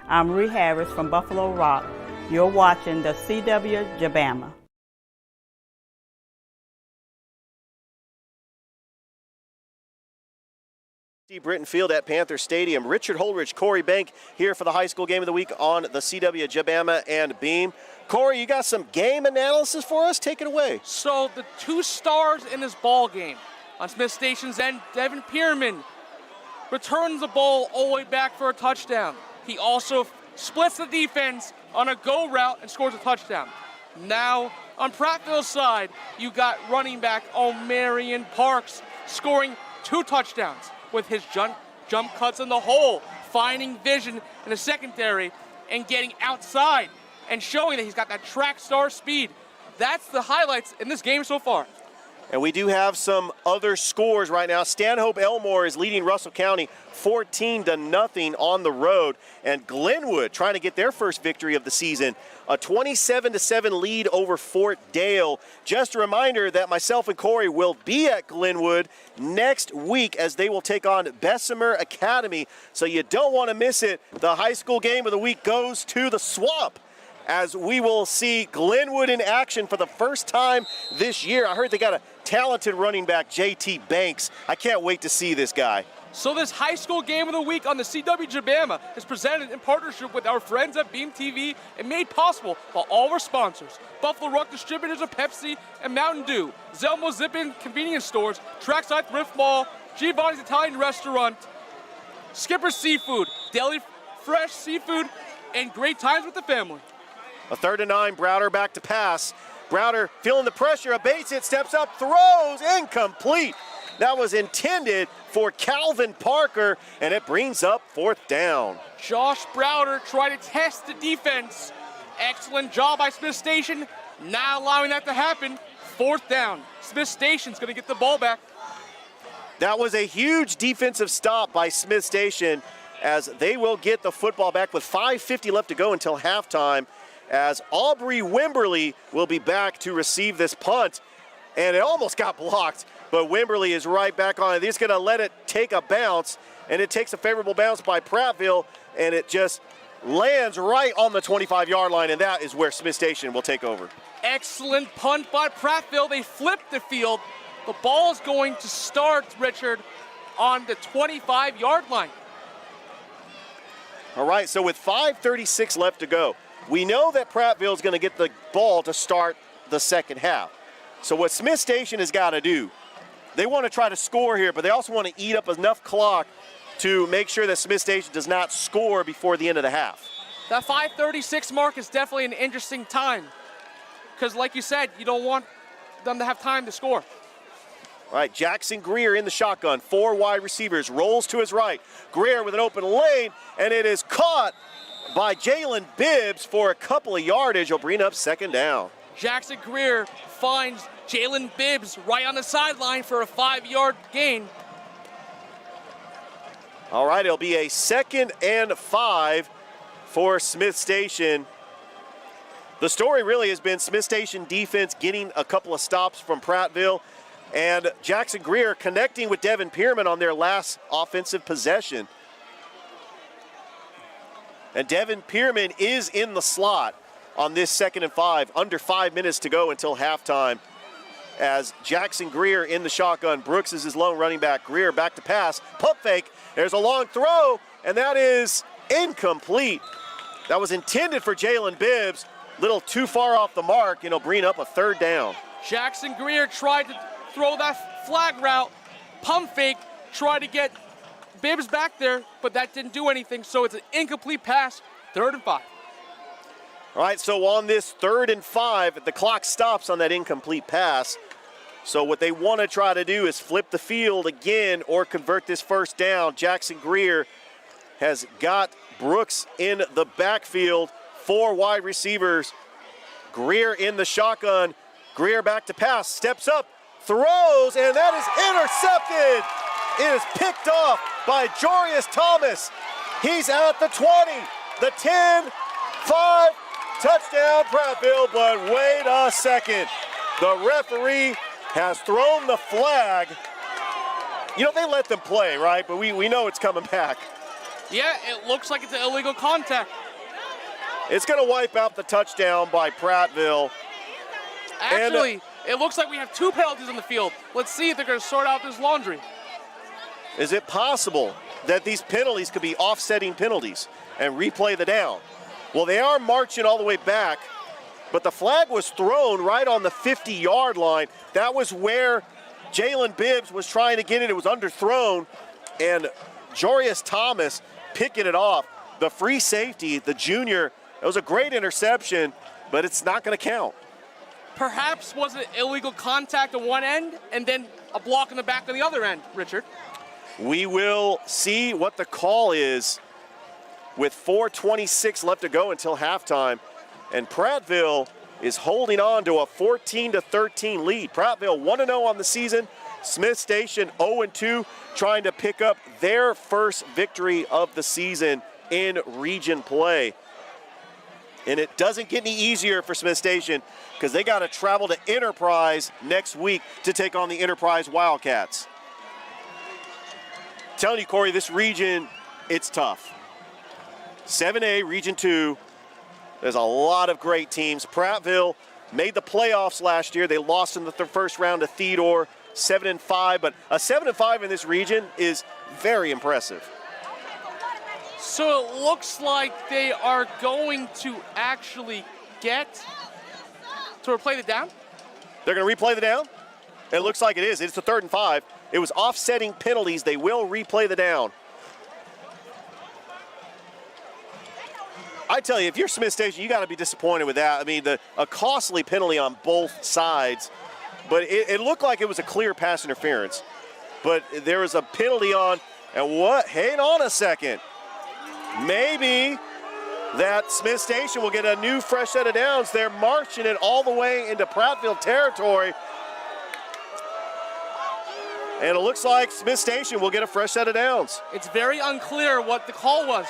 I'm Ree Harris from Buffalo Rock. You're watching the CW Jabama. Britton Field at Panther Stadium. Richard Holridge, Corey Bank here for the high school game of the week on the CW Jabama and Beam. Corey, you got some game analysis for us? Take it away. So the 2 stars in this ball game on Smith Station's end, Devin Pierman returns the ball all the way back for a touchdown. He also splits the defense on a go route and scores a touchdown. Now, on Prattville's side, you got running back O'Marion Parks scoring 2 touchdowns with his jump cuts in the hole, finding vision in the secondary and getting outside and showing that he's got that track star speed. That's the highlights in this game so far. And we do have some other scores right now. Stanhope Elmore is leading Russell County 14-0 on the road. And Glenwood trying to get their first victory of the season. A 27-7 lead over Fort Dale. Just a reminder that myself and Corey will be at Glenwood next week as they will take on Bessemer Academy. So you don't want to miss it. The high school game of the week goes to the Swamp, as we will see Glenwood in action for the first time this year. I heard they got a talented running back, JT Banks. I can't wait to see this guy. So this high school game of the week on the CW Jabama is presented in partnership with our friends at Beam TV and made possible by all of our sponsors: Buffalo Rock Distributors of Pepsi and Mountain Dew, Zelmo's Zip-In Convenience Stores, Trackside Thrift Mall, Giovanni's Italian Restaurant, Skipper's Seafood, Deli Fresh Seafood, and Great Times with the Family. A 3rd and 9, Browder back to pass. Browder feeling the pressure, abates it, steps up, throws, incomplete. That was intended for Calvin Parker, and it brings up 4th down. Josh Browder tried to test the defense. Excellent job by Smith Station, not allowing that to happen. 4th down. Smith Station's going to get the ball back. That was a huge defensive stop by Smith Station, as they will get the football back with 5:50 left to go until halftime, as Aubrey Wimberly will be back to receive this punt. And it almost got blocked, but Wimberly is right back on it. He's going to let it take a bounce, and it takes a favorable bounce by Prattville, and it just lands right on the 25-yard line, and that is where Smith Station will take over. Excellent punt by Prattville. They flipped the field. The ball is going to start, Richard, on the 25-yard line. All right, so with 5:36 left to go, we know that Prattville is going to get the ball to start the second half. So what Smith Station has got to do, they want to try to score here, but they also want to eat up enough clock to make sure that Smith Station does not score before the end of the half. That 5:36 mark is definitely an interesting time because, like you said, you don't want them to have time to score. All right, Jackson Greer in the shotgun, 4 wide receivers, rolls to his right. Greer with an open lane, and it is caught by Jalen Bibbs for a couple of yardage. He'll bring up 2nd down. Jackson Greer finds Jalen Bibbs right on the sideline for a 5-yard gain. All right, it'll be a 2nd and 5 for Smith Station. The story really has been Smith Station defense getting a couple of stops from Prattville, and Jackson Greer connecting with Devin Pierman on their last offensive possession. And Devin Pierman is in the slot on this 2nd and 5, under 5 minutes to go until halftime. As Jackson Greer in the shotgun, Brooks is his lone running back. Greer back to pass, pump fake, there's a long throw, and that is incomplete. That was intended for Jalen Bibbs, little too far off the mark, and it'll bring up a 3rd down. Jackson Greer tried to throw that flag route, pump fake, tried to get Bibbs back there, but that didn't do anything, so it's an incomplete pass, 3rd and 5. All right, so on this 3rd and 5, the clock stops on that incomplete pass. So what they want to try to do is flip the field again or convert this 1st down. Jackson Greer has got Brooks in the backfield, 4 wide receivers. Greer in the shotgun. Greer back to pass, steps up, throws, and that is intercepted. It is picked off by Jorius Thomas. He's at the 20, the 10, 5, touchdown Prattville, but wait a second. The referee has thrown the flag. You know, they let them play, right? But we know it's coming back. Yeah, it looks like it's an illegal contact. It's going to wipe out the touchdown by Prattville. Actually, it looks like we have 2 penalties on the field. Let's see if they're going to sort out this laundry. Is it possible that these penalties could be offsetting penalties and replay the down? Well, they are marching all the way back, but the flag was thrown right on the 50-yard line. That was where Jalen Bibbs was trying to get it. It was underthrown, and Jorius Thomas picking it off. The free safety, the junior, it was a great interception, but it's not going to count. Perhaps was it illegal contact on one end and then a block in the back on the other end, Richard? We will see what the call is with 4:26 left to go until halftime. And Prattville is holding on to a 14-13 lead. Prattville 1-0 on the season. Smith Station 0-2, trying to pick up their first victory of the season in region play. And it doesn't get any easier for Smith Station because they got to travel to Enterprise next week to take on the Enterprise Wildcats. Telling you, Corey, this region, it's tough. 7A, Region 2, there's a lot of great teams. Prattville made the playoffs last year. They lost in the first round to Theodore, 7-5, but a 7-5 in this region is very impressive. So it looks like they are going to actually get to replay the down? They're going to replay the down? It looks like it is. It's the 3rd and 5. It was offsetting penalties. They will replay the down. I tell you, if you're Smith Station, you got to be disappointed with that. I mean, a costly penalty on both sides, but it looked like it was a clear pass interference. But there was a penalty on, and what? Hang on a second. Maybe that Smith Station will get a new fresh set of downs. They're marching it all the way into Prattville territory. And it looks like Smith Station will get a fresh set of downs. It's very unclear what the call was.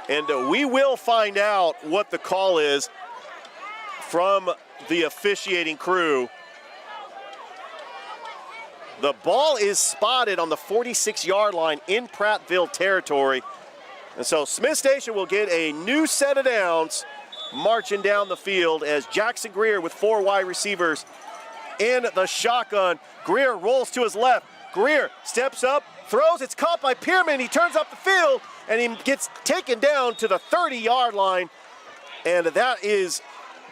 And we will find out what the call is from the officiating crew. The ball is spotted on the 46-yard line in Prattville territory. And so Smith Station will get a new set of downs marching down the field as Jackson Greer with 4 wide receivers in the shotgun. Greer rolls to his left. Greer steps up, throws. It's caught by Pierman. He turns up the field, and he gets taken down to the 30-yard line. And that is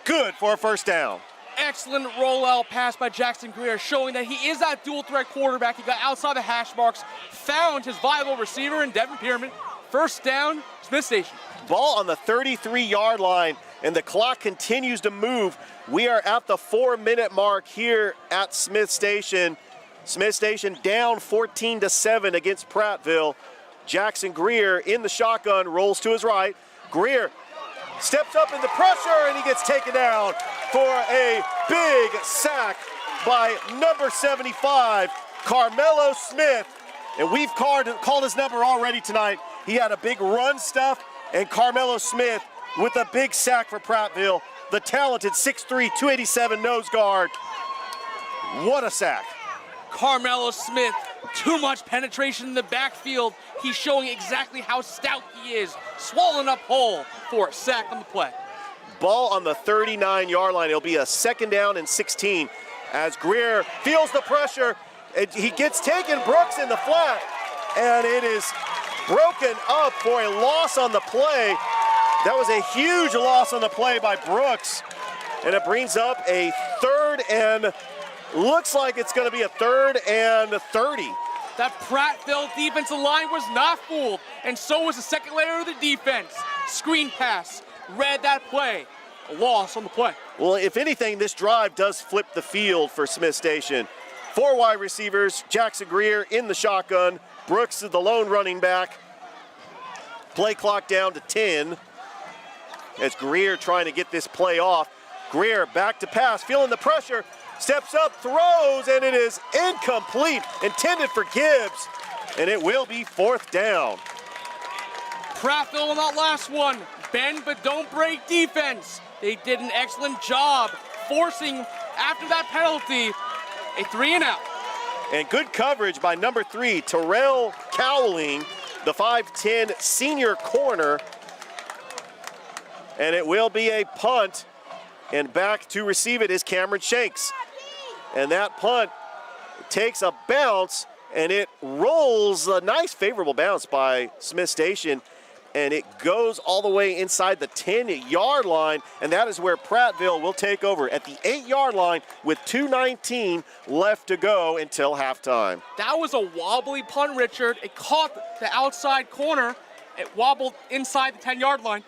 good for a first down. Excellent rollout pass by Jackson Greer, showing that he is that dual threat quarterback. He got outside the hash marks, found his viable receiver in Devin Pierman. First down, Smith Station. Ball on the 33-yard line, and the clock continues to move. We are at the 4-minute mark here at Smith Station. Smith Station down 14-7 against Prattville. Jackson Greer in the shotgun, rolls to his right. Greer steps up in the pressure, and he gets taken down for a big sack by number 75, Carmelo Smith. And we've called his number already tonight. He had a big run stuff, and Carmelo Smith with a big sack for Prattville. The talented 6'3", 287 nose guard. What a sack. Carmelo Smith, too much penetration in the backfield. He's showing exactly how stout he is. Swollen up hole for a sack on the play. Ball on the 39-yard line. It'll be a 2nd down and 16 as Greer feels the pressure. He gets taken, Brooks in the flat, and it is broken up for a loss on the play. That was a huge loss on the play by Brooks, and it brings up a 3rd and looks like it's going to be a 3rd and 30. That Prattville defensive line was not fooled, and so was the second layer of the defense. Screen pass, read that play, a loss on the play. Well, if anything, this drive does flip the field for Smith Station. 4 wide receivers, Jackson Greer in the shotgun, Brooks is the lone running back. Play clock down to 10 as Greer trying to get this play off. Greer back to pass, feeling the pressure, steps up, throws, and it is incomplete, intended for Gibbs, and it will be 4th down. Prattville on that last one, bend but don't break defense. They did an excellent job forcing, after that penalty, a 3-and-out. And good coverage by number 3, Terrell Cowling, the 5'10" senior corner. And it will be a punt. And back to receive it is Cameron Shanks. And that punt takes a bounce, and it rolls a nice favorable bounce by Smith Station. And it goes all the way inside the 10-yard line, and that is where Prattville will take over at the 8-yard line with 2:19 left to go until halftime. That was a wobbly punt, Richard. It caught the outside corner. It wobbled inside the 10-yard line.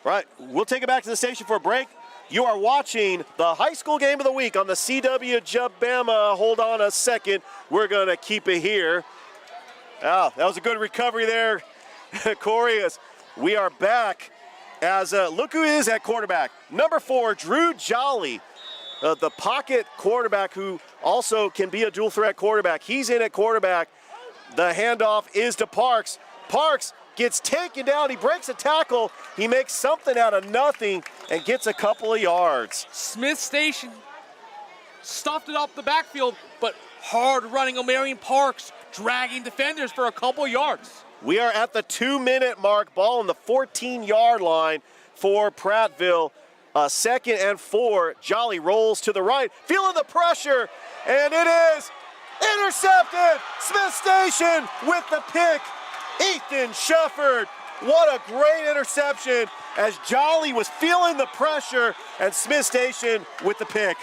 Right, we'll take it back to the station for a break. You are watching the high school game of the week on the CW Jabama. Hold on a second. We're going to keep it here. Oh, that was a good recovery there, Corey, as we are back as look who is at quarterback. Number 4, Drew Jolly, the pocket quarterback who also can be a dual threat quarterback. He's in at quarterback. The handoff is to Parks. Parks gets taken down. He breaks a tackle. He makes something out of nothing and gets a couple of yards. Smith Station stuffed it up the backfield, but hard running O'Marion Parks, dragging defenders for a couple of yards. We are at the 2-minute mark. Ball on the 14-yard line for Prattville. 2nd and 4. Jolly rolls to the right, feeling the pressure, and it is intercepted. Smith Station with the pick. Ethan Shufford. What a great interception as Jolly was feeling the pressure, and Smith Station with the pick.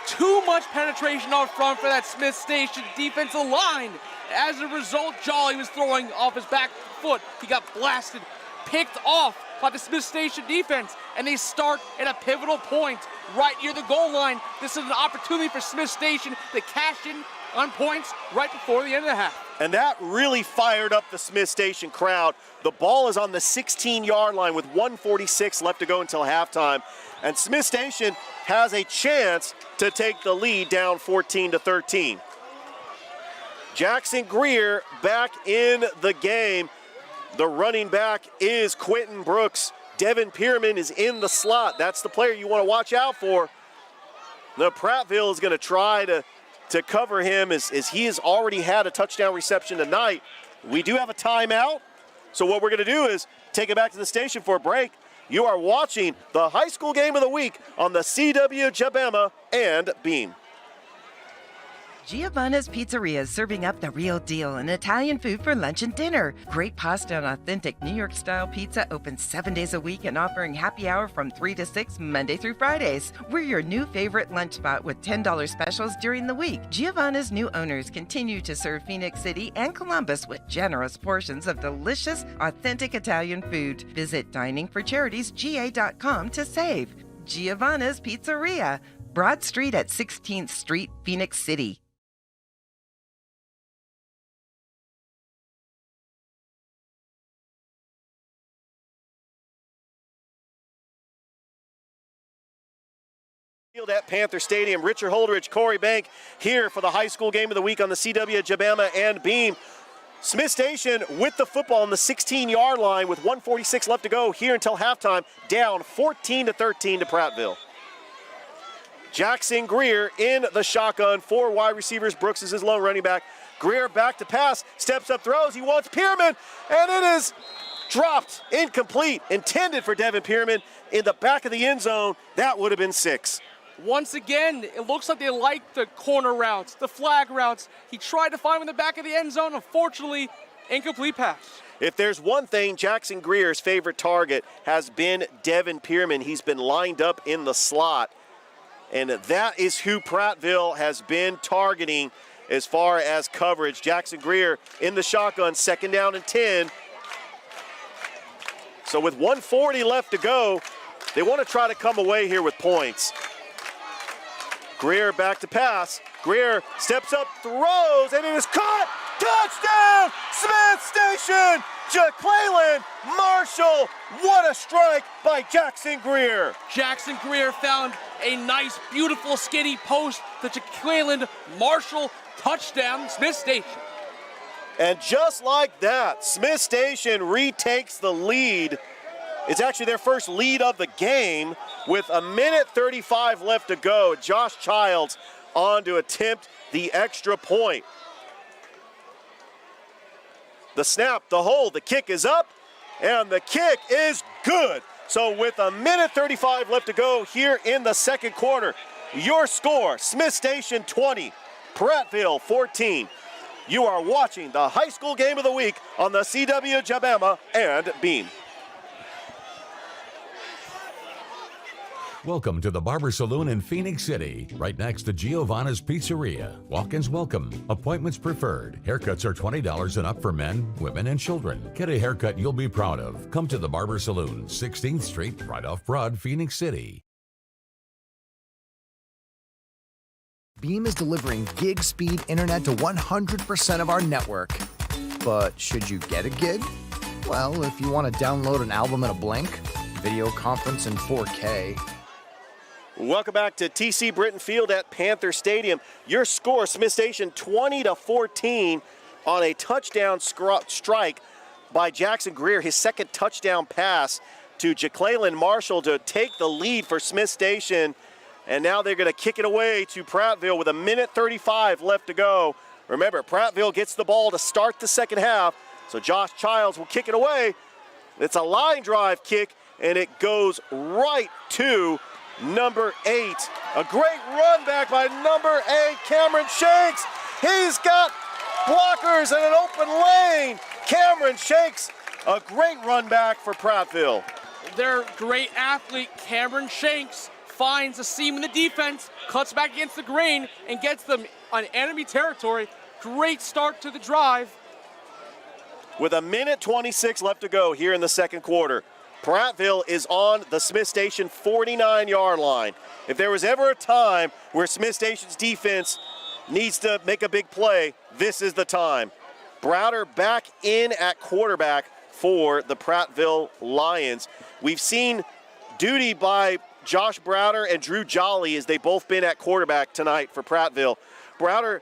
Too much penetration up front for that Smith Station defensive line. As a result, Jolly was throwing off his back foot. He got blasted, picked off by the Smith Station defense, and they start at a pivotal point right near the goal line. This is an opportunity for Smith Station to cash in on points right before the end of the half. And that really fired up the Smith Station crowd. The ball is on the 16-yard line with 1:46 left to go until halftime. And Smith Station has a chance to take the lead down 14-13. Jackson Greer back in the game. The running back is Quentin Brooks. Devin Pierman is in the slot. That's the player you want to watch out for. The Prattville is going to try to cover him as he has already had a touchdown reception tonight. We do have a timeout. So what we're going to do is take it back to the station for a break. You are watching the high school game of the week on the CW Jabama and Beam. Giovanna's Pizzeria is serving up the real deal in Italian food for lunch and dinner. Great pasta and authentic New York-style pizza open 7 days a week and offering happy hour from 3 to 6 Monday through Fridays. We're your new favorite lunch spot with $10 specials during the week. Giovanna's new owners continue to serve Phoenix City and Columbus with generous portions of delicious, authentic Italian food. Visit diningforcharitiesga.com to save. Giovanna's Pizzeria, Broad Street at 16th Street, Phoenix City. Field at Panther Stadium. Richard Holdridge, Corey Bank here for the high school game of the week on the CW Jabama and Beam. Smith Station with the football on the 16-yard line with 1:46 left to go here until halftime, down 14-13 to Prattville. Jackson Greer in the shotgun, 4 wide receivers. Brooks is his lone running back. Greer back to pass, steps up, throws. He wants Pierman, and it is dropped, incomplete, intended for Devin Pierman in the back of the end zone. That would have been 6. Once again, it looks like they like the corner routes, the flag routes. He tried to find him in the back of the end zone. Unfortunately, incomplete pass. If there's one thing, Jackson Greer's favorite target has been Devin Pierman. He's been lined up in the slot, and that is who Prattville has been targeting as far as coverage. Jackson Greer in the shotgun, 2nd down and 10. So with 1:40 left to go, they want to try to come away here with points. Greer back to pass. Greer steps up, throws, and it is caught. Touchdown, Smith Station! Jacqueline Marshall. What a strike by Jackson Greer. Jackson Greer found a nice, beautiful, skinny post. The Jacqueline Marshall touchdown, Smith Station. And just like that, Smith Station retakes the lead. It's actually their first lead of the game with 1:35 left to go. Josh Childs on to attempt the extra point. The snap, the hold, the kick is up, and the kick is good. So with 1:35 left to go here in the second quarter, your score, Smith Station 20, Prattville 14. You are watching the high school game of the week on the CW Jabama and Beam. Welcome to the Barber Saloon in Phoenix City, right next to Giovanna's Pizzeria. Walk-ins welcome. Appointments preferred. Haircuts are $20 and up for men, women, and children. Get a haircut you'll be proud of. Come to the Barber Saloon, 16th Street, right off Broad, Phoenix City. Beam is delivering gig speed internet to 100% of our network. But should you get a gig? Well, if you want to download an album in a blink, video conference in 4K. Welcome back to TC Britton Field at Panther Stadium. Your score, Smith Station 20-14 on a touchdown strike by Jackson Greer, his second touchdown pass to Jacqueline Marshall to take the lead for Smith Station. And now they're going to kick it away to Prattville with 1:35 left to go. Remember, Prattville gets the ball to start the second half, so Josh Childs will kick it away. It's a line drive kick, and it goes right to number 8. A great run back by number 8, Cameron Shanks. He's got blockers and an open lane. Cameron Shanks, a great run back for Prattville. Their great athlete, Cameron Shanks, finds a seam in the defense, cuts back against the grain, and gets them on enemy territory. Great start to the drive. With 1:26 left to go here in the second quarter, Prattville is on the Smith Station 49-yard line. If there was ever a time where Smith Station's defense needs to make a big play, this is the time. Browder back in at quarterback for the Prattville Lions. We've seen duty by Josh Browder and Drew Jolly as they've both been at quarterback tonight for Prattville. Browder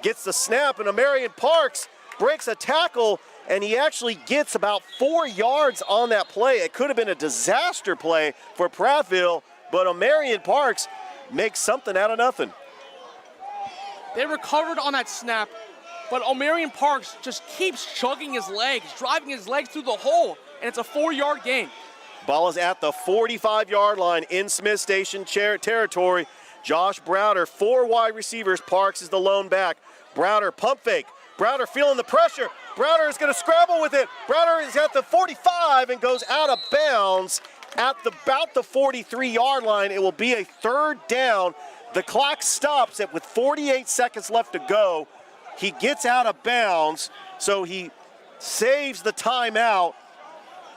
gets the snap, and Amarian Parks breaks a tackle, and he actually gets about 4 yards on that play. It could have been a disaster play for Prattville, but Amarian Parks makes something out of nothing. They recovered on that snap, but Omarion Parks just keeps chugging his legs, driving his legs through the hole, and it's a 4-yard gain. Ball is at the 45-yard line in Smith Station territory. Josh Browder, 4 wide receivers. Parks is the lone back. Browder pump fake. Browder feeling the pressure. Browder is going to scramble with it. Browder is at the 45 and goes out of bounds at about the 43-yard line. It will be a 3rd down. The clock stops with 48 seconds left to go. He gets out of bounds, so he saves the timeout,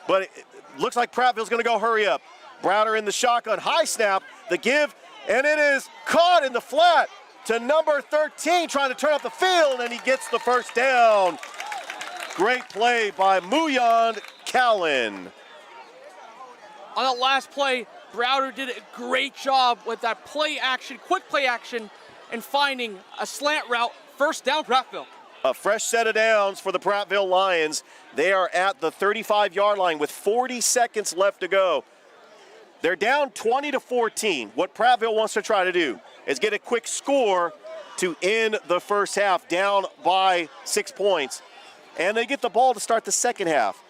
but it looks like Prattville's going to go hurry up. Browder in the shotgun, high snap, the give, and it is caught in the flat to number 13, trying to turn up the field, and he gets the first down. Great play by Muyan Callan. On that last play, Browder did a great job with that play action, quick play action, and finding a slant route. First down, Prattville. A fresh set of downs for the Prattville Lions. They are at the 35-yard line with 40 seconds left to go. They're down 20-14. What Prattville wants to try to do is get a quick score to end the first half, down by 6 points. And they get the ball to start the second half.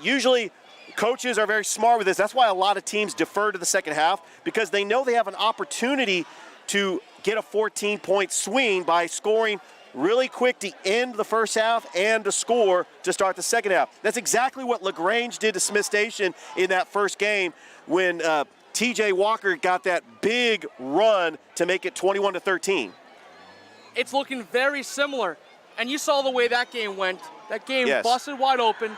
Usually, coaches are very smart with this. That's why a lot of teams defer to the second half, because they know they have an opportunity to get a 14-point swing by scoring really quick to end the first half and to score to start the second half. That's exactly what LaGrange did to Smith Station in that first game when T.J. Walker got that big run to make it 21-13. It's looking very similar. And you saw the way that game went. That game Yes. busted wide open.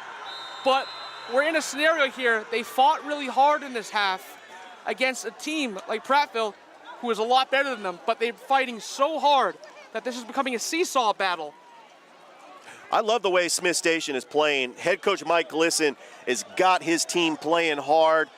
But we're in a scenario here. They fought really hard in this half against a team like Prattville, who is a lot better than them, but they're fighting so hard that this is becoming a seesaw battle. I love the way Smith Station is playing. Head coach Mike Glisson has got his team playing hard.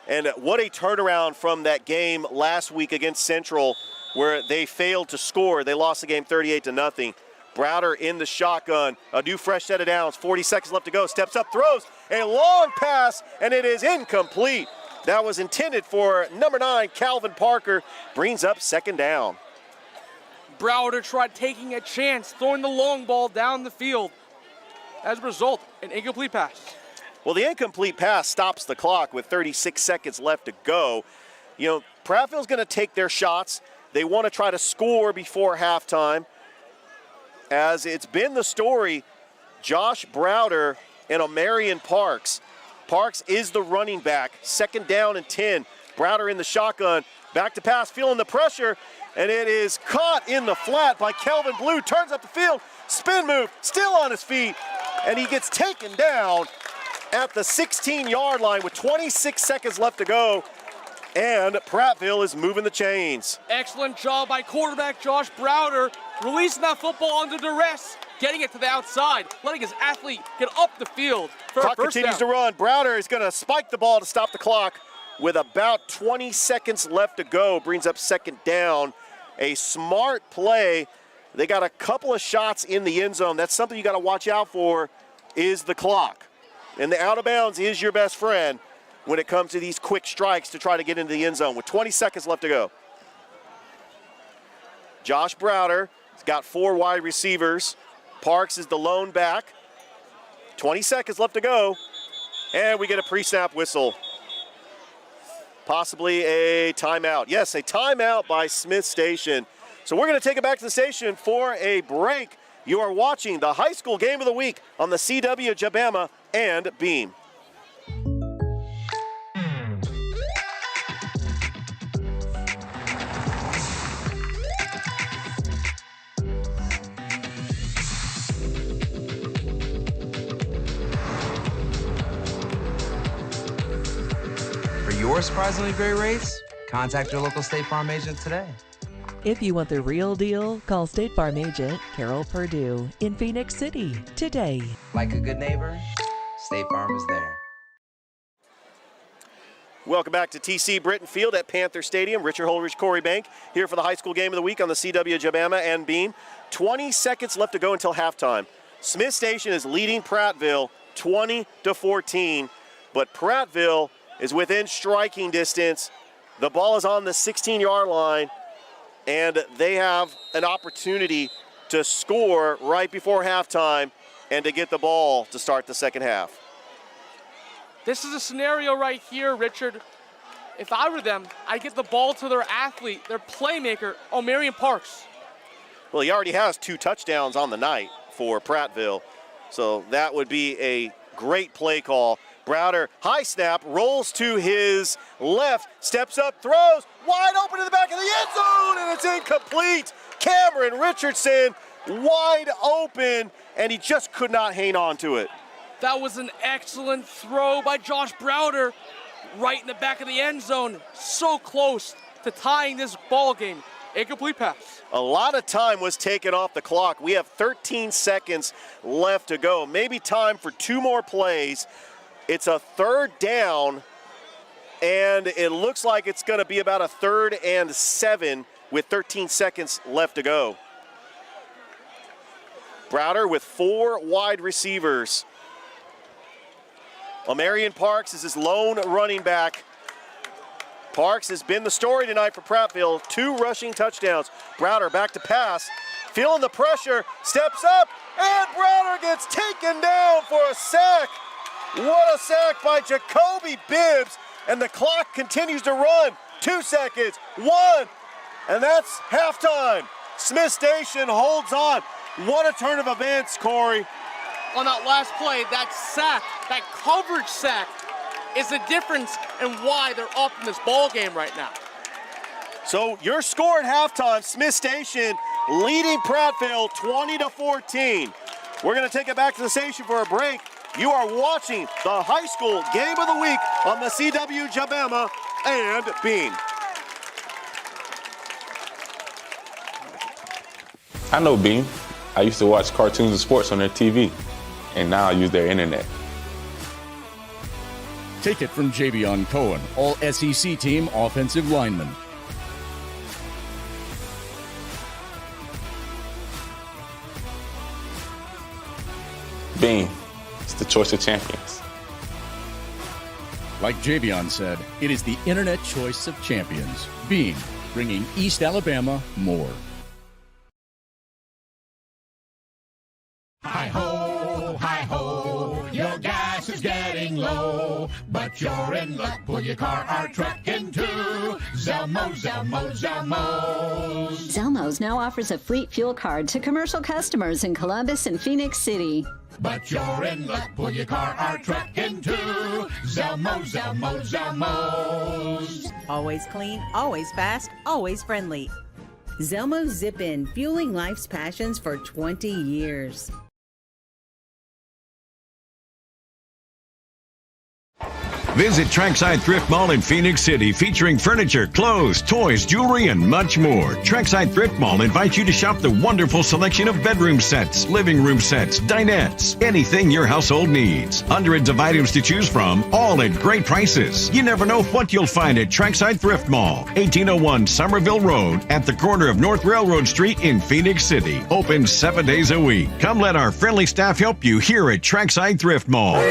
And what a turnaround from that game last week against Central where they failed to score. They lost the game 38-0. Browder in the shotgun, a new fresh set of downs, 40 seconds left to go, steps up, throws a long pass, and it is incomplete. That was intended for number 9, Calvin Parker, brings up second down. Browder tried taking a chance, throwing the long ball down the field. As a result, an incomplete pass. Well, the incomplete pass stops the clock with 36 seconds left to go. You know, Prattville's going to take their shots. They want to try to score before halftime. As it's been the story, Josh Browder and Omarion Parks. Parks is the running back. Second down and 10. Browder in the shotgun. Back to pass, feeling the pressure. And it is caught in the flat by Kelvin Blue. Turns up the field. Spin move. Still on his feet. And he gets taken down at the 16-yard line with 26 seconds left to go. And Prattville is moving the chains. Excellent job by quarterback Josh Browder, releasing that football under duress, getting it to the outside, letting his athlete get up the field for Clock a first continues down. to run. Browder is going to spike the ball to stop the clock with about 20 seconds left to go. Brings up second down. A smart play. They got a couple of shots in the end zone. That's something you got to watch out for, is the clock. And the out of bounds is your best friend when it comes to these quick strikes to try to get into the end zone with 20 seconds left to go. Josh Browder has got 4 wide receivers. Parks is the lone back. 20 seconds left to go. And we get a pre-snap whistle. Possibly a timeout. Yes, a timeout by Smith Station. So we're going to take it back to the station for a break. You are watching the high school game of the week on the CW Jabama and Beam. For your surprisingly great rates, contact your local State Farm agent today. If you want the real deal, call State Farm agent Carol Purdue in Phoenix City today. Like a good neighbor, State Farm is there. Welcome back to TC Britton Field at Panther Stadium. Richard Holridge, Corey Bank here for the high school game of the week on the CW Jabama and Beam. 20 seconds left to go until halftime. Smith Station is leading Prattville 20-14, but Prattville is within striking distance. The ball is on the 16-yard line, and they have an opportunity to score right before halftime and to get the ball to start the second half. This is a scenario right here, Richard. If I were them, I'd get the ball to their athlete, their playmaker, Omarion Parks. Well, he already has 2 touchdowns on the night for Prattville, so that would be a great play call. Browder, high snap, rolls to his left, steps up, throws, wide open in the back of the end zone, and it's incomplete. Cameron Richardson, wide open, and he just could not hang on to it. That was an excellent throw by Josh Browder right in the back of the end zone. So close to tying this ball game. Incomplete pass. A lot of time was taken off the clock. We have 13 seconds left to go. Maybe time for 2 more plays. It's a third down and it looks like it's going to be about a 3rd and 7 with 13 seconds left to go. Browder with 4 wide receivers. Omarion Parks is his lone running back. Parks has been the story tonight for Prattville. 2 rushing touchdowns. Browder back to pass. Feeling the pressure, steps up, and Browder gets taken down for a sack. What a sack by Jacoby Bibbs. And the clock continues to run. 2 seconds, 1, and that's halftime. Smith Station holds on. What a turn of events, Corey. On that last play, that sack, that coverage sack, is the difference in why they're up in this ball game right now. So your score at halftime, Smith Station leading Prattville 20-14. We're going to take it back to the station for a break. You are watching the high school game of the week on the CW Jabama and Bean. I know Beam. I used to watch cartoons and sports on their TV, and now I use their internet. Take it from Javion Cohen, all SEC team offensive lineman. Beam. It's the choice of champions. Like Javion said, it is the internet choice of champions. Beam, bringing East Alabama more. Hi-ho, your gas is getting low, but you're in luck. Pull your car or truck into Zelmo's. Zelmo's now offers a fleet fuel card to commercial customers in Columbus and Phoenix City. But you're in luck. Pull your car or truck into Zelmo's. Always clean, always fast, always friendly. Zelmo Zip-In, fueling life's passions for 20 years. Visit Trackside Thrift Mall in Phoenix City, featuring furniture, clothes, toys, jewelry, and much more. Trackside Thrift Mall invites you to shop the wonderful selection of bedroom sets, living room sets, dinettes, anything your household needs. Hundreds of items to choose from, all at great prices. You never know what you'll find at Trackside Thrift Mall, 1801 Somerville Road, at the corner of North Railroad Street in Phoenix City. Open 7 days a week. Come let our friendly staff help you here at Trackside Thrift Mall.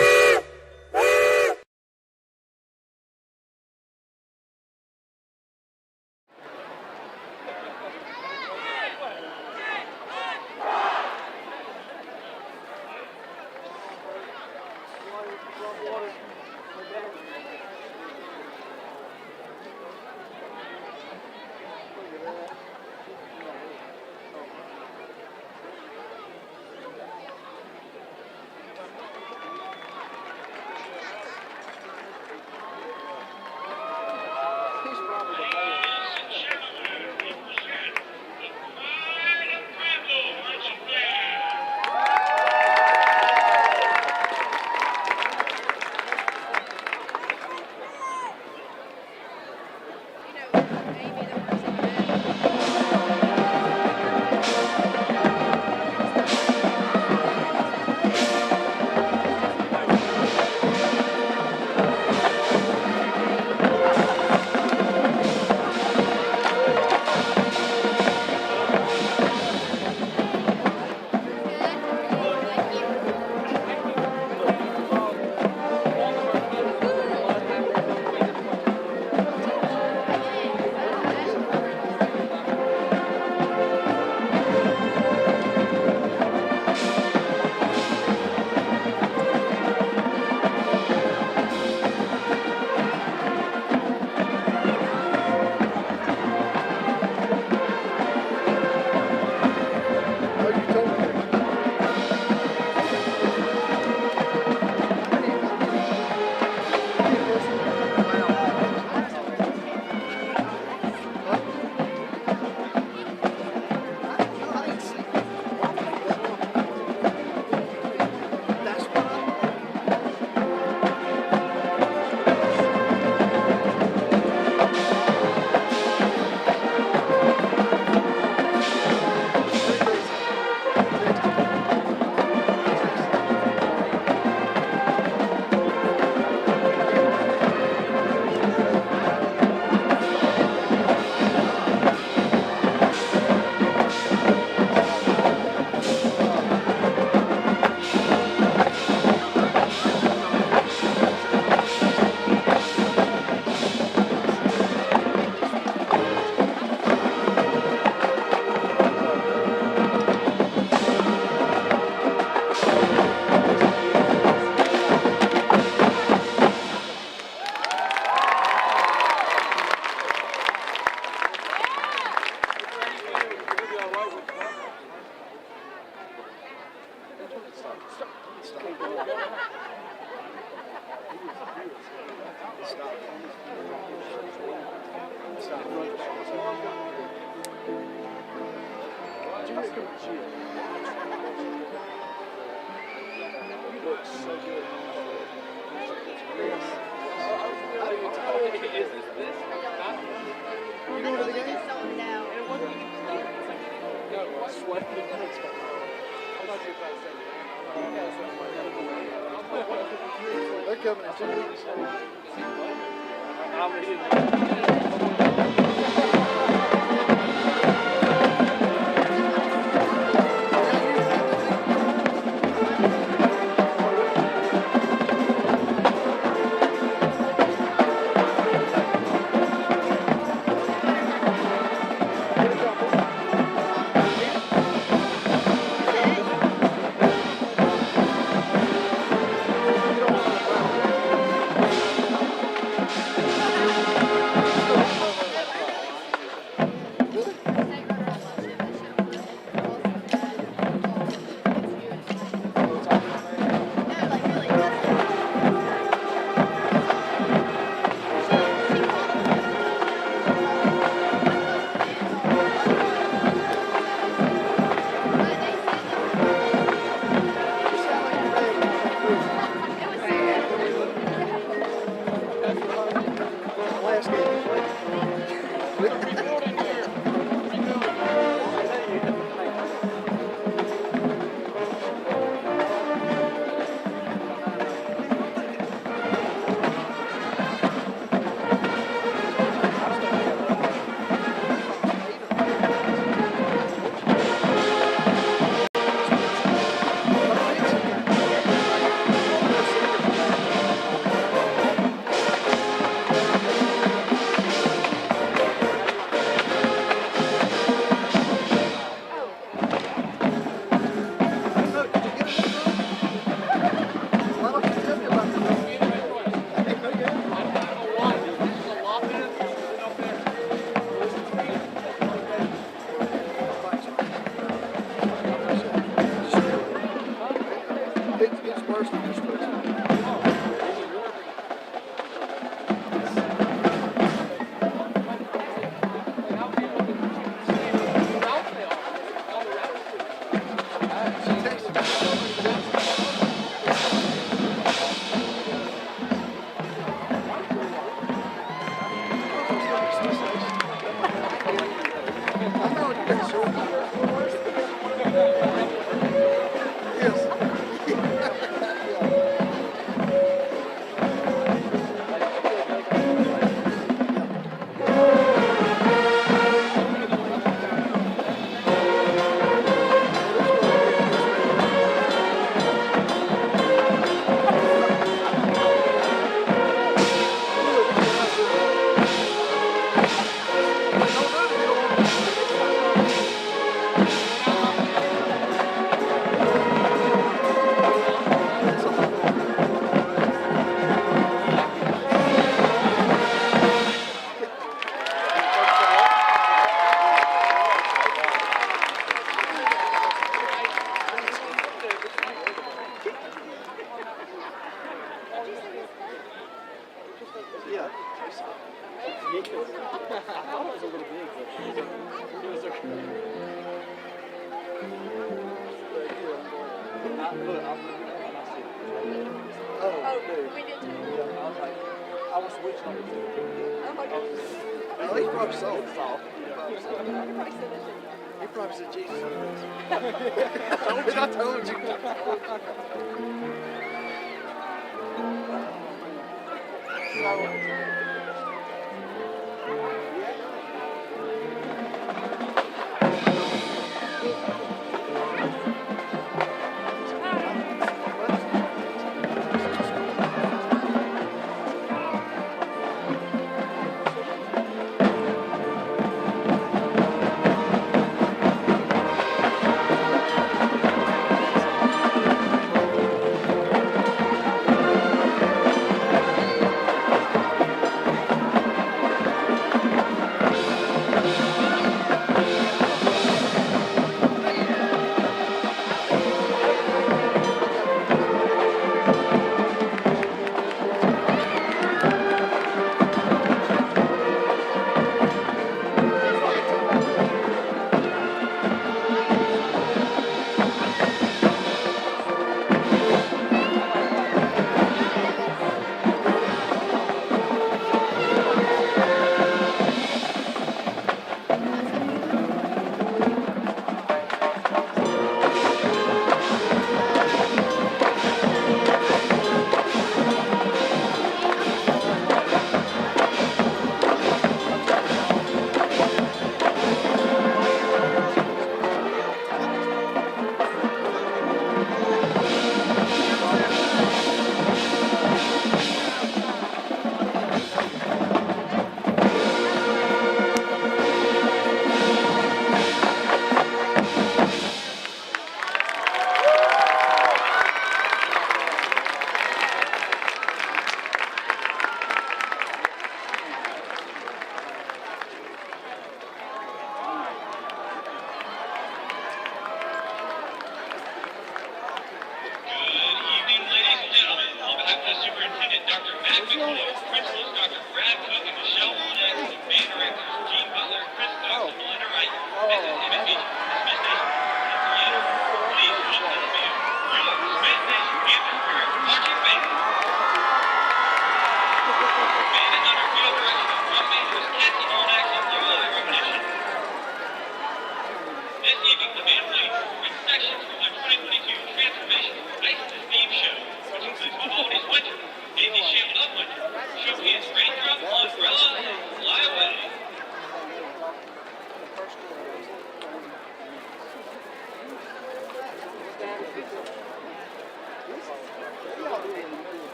They're coming in 2 weeks.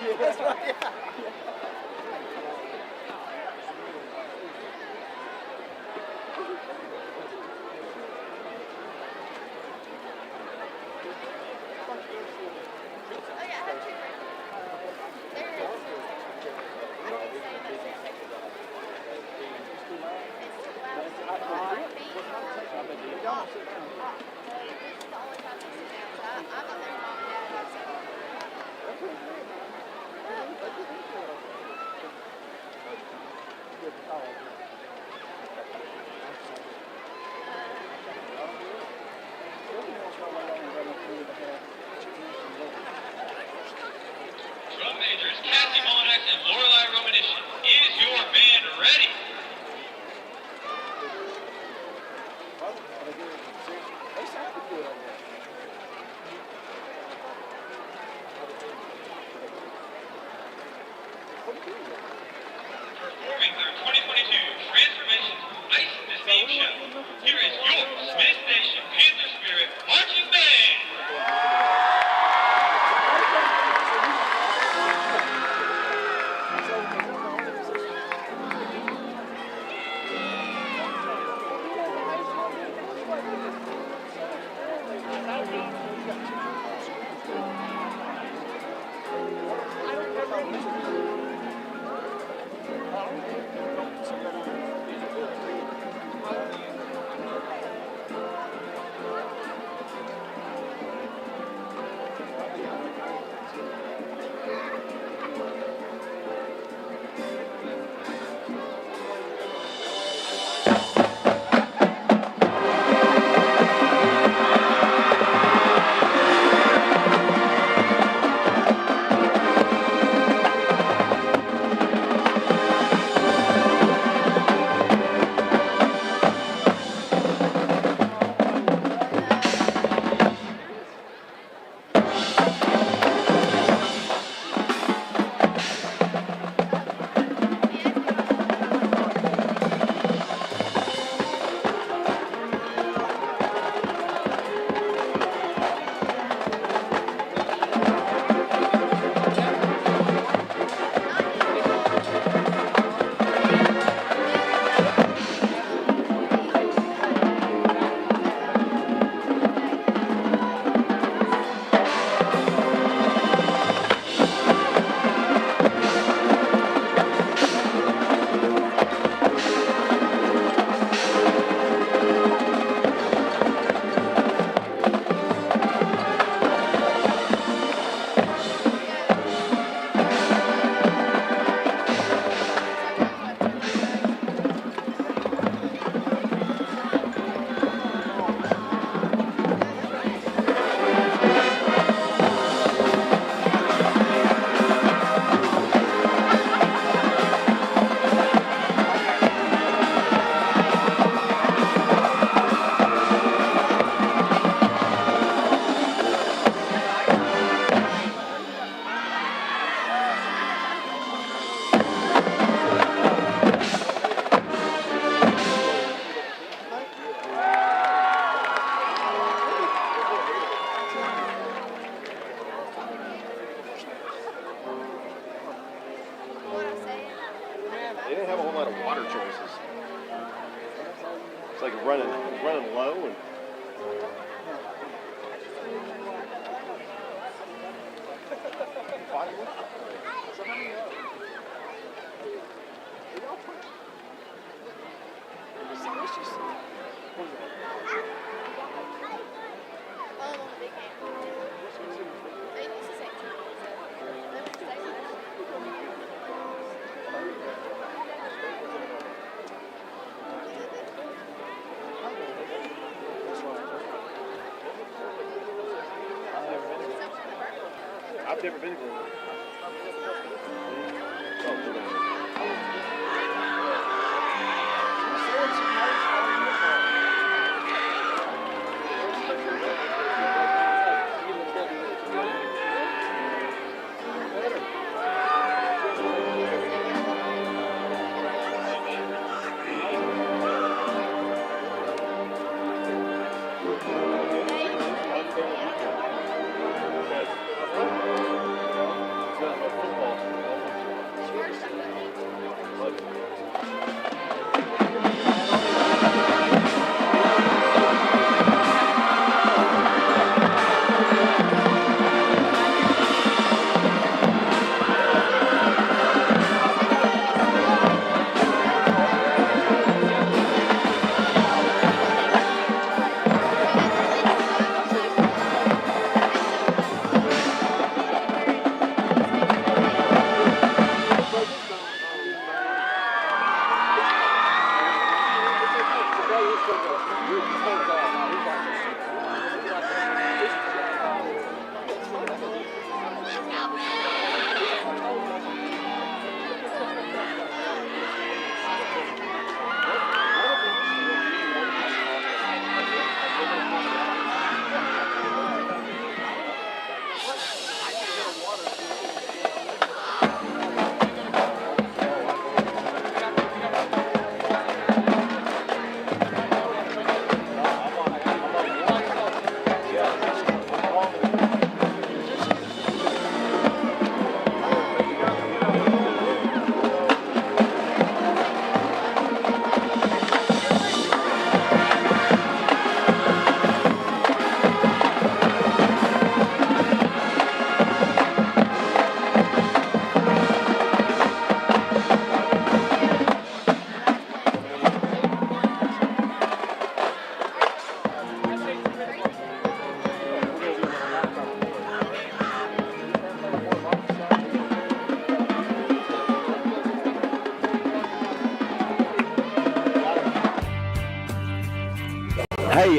That's right, yeah. Drum majors Cassie Molinax and Lorelei Romanishin. Is your band ready? Performing their 2022 Transformation Ice the Steam Show, here is your Smith Station Panther Spirit Marching Band. They didn't have a whole lot of water choices. It's like running low and. I've never been to Greenwood.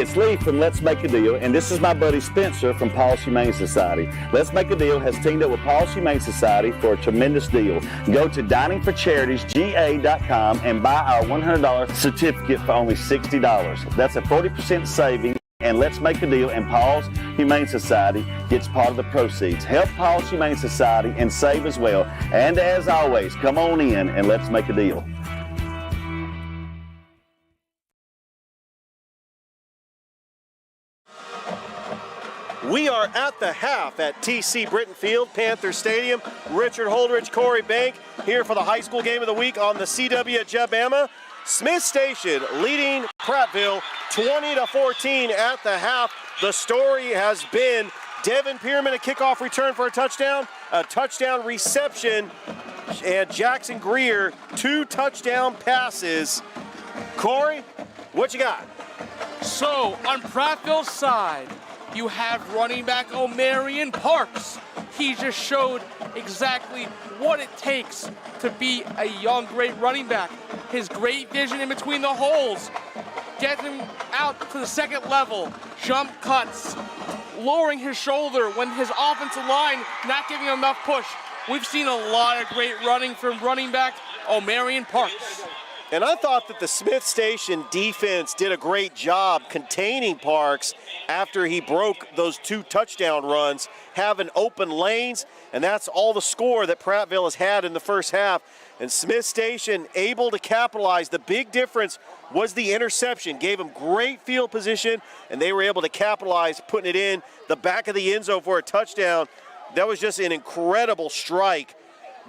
it's Lee from Let's Make a Deal, and this is my buddy Spencer from Paul's Humane Society. Let's Make a Deal has teamed up with Paul's Humane Society for a tremendous deal. Go to diningforcharities.ga.com and buy our $100 certificate for only $60. That's a 40% saving, and Let's Make a Deal and Paul's Humane Society gets part of the proceeds. Help Paul's Humane Society and save as well. And as always, come on in and let's make a deal. We are at the half at TC Britton Field, Panther Stadium. Richard Holdridge, Corey Bank here for the high school game of the week on the CW Jabama. Smith Station leading Prattville 20-14 at the half. The story has been Devin Pierman, a kickoff return for a touchdown reception, and Jackson Greer, 2 touchdown passes. Corey, what you got? So, on Prattville's side, you have running back Omarion Parks. He just showed exactly what it takes to be a young, great running back. His great vision in between the holes, getting him out to the second level, jump cuts, lowering his shoulder when his offensive line not giving him enough push. We've seen a lot of great running from running back Omarion Parks. And I thought that the Smith Station defense did a great job containing Parks after he broke those 2 touchdown runs, having open lanes, and that's all the score that Prattville has had in the first half. And Smith Station able to capitalize. The big difference was the interception. Gave them great field position, and they were able to capitalize, putting it in the back of the end zone for a touchdown. That was just an incredible strike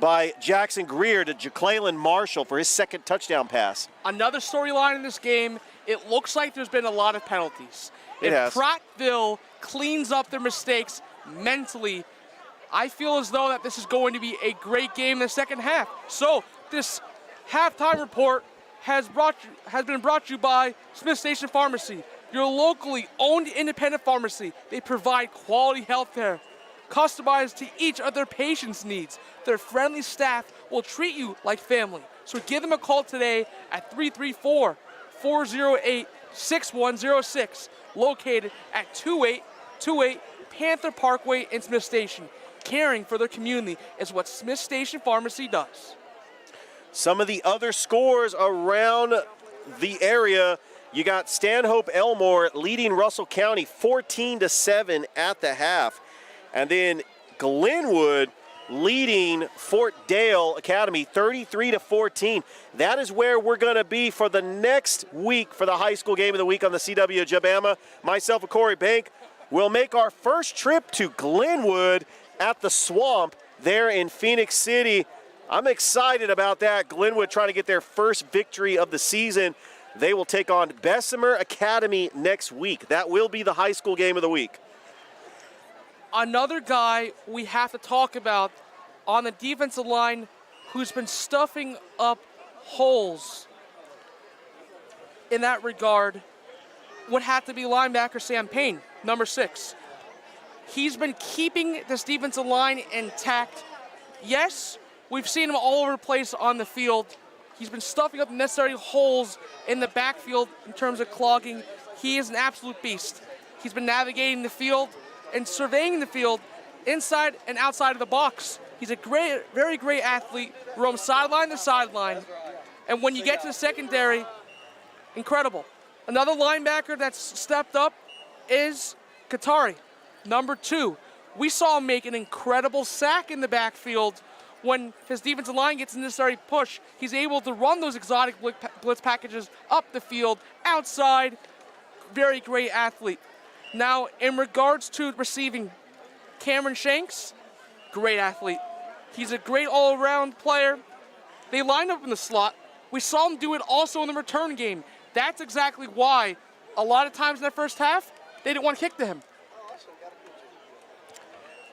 by Jackson Greer to Jaclalen Marshall for his second touchdown pass. Another storyline in this game, it looks like there's been a lot of penalties. If Prattville cleans up their mistakes mentally, I feel as though that this is going to be a great game in the second half. So this halftime report has been brought to you by Smith Station Pharmacy, your locally owned independent pharmacy. They provide quality health care, customized to each of their patients' needs. Their friendly staff will treat you like family. So give them a call today at 334-408-6106, located at 2828 Panther Parkway in Smith Station. Caring for their community is what Smith Station Pharmacy does. Some of the other scores around the area, you got Stanhope Elmore leading Russell County 14-7 at the half. And then Glenwood leading Fort Dale Academy 33-14. That is where we're going to be for the next week for the high school game of the week on the CW Jabama. Myself and Corey Bank will make our first trip to Glenwood at the Swamp there in Phoenix City. I'm excited about that. Glenwood trying to get their first victory of the season. They will take on Bessemer Academy next week. That will be the high school game of the week. Another guy we have to talk about on the defensive line who's been stuffing up holes in that regard would have to be linebacker Sam Payne, number 6. He's been keeping this defensive line intact. Yes, we've seen him all over the place on the field. He's been stuffing up necessary holes in the backfield in terms of clogging. He is an absolute beast. He's been navigating the field and surveying the field inside and outside of the box. He's a great, very great athlete, roams sideline to sideline. And when you get to the secondary, incredible. Another linebacker that's stepped up is Katari, number 2. We saw him make an incredible sack in the backfield when his defensive line gets a necessary push. He's able to run those exotic blitz packages up the field, outside. Very great athlete. Now, in regards to receiving, Cameron Shanks, great athlete. He's a great all-around player. They lined up in the slot. We saw him do it also in the return game. That's exactly why a lot of times in that first half, they didn't want to kick to him.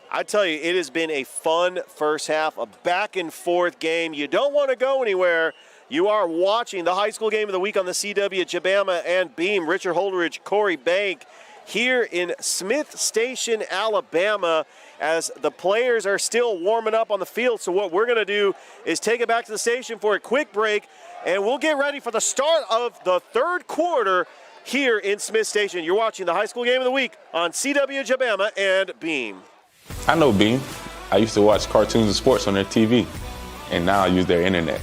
I tell you, it has been a fun first half, a back-and-forth game. You don't want to go anywhere. You are watching the high school game of the week on the CW Jabama and Beam. Richard Holdridge, Corey Bank, here in Smith Station, Alabama, as the players are still warming up on the field. So what we're going to do is take it back to the station for a quick break, and we'll get ready for the start of the third quarter here in Smith Station. You're watching the high school game of the week on CW Jabama and Beam. I know Beam. I used to watch cartoons and sports on their TV, and now I use their internet.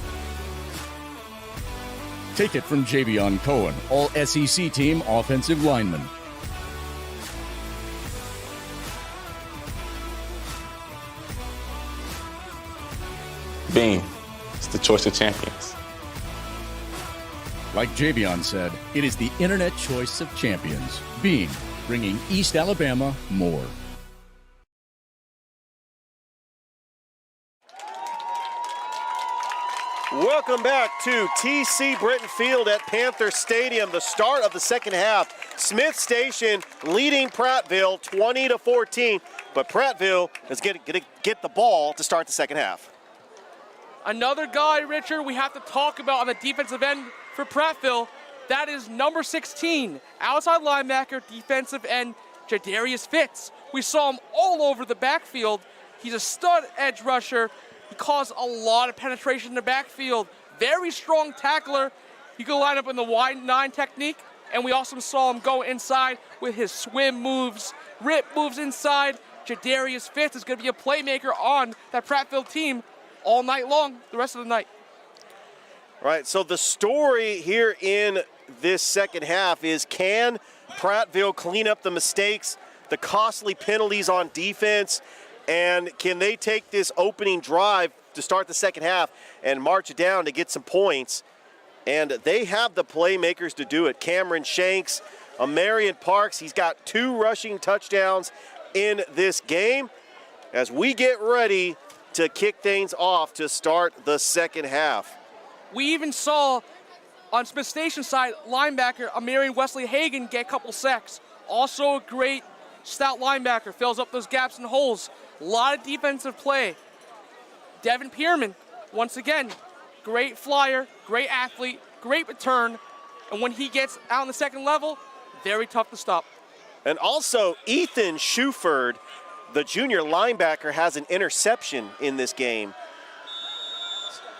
Take it from Javion Cohen, all SEC team offensive lineman. Beam. It's the choice of champions. Like Javion said, it is the internet choice of champions. Beam, bringing East Alabama more. Welcome back to TC Britton Field at Panther Stadium, the start of the second half. Smith Station leading Prattville 20-14, but Prattville is going to get the ball to start the second half. Another guy, Richard, we have to talk about on the defensive end for Prattville. That is number 16, outside linebacker, defensive end, Jadarius Fitz. We saw him all over the backfield. He's a stud edge rusher. He caused a lot of penetration in the backfield. Very strong tackler. He could line up in the wide 9 technique, and we also saw him go inside with his swim moves, rip moves inside. Jadarius Fitz is going to be a playmaker on that Prattville team all night long, the rest of the night. All right, so the story here in this second half is, can Prattville clean up the mistakes, the costly penalties on defense, and can they take this opening drive to start the second half and march it down to get some points? And they have the playmakers to do it. Cameron Shanks, Marion Parks, he's got 2 rushing touchdowns in this game. As we get ready to kick things off to start the second half. We even saw on Smith Station side linebacker Amarian Wesley Hagan get a couple sacks. Also a great stout linebacker, fills up those gaps and holes. A lot of defensive play. Devin Pierman, once again, great flyer, great athlete, great return, and when he gets out on the second level, very tough to stop. And also Ethan Shuford, the junior linebacker, has an interception in this game.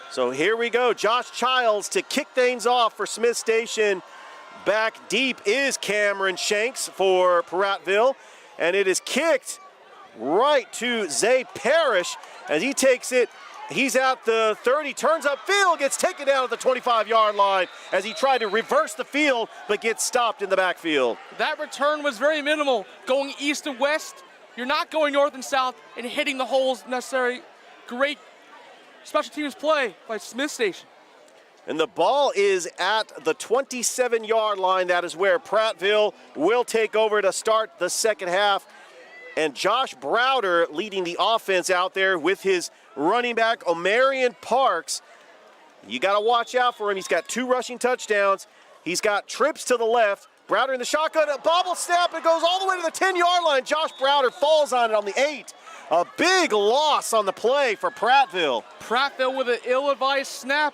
So here we go. Josh Childs to kick things off for Smith Station. Back deep is Cameron Shanks for Prattville, and it is kicked right to Zay Parrish as he takes it. He's at the 30, turns upfield, gets taken down at the 25-yard line as he tried to reverse the field but gets stopped in the backfield. That return was very minimal. Going east and west, you're not going north and south and hitting the holes necessary. Great special teams play by Smith Station. And the ball is at the 27-yard line. That is where Prattville will take over to start the second half. And Josh Browder leading the offense out there with his running back, Omarion Parks. You got to watch out for him. He's got 2 rushing touchdowns. He's got trips to the left. Browder in the shotgun, a bobble snap, it goes all the way to the 10-yard line. Josh Browder falls on it on the 8. A big loss on the play for Prattville. Prattville with an ill-advised snap.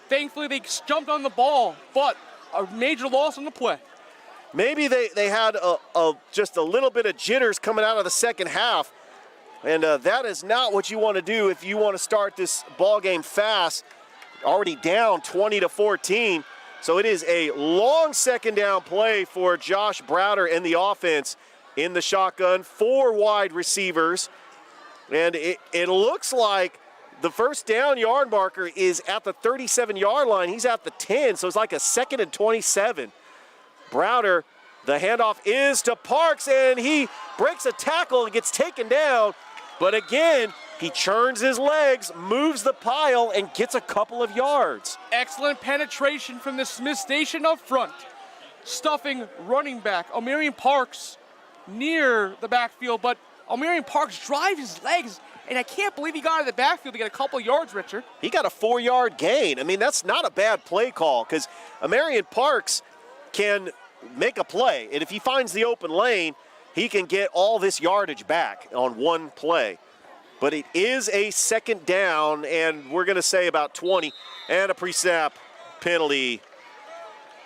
Thankfully, they jumped on the ball, but a major loss on the play. Maybe they had just a little bit of jitters coming out of the second half, and that is not what you want to do if you want to start this ball game fast. Already down 20-14. So it is a long second down play for Josh Browder and the offense in the shotgun. 4 wide receivers. And it looks like the first down yard marker is at the 37-yard line. He's at the 10, so it's like a 2nd and 27. Browder, the handoff is to Parks, and he breaks a tackle and gets taken down. But again, he churns his legs, moves the pile, and gets a couple of yards. Excellent penetration from the Smith Station up front. Stuffing running back Omarion Parks near the backfield, but Omarion Parks drives his legs, and I can't believe he got out of the backfield to get a couple of yards, Richard. He got a 4-yard gain. I mean, that's not a bad play call because Omarion Parks can make a play, and if he finds the open lane, he can get all this yardage back on one play. But it is a second down, and we're going to say about 20, and a pre-snap penalty.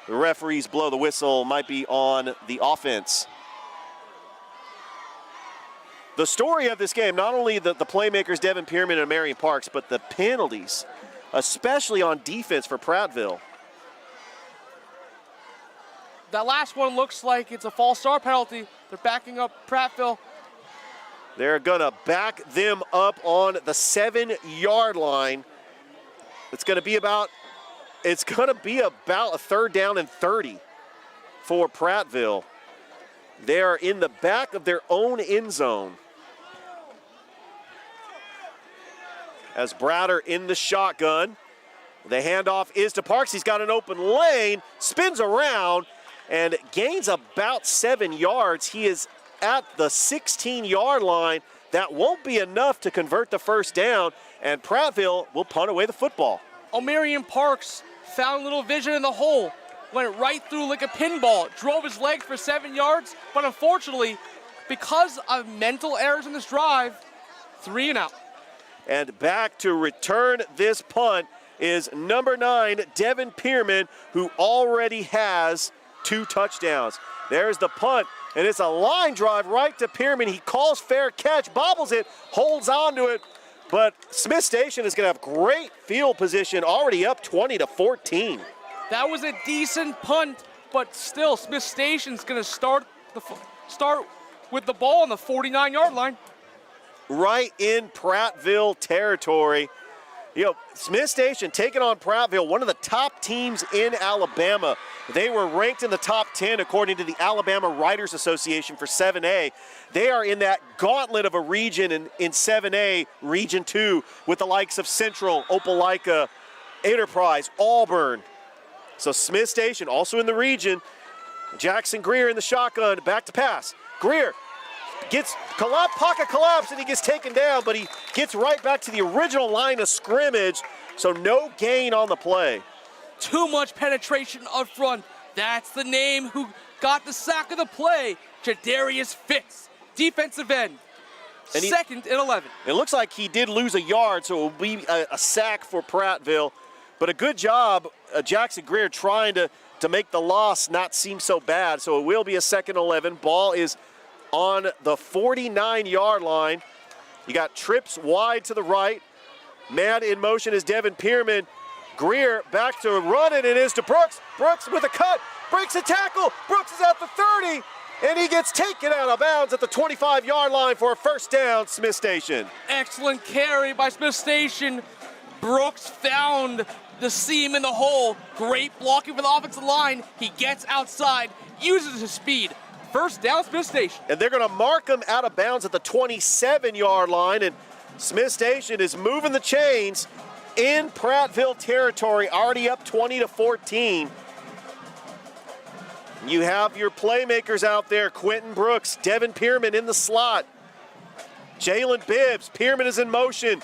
The referees blow the whistle, might be on the offense. The story of this game, not only the playmakers, Devin Pierman and Marion Parks, but the penalties, especially on defense for Prattville. that last one looks like it's a false start penalty. They're backing up Prattville. They're going to back them up on the 7-yard line. It's going to be about a 3rd down and 30 for Prattville. They are in the back of their own end zone. As Browder in the shotgun. The handoff is to Parks. He's got an open lane, spins around, and gains about 7 yards. He is at the 16-yard line. That won't be enough to convert the first down, and Prattville will punt away the football. Omarion Parks found a little vision in the hole, went right through like a pinball, drove his leg for 7 yards, but unfortunately, because of mental errors in this drive, 3 and out. And back to return this punt is number 9, Devin Pierman, who already has 2 touchdowns. There's the punt, and it's a line drive right to Pierman. He calls fair catch, bobbles it, holds on to it, but Smith Station is going to have great field position, already up 20-14. That was a decent punt, but still, Smith Station's going to start with the ball on the 49-yard line. Right in Prattville territory. You know, Smith Station taking on Prattville, one of the top teams in Alabama. They were ranked in the top 10 according to the Alabama Writers Association for 7A. They are in that gauntlet of a region in 7A, Region 2, with the likes of Central, Opelika, Enterprise, Auburn. So Smith Station also in the region. Jackson Greer in the shotgun, back to pass. Greer gets pocket collapse, and he gets taken down, but he gets right back to the original line of scrimmage, so no gain on the play. Too much penetration up front. That's the name who got the sack of the play. Jadarius Fitz, defensive end. And 2nd and 11. It looks like he did lose a yard, so it will be a sack for Prattville. But a good job, Jackson Greer trying to make the loss not seem so bad. So it will be a 2nd and 11. Ball is on the 49-yard line. You got trips wide to the right. Man in motion is Devin Pierman. Greer back to run it. It is to Brooks. Brooks with a cut. Breaks a tackle. Brooks is at the 30. And he gets taken out of bounds at the 25-yard line for a first down, Smith Station. Excellent carry by Smith Station. Brooks found the seam in the hole. Great blocking for the offensive line. He gets outside, uses his speed. First down, Smith Station. And they're going to mark him out of bounds at the 27-yard line. And Smith Station is moving the chains in Prattville territory, already up 20-14. You have your playmakers out there, Quentin Brooks, Devin Pierman in the slot. Jalen Bibbs, Pierman is in motion.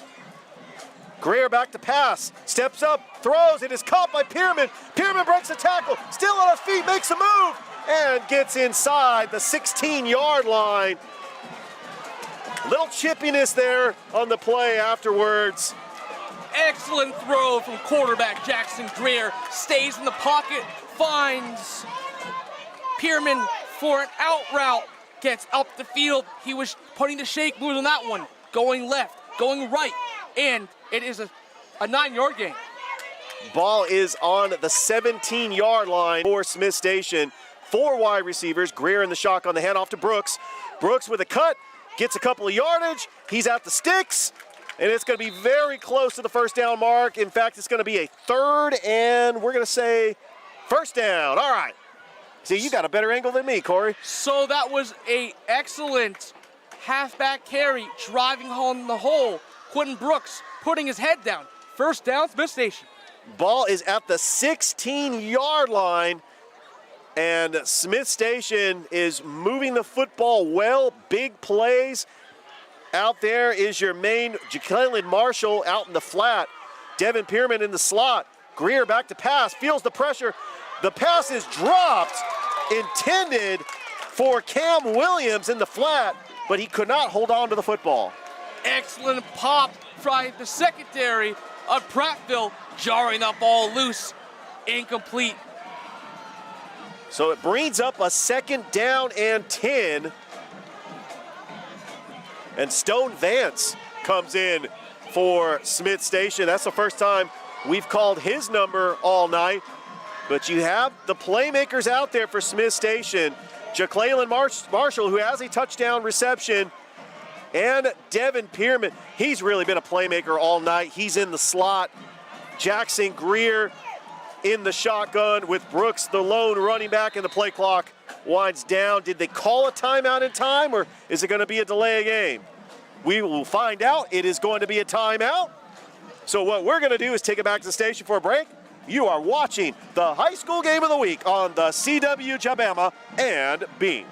Greer back to pass, steps up, throws, it is caught by Pierman. Pierman breaks the tackle, still on his feet, makes a move, and gets inside the 16-yard line. Little chippiness there on the play afterwards. Excellent throw from quarterback Jackson Greer. Stays in the pocket, finds Pierman for an out route. Gets up the field. He was putting the shake moves on that one. Going left, going right, and it is a 9-yard gain. Ball is on the 17-yard line for Smith Station. 4 wide receivers. Greer in the shotgun, the handoff to Brooks. Brooks with a cut, gets a couple of yardage. He's at the sticks, and it's going to be very close to the first down mark. In fact, it's going to be a 3rd, and we're going to say first down. All right. See, you got a better angle than me, Corey. So that was a excellent halfback carry, driving home the hole. Quentin Brooks putting his head down. First down, Smith Station. Ball is at the 16-yard line, and Smith Station is moving the football well. Big plays. Out there is your main Jalen Marshall out in the flat. Devin Pierman in the slot. Greer back to pass, feels the pressure. The pass is dropped, intended for Cam Williams in the flat, but he could not hold on to the football. Excellent pop by the secondary of Prattville, jarring that ball loose. Incomplete. So it brings up a 2nd down and 10. And Stone Vance comes in for Smith Station. That's the first time we've called his number all night. But you have the playmakers out there for Smith Station. Jaclalen Marshall, who has a touchdown reception, and Devin Pierman. He's really been a playmaker all night. He's in the slot. Jackson Greer in the shotgun with Brooks, the lone running back, and the play clock winds down. Did they call a timeout in time, or is it going to be a delay of game? We will find out. It is going to be a timeout. So what we're going to do is take it back to the station for a break. You are watching the high school game of the week on the CW Jabama and Beam.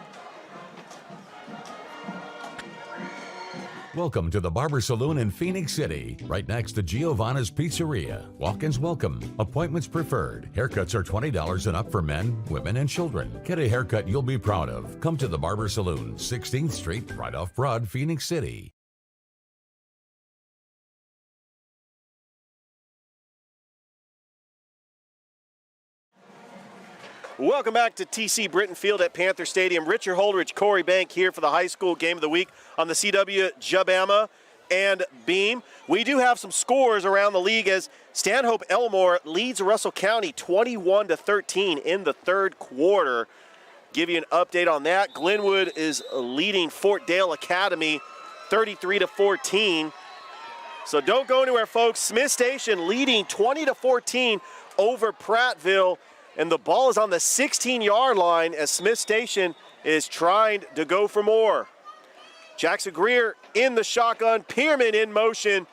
Welcome to the Barber Saloon in Phoenix City, right next to Giovanna's Pizzeria. Walk-ins welcome. Appointments preferred. Haircuts are $20 and up for men, women, and children. Get a haircut you'll be proud of. Come to the Barber Saloon, 16th Street, right off Broad, Phoenix City. Welcome back to TC Britton Field at Panther Stadium. Richard Holdridge, Corey Bank here for the high school game of the week on the CW Jabama and Beam. We do have some scores around the league as Stanhope Elmore leads Russell County 21-13 in the third quarter. Give you an update on that. Glenwood is leading Fort Dale Academy 33-14. So don't go anywhere, folks. Smith Station leading 20-14 over Prattville. And the ball is on the 16-yard line as Smith Station is trying to go for more. Jackson Greer in the shotgun, Pierman in motion.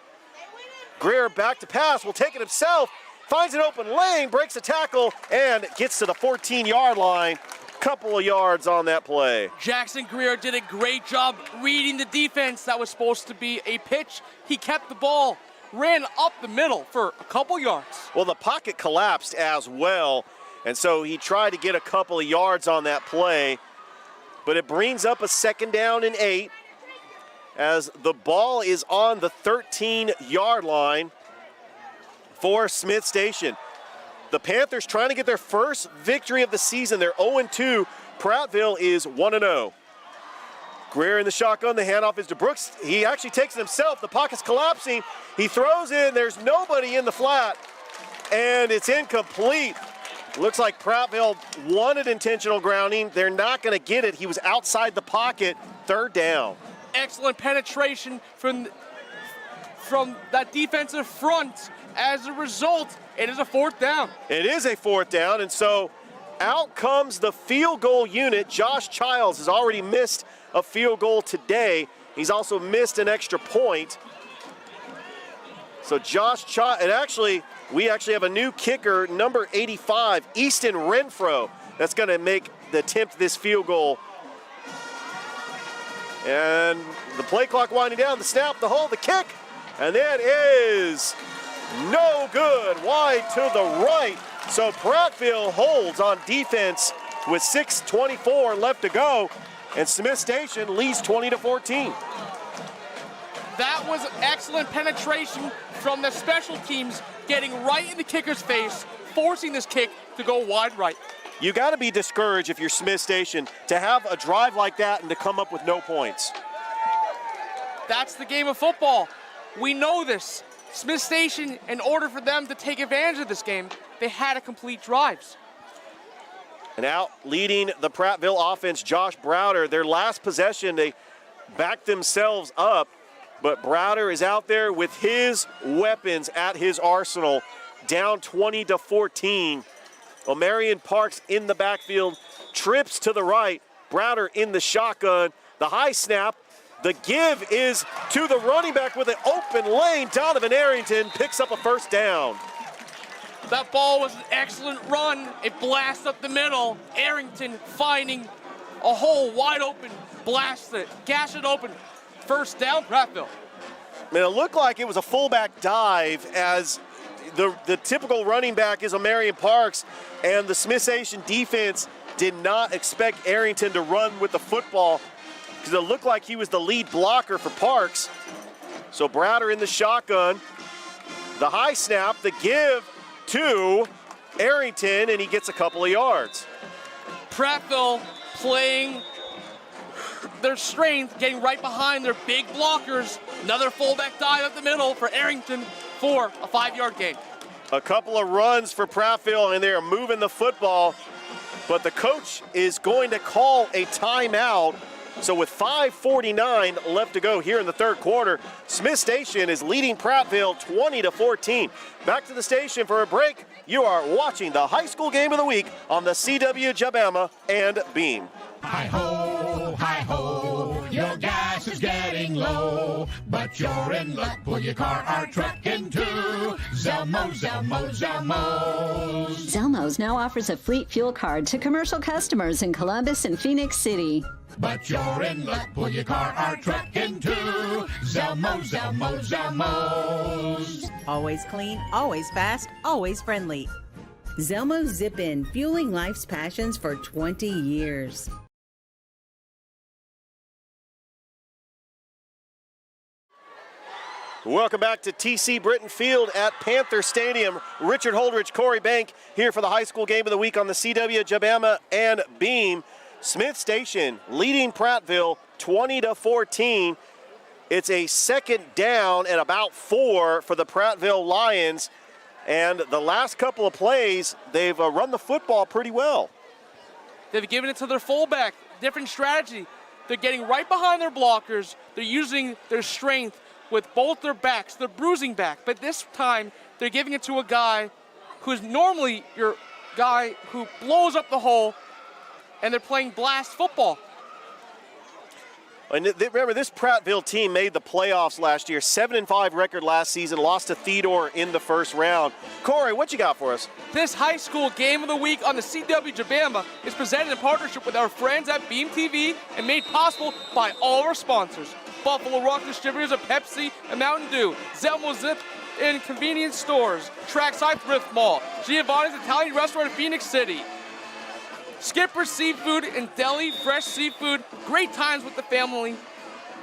Greer back to pass, will take it himself, finds an open lane, breaks a tackle, and gets to the 14-yard line. Couple of yards on that play. Jackson Greer did a great job reading the defense. That was supposed to be a pitch. He kept the ball, ran up the middle for a couple yards. Well, the pocket collapsed as well. And so he tried to get a couple of yards on that play, but it brings up a 2nd down and 8 as the ball is on the 13-yard line for Smith Station. The Panthers trying to get their first victory of the season. They're 0-2. Prattville is 1-0. Greer in the shotgun. The handoff is to Brooks. He actually takes it himself. The pocket's collapsing. He throws in. There's nobody in the flat, and it's incomplete. Looks like Prattville wanted intentional grounding. They're not going to get it. He was outside the pocket. 3rd down. Excellent penetration from that defensive front. As a result, it is a 4th down. It is a 4th down, and so out comes the field goal unit. Josh Childs has already missed a field goal today. He's also missed an extra point. So Josh Childs, and we actually have a new kicker, number 85, Easton Renfro, that's going to make the attempt this field goal. And the play clock winding down, the snap, the hold, the kick, and that is no good, wide to the right. So Prattville holds on defense with 6:24 left to go, and Smith Station leads 20-14. That was excellent penetration from the special teams, getting right in the kicker's face, forcing this kick to go wide right. You got to be discouraged if you're Smith Station to have a drive like that and to come up with no points. That's the game of football. We know this. Smith Station, in order for them to take advantage of this game, they had to complete drives. And out leading the Prattville offense, Josh Browder. Their last possession, they backed themselves up, but Browder is out there with his weapons at his arsenal, down 20-14. O'Marion Parks in the backfield, trips to the right. Browder in the shotgun. The high snap. The give is to the running back with an open lane. Donovan Arrington picks up a 1st down. That ball was an excellent run. It blasts up the middle. Arrington finding a hole wide open. Blast it, gash it open. 1st down, Prattville. I mean, it looked like it was a fullback dive as the typical running back is O'Marion Parks, and the Smith Station defense did not expect Arrington to run with the football because it looked like he was the lead blocker for Parks. So Browder in the shotgun. The high snap, the give to Arrington, and he gets a couple of yards. Prattville playing their strength, getting right behind their big blockers. Another fullback dive up the middle for Arrington for a 5-yard gain. A couple of runs for Prattville, and they're moving the football, but the coach is going to call a timeout. So with 5:49 left to go here in the third quarter, Smith Station is leading Prattville 20-14. Back to the station for a break. You are watching the high school game of the week on the CW Jabama and Beam. Hi-ho, your gas is getting low, but you're in luck. Pull your car or truck into Zelmo's. Zelmo's now offers a fleet fuel card to commercial customers in Columbus and Phoenix City. But you're in luck. Pull your car or truck into Zelmo's. Always clean, always fast, always friendly. Zelmo's Zip-In, fueling life's passions for 20 years. Welcome back to TC Britton Field at Panther Stadium. Richard Holdridge, Corey Bank here for the high school game of the week on the CW Jabama and Beam. Smith Station leading Prattville 20-14. It's a second down and about 4 for the Prattville Lions. And the last couple of plays, they've run the football pretty well. They've given it to their fullback. Different strategy. They're getting right behind their blockers. They're using their strength with both their backs, their bruising back. But this time, they're giving it to a guy who's normally your guy who blows up the hole, and they're playing blast football. And remember, this Prattville team made the playoffs last year. 7-5 record last season, lost to Theodore in the first round. Corey, what you got for us? This high school game of the week on the CW Jabama is presented in partnership with our friends at Beam TV and made possible by all our sponsors. Buffalo Rock distributors of Pepsi and Mountain Dew, Zelmo's Zip-In convenience stores, Trackside Thrift Mall, Giovanni's Italian Restaurant in Phoenix City, Skipper's Seafood and Deli, fresh seafood, great times with the family,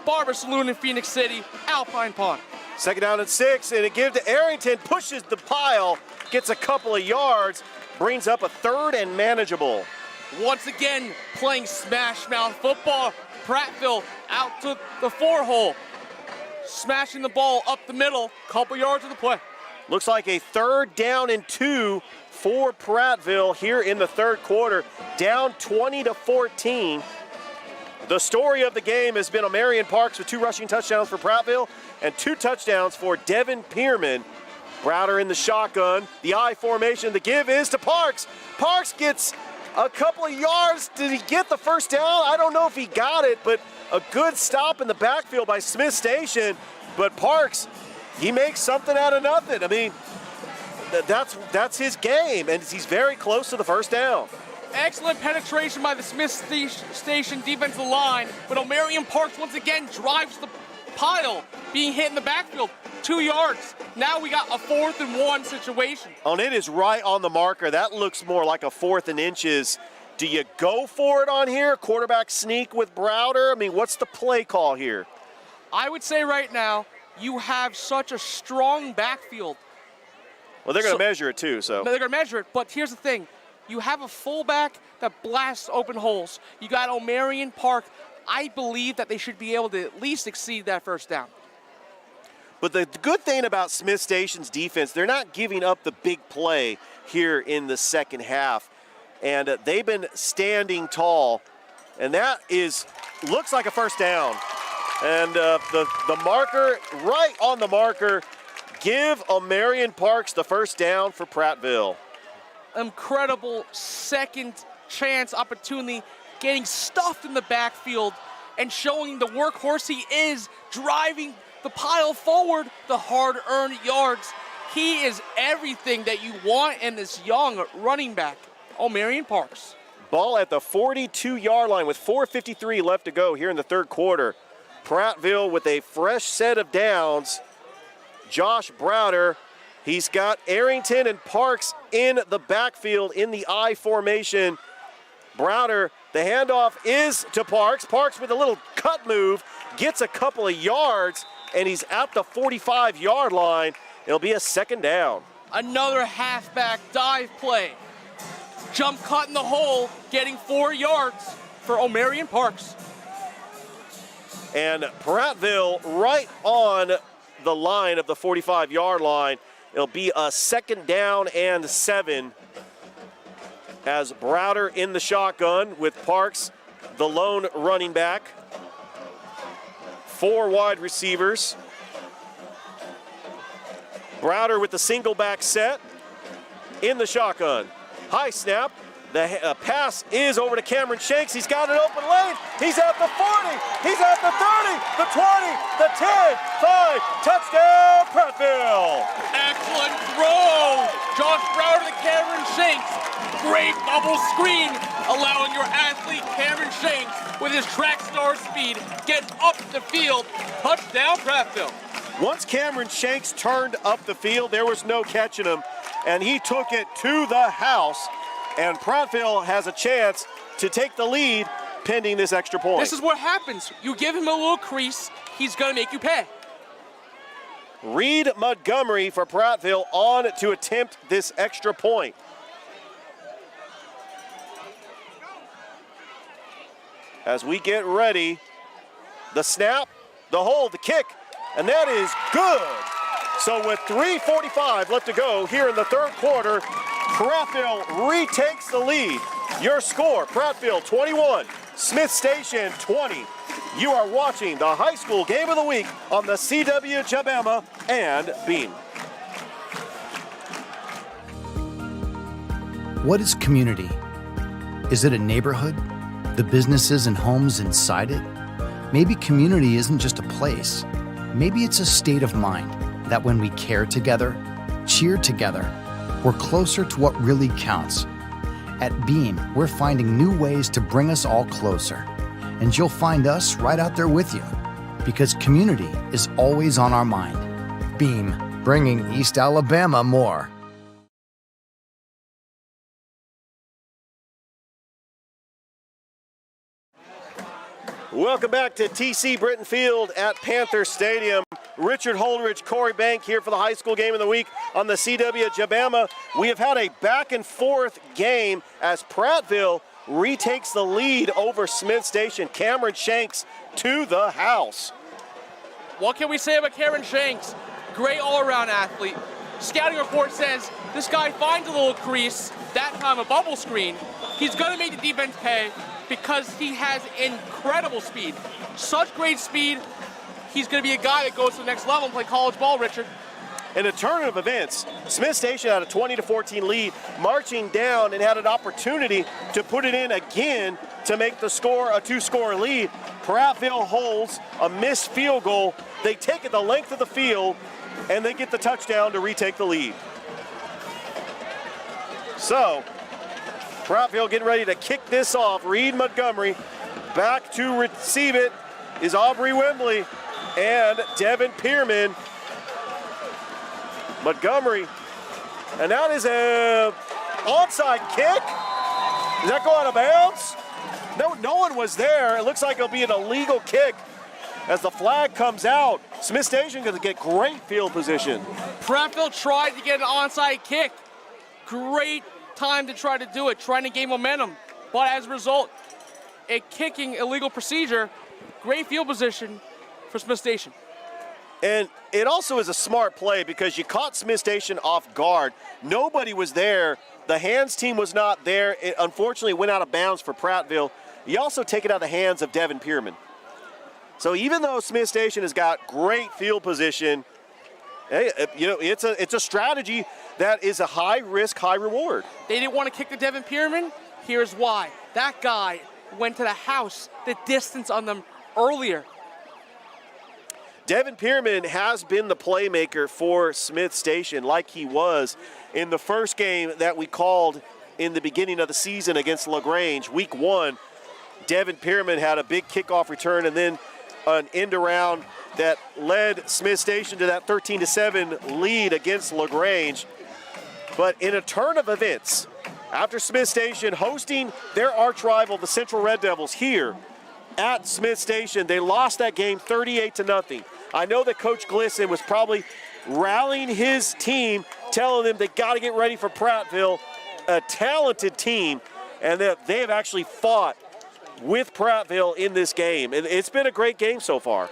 Barber Saloon in Phoenix City, Alpine Pond. Second down and 6, and it gives to Arrington, pushes the pile, gets a couple of yards, brings up a third and manageable. Once again, playing smash mouth football. Prattville out to the 4-hole, smashing the ball up the middle, couple yards of the play. Looks like a third down and 2 for Prattville here in the third quarter, down 20-14. The story of the game has been O'Marion Parks with 2 rushing touchdowns for Prattville and 2 touchdowns for Devin Pearman. Browder in the shotgun, the I formation, the give is to Parks. Parks gets a couple of yards. Did he get the first down? I don't know if he got it, but a good stop in the backfield by Smith Station. But Parks, he makes something out of nothing. I mean, that's his game, and he's very close to the first down. Excellent penetration by the Smith Station defensive line, but O'Marion Parks once again drives the pile, being hit in the backfield. 2 yards. Now we got a 4th and 1 situation. And it is right on the marker. That looks more like a 4th and inches. Do you go for it on here? Quarterback sneak with Browder? I mean, what's the play call here? I would say right now, you have such a strong backfield. Well, they're going to measure it too, so. They're going to measure it, but here's the thing. You have a fullback that blasts open holes. You got O'Marion Park. I believe that they should be able to at least exceed that first down. But the good thing about Smith Station's defense, they're not giving up the big play here in the second half. And they've been standing tall. And that looks like a first down. And the marker, right on the marker, give O'Marion Parks the first down for Prattville. Incredible second chance opportunity, getting stuffed in the backfield and showing the workhorse he is, driving the pile forward, the hard-earned yards. He is everything that you want in this young running back, O'Marion Parks. Ball at the 42-yard line with 4:53 left to go here in the third quarter. Prattville with a fresh set of downs. Josh Browder, he's got Arrington and Parks in the backfield in the I formation. Browder, the handoff is to Parks. Parks with a little cut move, gets a couple of yards, and he's at the 45-yard line. It'll be a second down. Another halfback dive play. Jump cut in the hole, getting 4 yards for O'Marion Parks. And Prattville right on the line of the 45-yard line. It'll be a 2nd down and 7 as Browder in the shotgun with Parks, the lone running back. 4 wide receivers. Browder with the single back set in the shotgun. High snap. The pass is over to Cameron Shanks. He's got an open lane. He's at the 40. He's at the 30, the 20, the 10, 5. Touchdown, Prattville. Excellent throw. Josh Browder to Cameron Shanks. Great bubble screen, allowing your athlete Cameron Shanks with his track star speed get up the field. Touchdown, Prattville. Once Cameron Shanks turned up the field, there was no catching him, and he took it to the house. And Prattville has a chance to take the lead pending this extra point. This is what happens. You give him a little crease, he's going to make you pay. Reed Montgomery for Prattville on to attempt this extra point. As we get ready, the snap, the hold, the kick, and that is good. So with 3:45 left to go here in the 3rd quarter, Prattville retakes the lead. Your score, Prattville 21, Smith Station 20. You are watching the high school game of the week on the CW Jabama and Beam. What is community? Is it a neighborhood? The businesses and homes inside it? Maybe community isn't just a place. Maybe it's a state of mind that when we care together, cheer together, we're closer to what really counts. At Beam, we're finding new ways to bring us all closer. And you'll find us right out there with you, because community is always on our mind. Beam, bringing East Alabama more. Welcome back to TC Britton Field at Panther Stadium. Richard Holdridge, Corey Bank here for the high school game of the week on the CW Jabama. We have had a back and forth game as Prattville retakes the lead over Smith Station. Cameron Shanks to the house. What can we say about Cameron Shanks? Great all-around athlete. Scouting report says this guy finds a little crease, that time a bubble screen. He's going to make the defense pay because he has incredible speed. Such great speed, he's going to be a guy that goes to the next level and play college ball, Richard. In a turn of events, Smith Station had a 20-14 lead, marching down and had an opportunity to put it in again to make the score a 2-score lead. Prattville holds a missed field goal. They take it the length of the field, and they get the touchdown to retake the lead. So, Prattville getting ready to kick this off. Reed Montgomery back to receive it is Aubrey Wembley and Devin Pierman. Montgomery, and that is a onside kick. Does that go out of bounds? No one was there. It looks like it'll be an illegal kick as the flag comes out. Smith Station going to get great field position. Prattville tried to get an onside kick. Great time to try to do it, trying to gain momentum. But as a result, a kicking illegal procedure. Great field position for Smith Station. And it also is a smart play because you caught Smith Station off guard. Nobody was there. The hands team was not there. It unfortunately went out of bounds for Prattville. You also take it out of the hands of Devin Pierman. So even though Smith Station has got great field position, hey, it's a strategy that is a high risk, high reward. They didn't want to kick to Devin Pierman. Here's why. That guy went to the house, the distance on them earlier. Devin Pierman has been the playmaker for Smith Station like he was in the first game that we called in the beginning of the season against LaGrange. Week 1, Devin Pierman had a big kickoff return and then an end around that led Smith Station to that 13-7 lead against LaGrange. But in a turn of events, after Smith Station hosting their arch rival, the Central Red Devils, here at Smith Station, they lost that game 38-0. I know that Coach Glisson was probably rallying his team, telling them they got to get ready for Prattville, a talented team, and that they have actually fought with Prattville in this game. And it's been a great game so far.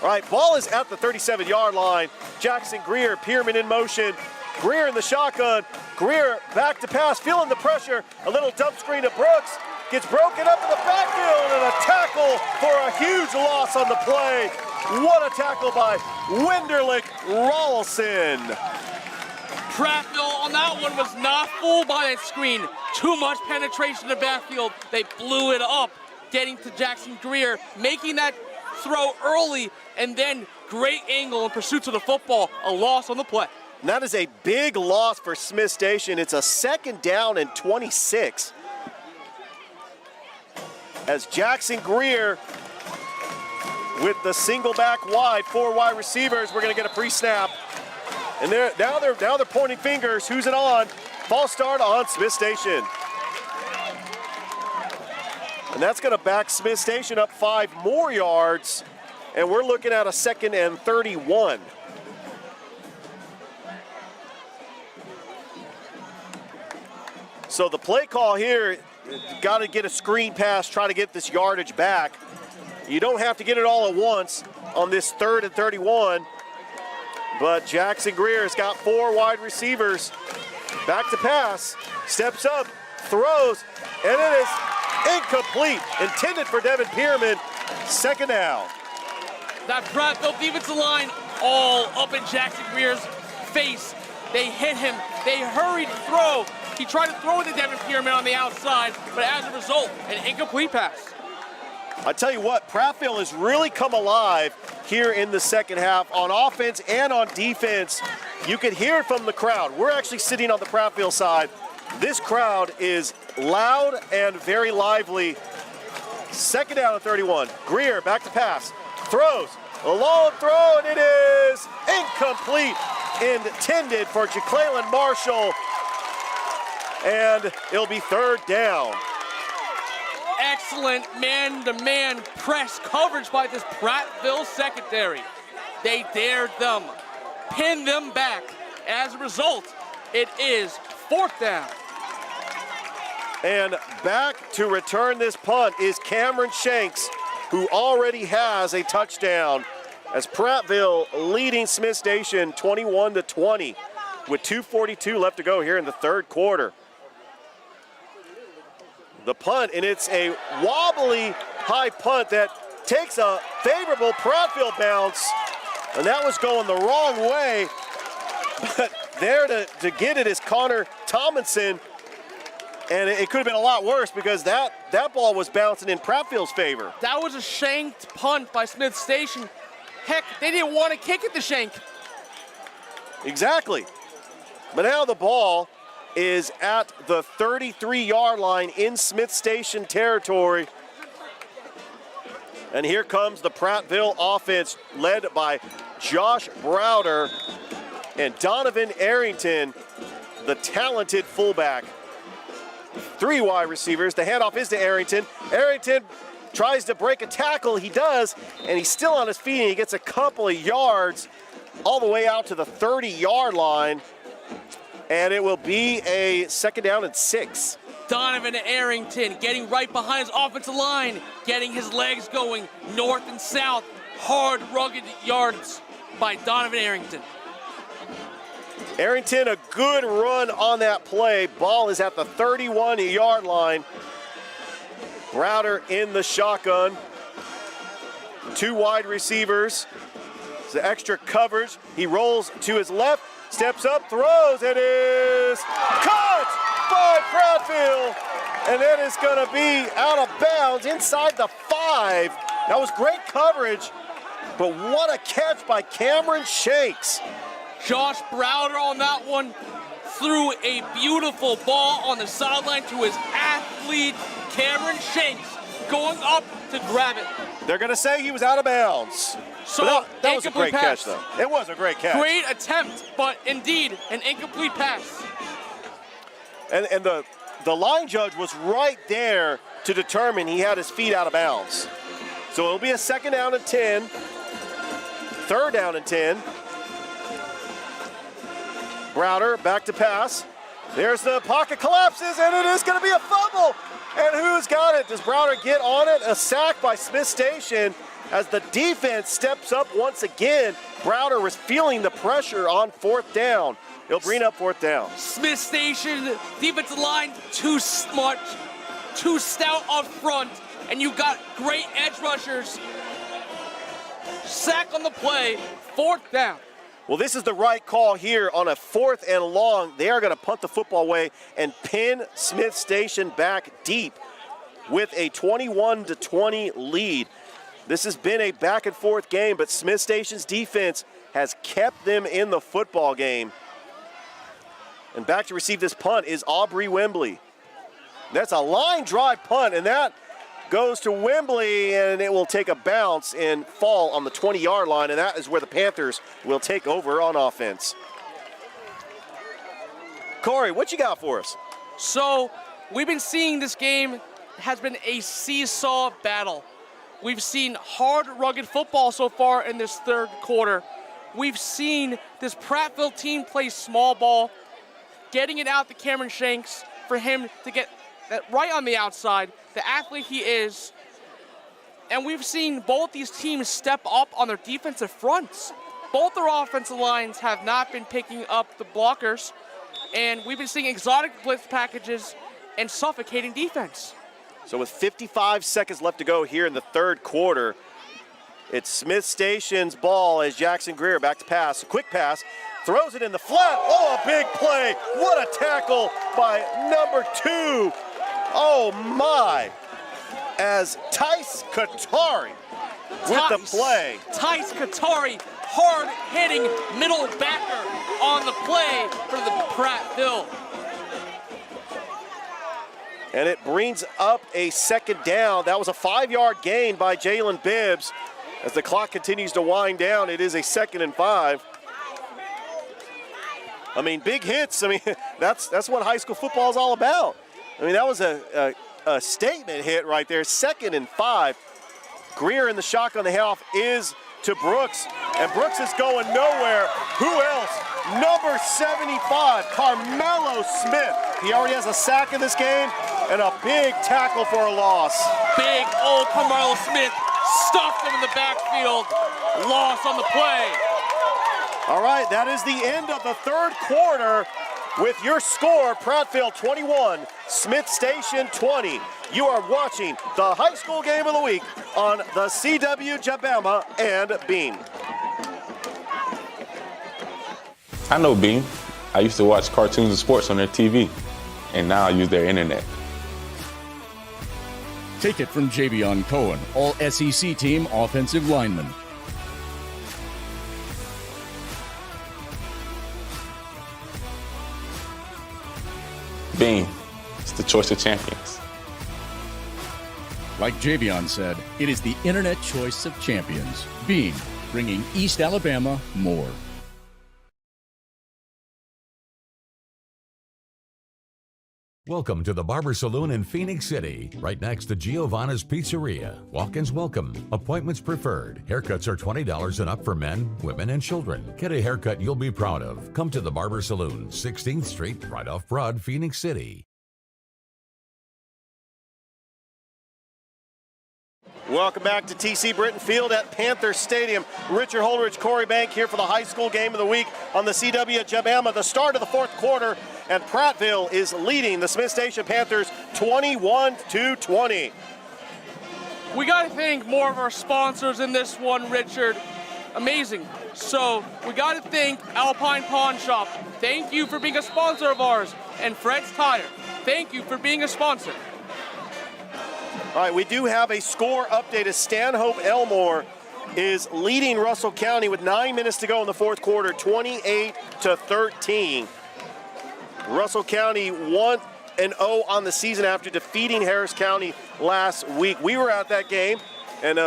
All right, ball is at the 37-yard line. Jackson Greer. Pierman in motion. Greer in the shotgun. Greer back to pass, feeling the pressure. A little dump screen to Brooks. Gets broken up in the backfield and a tackle for a huge loss on the play. What a tackle by Wenderlich Rawlson. Prattville on that one was not fooled by that screen. Too much penetration in the backfield. They blew it up, getting to Jackson Greer, making that throw early, and then great angle in pursuit of the football. A loss on the play. And that is a big loss for Smith Station. It's a 2nd down and 26. As Jackson Greer with the single back wide, 4 wide receivers. We're going to get a pre-snap. And now they're pointing fingers. Who's it on? False start on Smith Station. And that's going to back Smith Station up 5 more yards. And we're looking at a 2nd and 31. So the play call here, got to get a screen pass, try to get this yardage back. You don't have to get it all at once on this 3rd and 31. But Jackson Greer has got 4 wide receivers. Back to pass, steps up, throws, and it is incomplete. Intended for Devin Pierman, 2nd down. That Prattville defensive line all up in Jackson Greer's face. They hit him, they hurried throw. He tried to throw it to Devin Pierman on the outside, but as a result, an incomplete pass. I tell you what, Prattville has really come alive here in the 2nd half on offense and on defense. You can hear it from the crowd. We're actually sitting on the Prattville side. This crowd is loud and very lively. 2nd down and 31. Greer back to pass. Throws. A long throw, and it is incomplete. Intended for Jacqueline Marshall. And it'll be 3rd down. Excellent man-to-man press coverage by this Prattville secondary. They dared them, pinned them back. As a result, it is 4th down. And back to return this punt is Cameron Shanks, who already has a touchdown, as Prattville leading Smith Station 21-20 with 2:42 left to go here in the 3rd quarter. The punt, and it's a wobbly high punt that takes a favorable Prattville bounce, and that was going the wrong way. But there to get it is Connor Tomlinson, and it could have been a lot worse because that ball was bouncing in Prattville's favor. That was a shanked punt by Smith Station. Heck, they didn't want to kick it to shank. Exactly. But now the ball is at the 33-yard line in Smith Station territory. And here comes the Prattville offense led by Josh Browder and Donovan Arrington, the talented fullback. 3 wide receivers. The handoff is to Arrington. Arrington tries to break a tackle. He does, and he's still on his feet, and he gets a couple of yards all the way out to the 30-yard line. And it will be a 2nd down and 6. Donovan Arrington getting right behind his offensive line, getting his legs going north and south. Hard, rugged yards by Donovan Arrington. Arrington, a good run on that play. Ball is at the 31-yard line. Browder in the shotgun. 2 wide receivers. It's the extra coverage. He rolls to his left. Steps up, throws, it is caught by Prattville, and it is going to be out of bounds inside the 5. That was great coverage, but what a catch by Cameron Shanks. Josh Browder on that one threw a beautiful ball on the sideline to his athlete, Cameron Shanks, going up to grab it. They're going to say he was out of bounds. So that was a great catch, though. It was a great catch. Great attempt, but indeed an incomplete pass. And the line judge was right there to determine he had his feet out of bounds. So it'll be a 2nd down and 10, 3rd down and 10. Browder back to pass. There's the pocket collapses, and it is going to be a fumble. And who's got it? Does Browder get on it? A sack by Smith Station as the defense steps up once again. Browder was feeling the pressure on fourth down. He'll bring up fourth down. Smith Station defensive line too smart, too stout up front, and you got great edge rushers. Sack on the play, fourth down. Well, this is the right call here on a 4th and long. They are going to punt the football away and pin Smith Station back deep with a 21-20 lead. This has been a back and forth game, but Smith Station's defense has kept them in the football game. And back to receive this punt is Aubrey Wembley. That's a line drive punt, and that goes to Wembley, and it will take a bounce and fall on the 20-yard line, and that is where the Panthers will take over on offense. Corey, what you got for us? So we've been seeing this game has been a seesaw battle. We've seen hard, rugged football so far in this third quarter. We've seen this Prattville team play small ball, getting it out to Cameron Shanks for him to get that right on the outside, the athlete he is. And we've seen both these teams step up on their defensive fronts. Both their offensive lines have not been picking up the blockers, and we've been seeing exotic blitz packages and suffocating defense. So with 55 seconds left to go here in the third quarter, it's Smith Station's ball as Jackson Greer back to pass. A quick pass, throws it in the flat. Oh, a big play. What a tackle by number 2. Oh, my. As Tice Katari with the play. Tice Katari, hard-hitting middle backer on the play for the Prattville. And it brings up a second down. That was a 5-yard gain by Jalen Bibbs. As the clock continues to wind down, it is a 2nd and 5. I mean, big hits. I mean, that's what high school football is all about. I mean, that was a statement hit right there. 2nd and 5. Greer in the shotgun. The handoff is to Brooks, and Brooks is going nowhere. Who else? Number 75, Carmelo Smith. He already has a sack in this game and a big tackle for a loss. Big old Carmelo Smith stuffed him in the backfield. Loss on the play. All right, that is the end of the third quarter with your score, Prattville 21, Smith Station 20. You are watching the high school game of the week on the CW Jabama and Beam. I know Beam. I used to watch cartoons and sports on their TV, and now I use their internet. Take it from Javion Cohen, all SEC team offensive lineman. Beam. It's the choice of champions. Like Javion said, it is the internet choice of champions. Beam, bringing East Alabama more. Welcome to the Barber Saloon in Phoenix City, right next to Giovanna's Pizzeria. Walk-ins welcome. Appointments preferred. Haircuts are $20 and up for men, women, and children. Get a haircut you'll be proud of. Come to the Barber Saloon, 16th Street, right off Broad, Phoenix City. Welcome back to TC Britton Field at Panther Stadium. Richard Holdridge, Corey Bank here for the high school game of the week on the CW Jabama. The start of the fourth quarter, and Prattville is leading the Smith Station Panthers 21-20. We got to thank more of our sponsors in this one, Richard. Amazing. So we got to thank Alpine Pawn Shop. Thank you for being a sponsor of ours. And Fred's Tire. Thank you for being a sponsor. All right, we do have a score update as Stanhope Elmore is leading Russell County with 9 minutes to go in the fourth quarter, 28-13. Russell County 1-0 on the season after defeating Harris County last week. We were at that game, and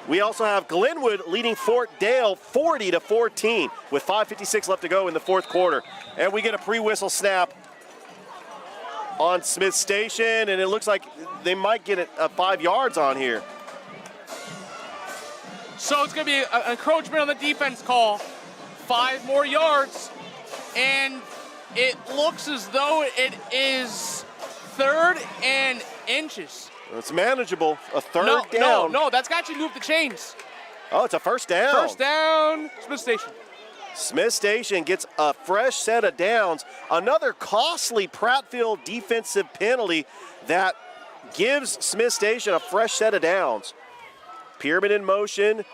we also have Glenwood leading Fort Dale 40-14 with 5:56 left to go in the fourth quarter. And we get a pre-whistle snap on Smith Station, and it looks like they might get it 5 yards on here. So it's going to be an encroachment on the defense call. 5 more yards, and it looks as though it is 3rd and inches. It's manageable. A third down. No, that's got you to move the chains. Oh, it's a first down. First down, Smith Station. Smith Station gets a fresh set of downs. Another costly Prattville defensive penalty that gives Smith Station a fresh set of downs. Pierman in motion.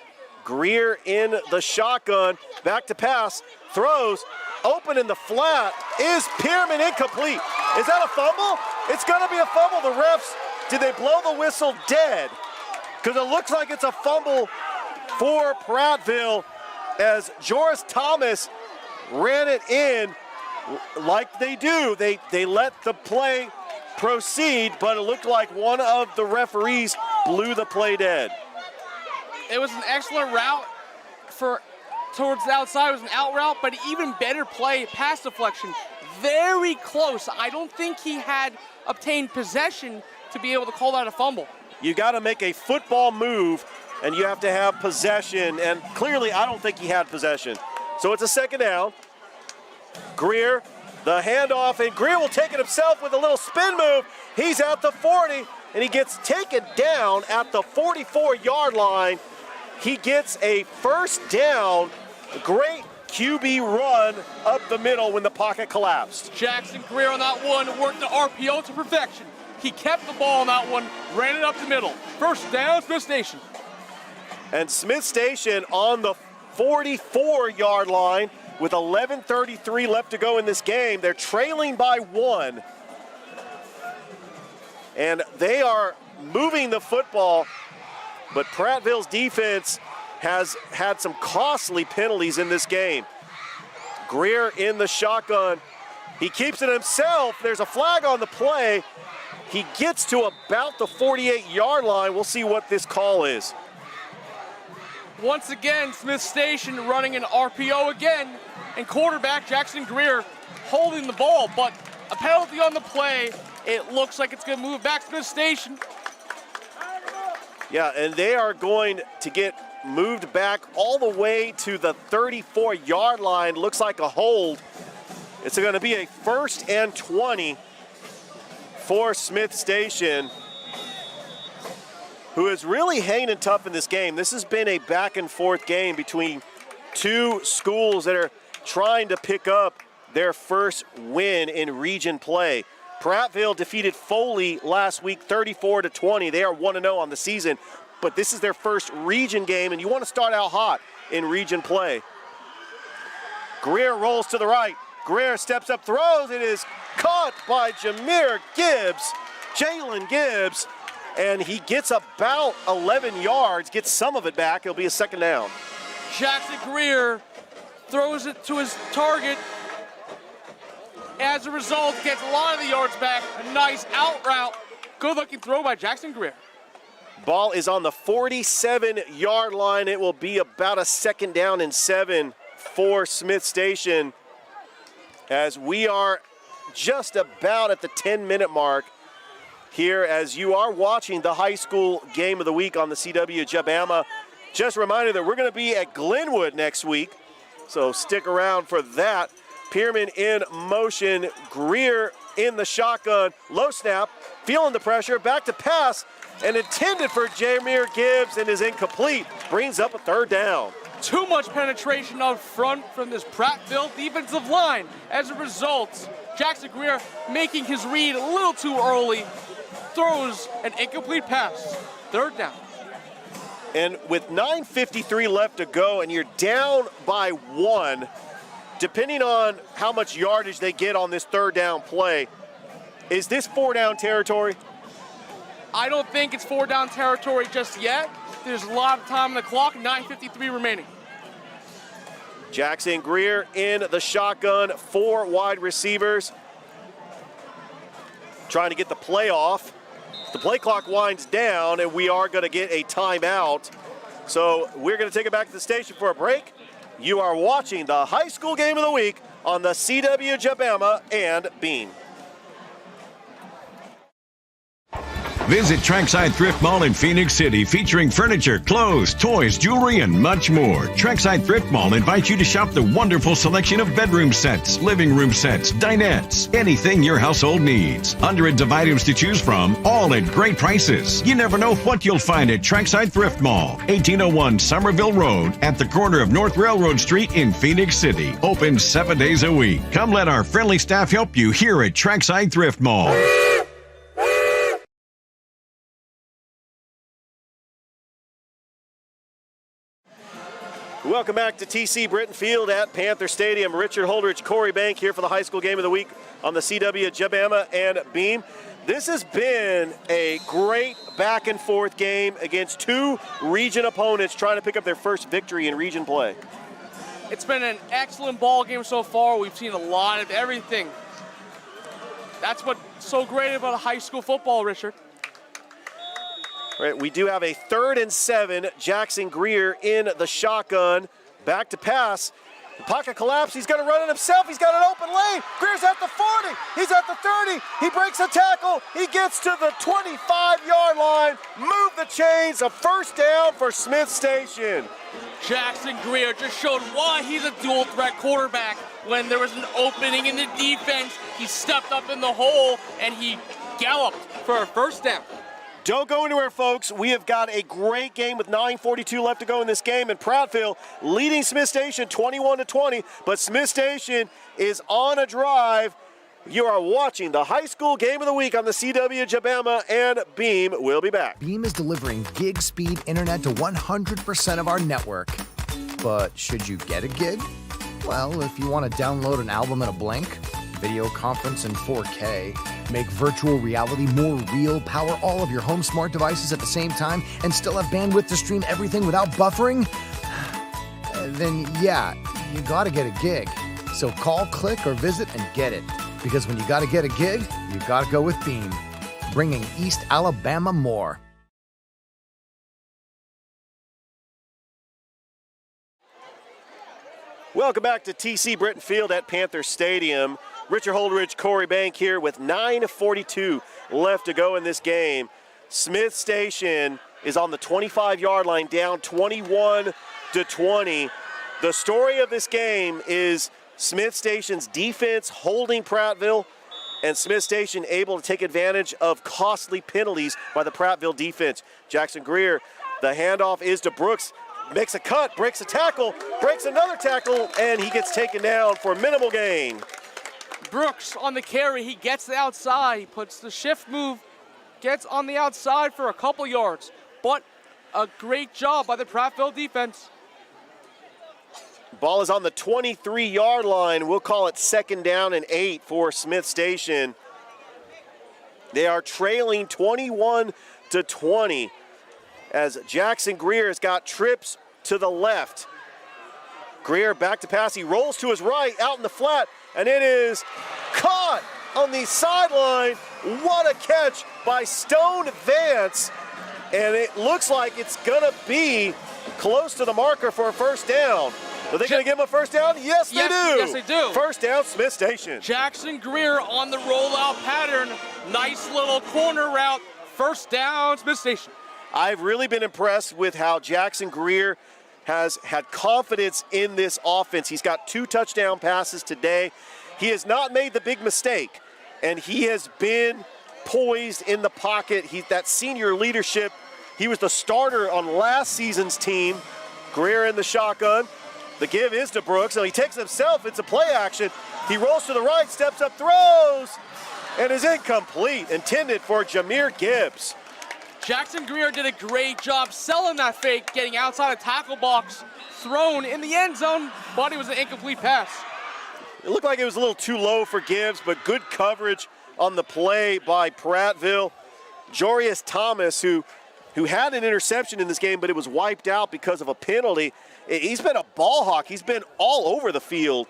Greer in the shotgun. Back to pass. Throws. Open in the flat. Is Pierman incomplete? Is that a fumble? It's going to be a fumble. The refs, did they blow the whistle dead? Because it looks like it's a fumble for Prattville as Joris Thomas ran it in like they do. They let the play proceed, but it looked like one of the referees blew the play dead. It was an excellent route towards the outside. It was an out route, but even better play, pass deflection. Very close. I don't think he had obtained possession to be able to call that a fumble. You got to make a football move, and you have to have possession, and clearly I don't think he had possession. So it's a second down. Greer, the handoff, and Greer will take it himself with a little spin move. He's at the 40, and he gets taken down at the 44-yard line. He gets a first down. Great QB run up the middle when the pocket collapsed. Jackson Greer on that one worked the RPO to perfection. He kept the ball on that one, ran it up the middle. First down, Smith Station. And Smith Station on the 44-yard line with 11:33 left to go in this game. They're trailing by 1. And they are moving the football, but Prattville's defense has had some costly penalties in this game. Greer in the shotgun. He keeps it himself. There's a flag on the play. He gets to about the 48-yard line. We'll see what this call is. Once again, Smith Station running an RPO again, and quarterback Jackson Greer holding the ball, but a penalty on the play. It looks like it's going to move back to Smith Station. Yeah, and they are going to get moved back all the way to the 34-yard line. Looks like a hold. It's going to be a 1st and 20 for Smith Station, who is really hanging tough in this game. This has been a back and forth game between two schools that are trying to pick up their first win in region play. Prattville defeated Foley last week 34-20. They are 1-0 on the season, but this is their first region game, and you want to start out hot in region play. Greer rolls to the right. Greer steps up, throws. It is caught by Jalen Gibbs, and he gets about 11 yards, gets some of it back. It'll be a second down. Jackson Greer throws it to his target. As a result, gets a lot of the yards back. A nice out route. Good looking throw by Jackson Greer. Ball is on the 47-yard line. It will be about a 2nd down and 7 for Smith Station, as we are just about at the 10-minute mark here as you are watching the high school game of the week on the CW Jabama. Just a reminder that we're going to be at Glenwood next week, so stick around for that. Pierman in motion, Greer in the shotgun, low snap, feeling the pressure, back to pass, and intended for Jameer Gibbs and is incomplete. Brings up a 3rd down. Too much penetration up front from this Prattville defensive line. As a result, Jackson Greer making his read a little too early, throws an incomplete pass. 3rd down. And with 9:53 left to go and you're down by 1, depending on how much yardage they get on this 3rd down play, is this 4-down territory? I don't think it's 4-down territory just yet. There's a lot of time on the clock, 9:53 remaining. Jackson Greer in the shotgun, 4 wide receivers. Trying to get the play off. The play clock winds down, and we are going to get a timeout. So we're going to take it back to the station for a break. You are watching the high school game of the week on the CW Jabama and Bean. Visit Trackside Thrift Mall in Phoenix City, featuring furniture, clothes, toys, jewelry, and much more. Trackside Thrift Mall invites you to shop the wonderful selection of bedroom sets, living room sets, dinettes, anything your household needs. Hundreds of items to choose from, all at great prices. You never know what you'll find at Trackside Thrift Mall, 1801 Somerville Road, at the corner of North Railroad Street in Phoenix City. Open 7 days a week. Come let our friendly staff help you here at Trackside Thrift Mall. Welcome back to TC Britton Field at Panther Stadium. Richard Holdridge, Corey Bank here for the high school game of the week on the CW Jabama and Beam. This has been a great back and forth game against two region opponents trying to pick up their first victory in region play. It's been an excellent ball game so far. We've seen a lot of everything. That's what's so great about high school football, Richard. Right, we do have a 3rd and 7. Jackson Greer in the shotgun. Back to pass. The pocket collapse. He's going to run it himself. He's got an open lane. Greer's at the 40. He's at the 30. He breaks a tackle. He gets to the 25-yard line. Move the chains. A first down for Smith Station. Jackson Greer just showed why he's a dual threat quarterback. When there was an opening in the defense, he stepped up in the hole and he galloped for a first down. Don't go anywhere, folks. We have got a great game with 9:42 left to go in this game, and Prattville leading Smith Station 21-20, but Smith Station is on a drive. You are watching the high school game of the week on the CW Jabama and Beam. We'll be back. Beam is delivering gig speed internet to 100% of our network. But should you get a gig? Well, if you want to download an album in a blink, video conference in 4K, make virtual reality more real, power all of your home smart devices at the same time, and still have bandwidth to stream everything without buffering, then yeah, you gotta get a gig. So call, click, or visit and get it. Because when you gotta get a gig, you gotta go with Beam. Bringing East Alabama more. Welcome back to TC Britton Field at Panther Stadium. Richard Holdridge, Corey Bank here with 9:42 left to go in this game. Smith Station is on the 25-yard line, down 21-20. The story of this game is Smith Station's defense holding Prattville, and Smith Station able to take advantage of costly penalties by the Prattville defense. Jackson Greer, the handoff is to Brooks, makes a cut, breaks a tackle, breaks another tackle, and he gets taken down for a minimal gain. Brooks on the carry, he gets the outside, he puts the shift move, gets on the outside for a couple yards, but a great job by the Prattville defense. Ball is on the 23-yard line. We'll call it 2nd down and 8 for Smith Station. They are trailing 21-20 as Jackson Greer has got trips to the left. Greer back to pass, he rolls to his right, out in the flat, and it is caught on the sideline. What a catch by Stone Vance. And it looks like it's gonna be close to the marker for a first down. Are they gonna give him a first down? Yes, they do. Yes, they do. First down, Smith Station. Jackson Greer on the rollout pattern. Nice little corner route. First down, Smith Station. I've really been impressed with how Jackson Greer has had confidence in this offense. He's got 2 touchdown passes today. He has not made the big mistake, and he has been poised in the pocket. That senior leadership, he was the starter on last season's team. Greer in the shotgun. The give is to Brooks, and he takes himself. It's a play action. He rolls to the right, steps up, throws, and is incomplete. Intended for Jameer Gibbs. Jackson Greer did a great job selling that fake, getting outside the tackle box, thrown in the end zone, but it was an incomplete pass. It looked like it was a little too low for Gibbs, but good coverage on the play by Prattville. Jorius Thomas, who had an interception in this game, but it was wiped out because of a penalty. He's been a ball hawk. He's been all over the field.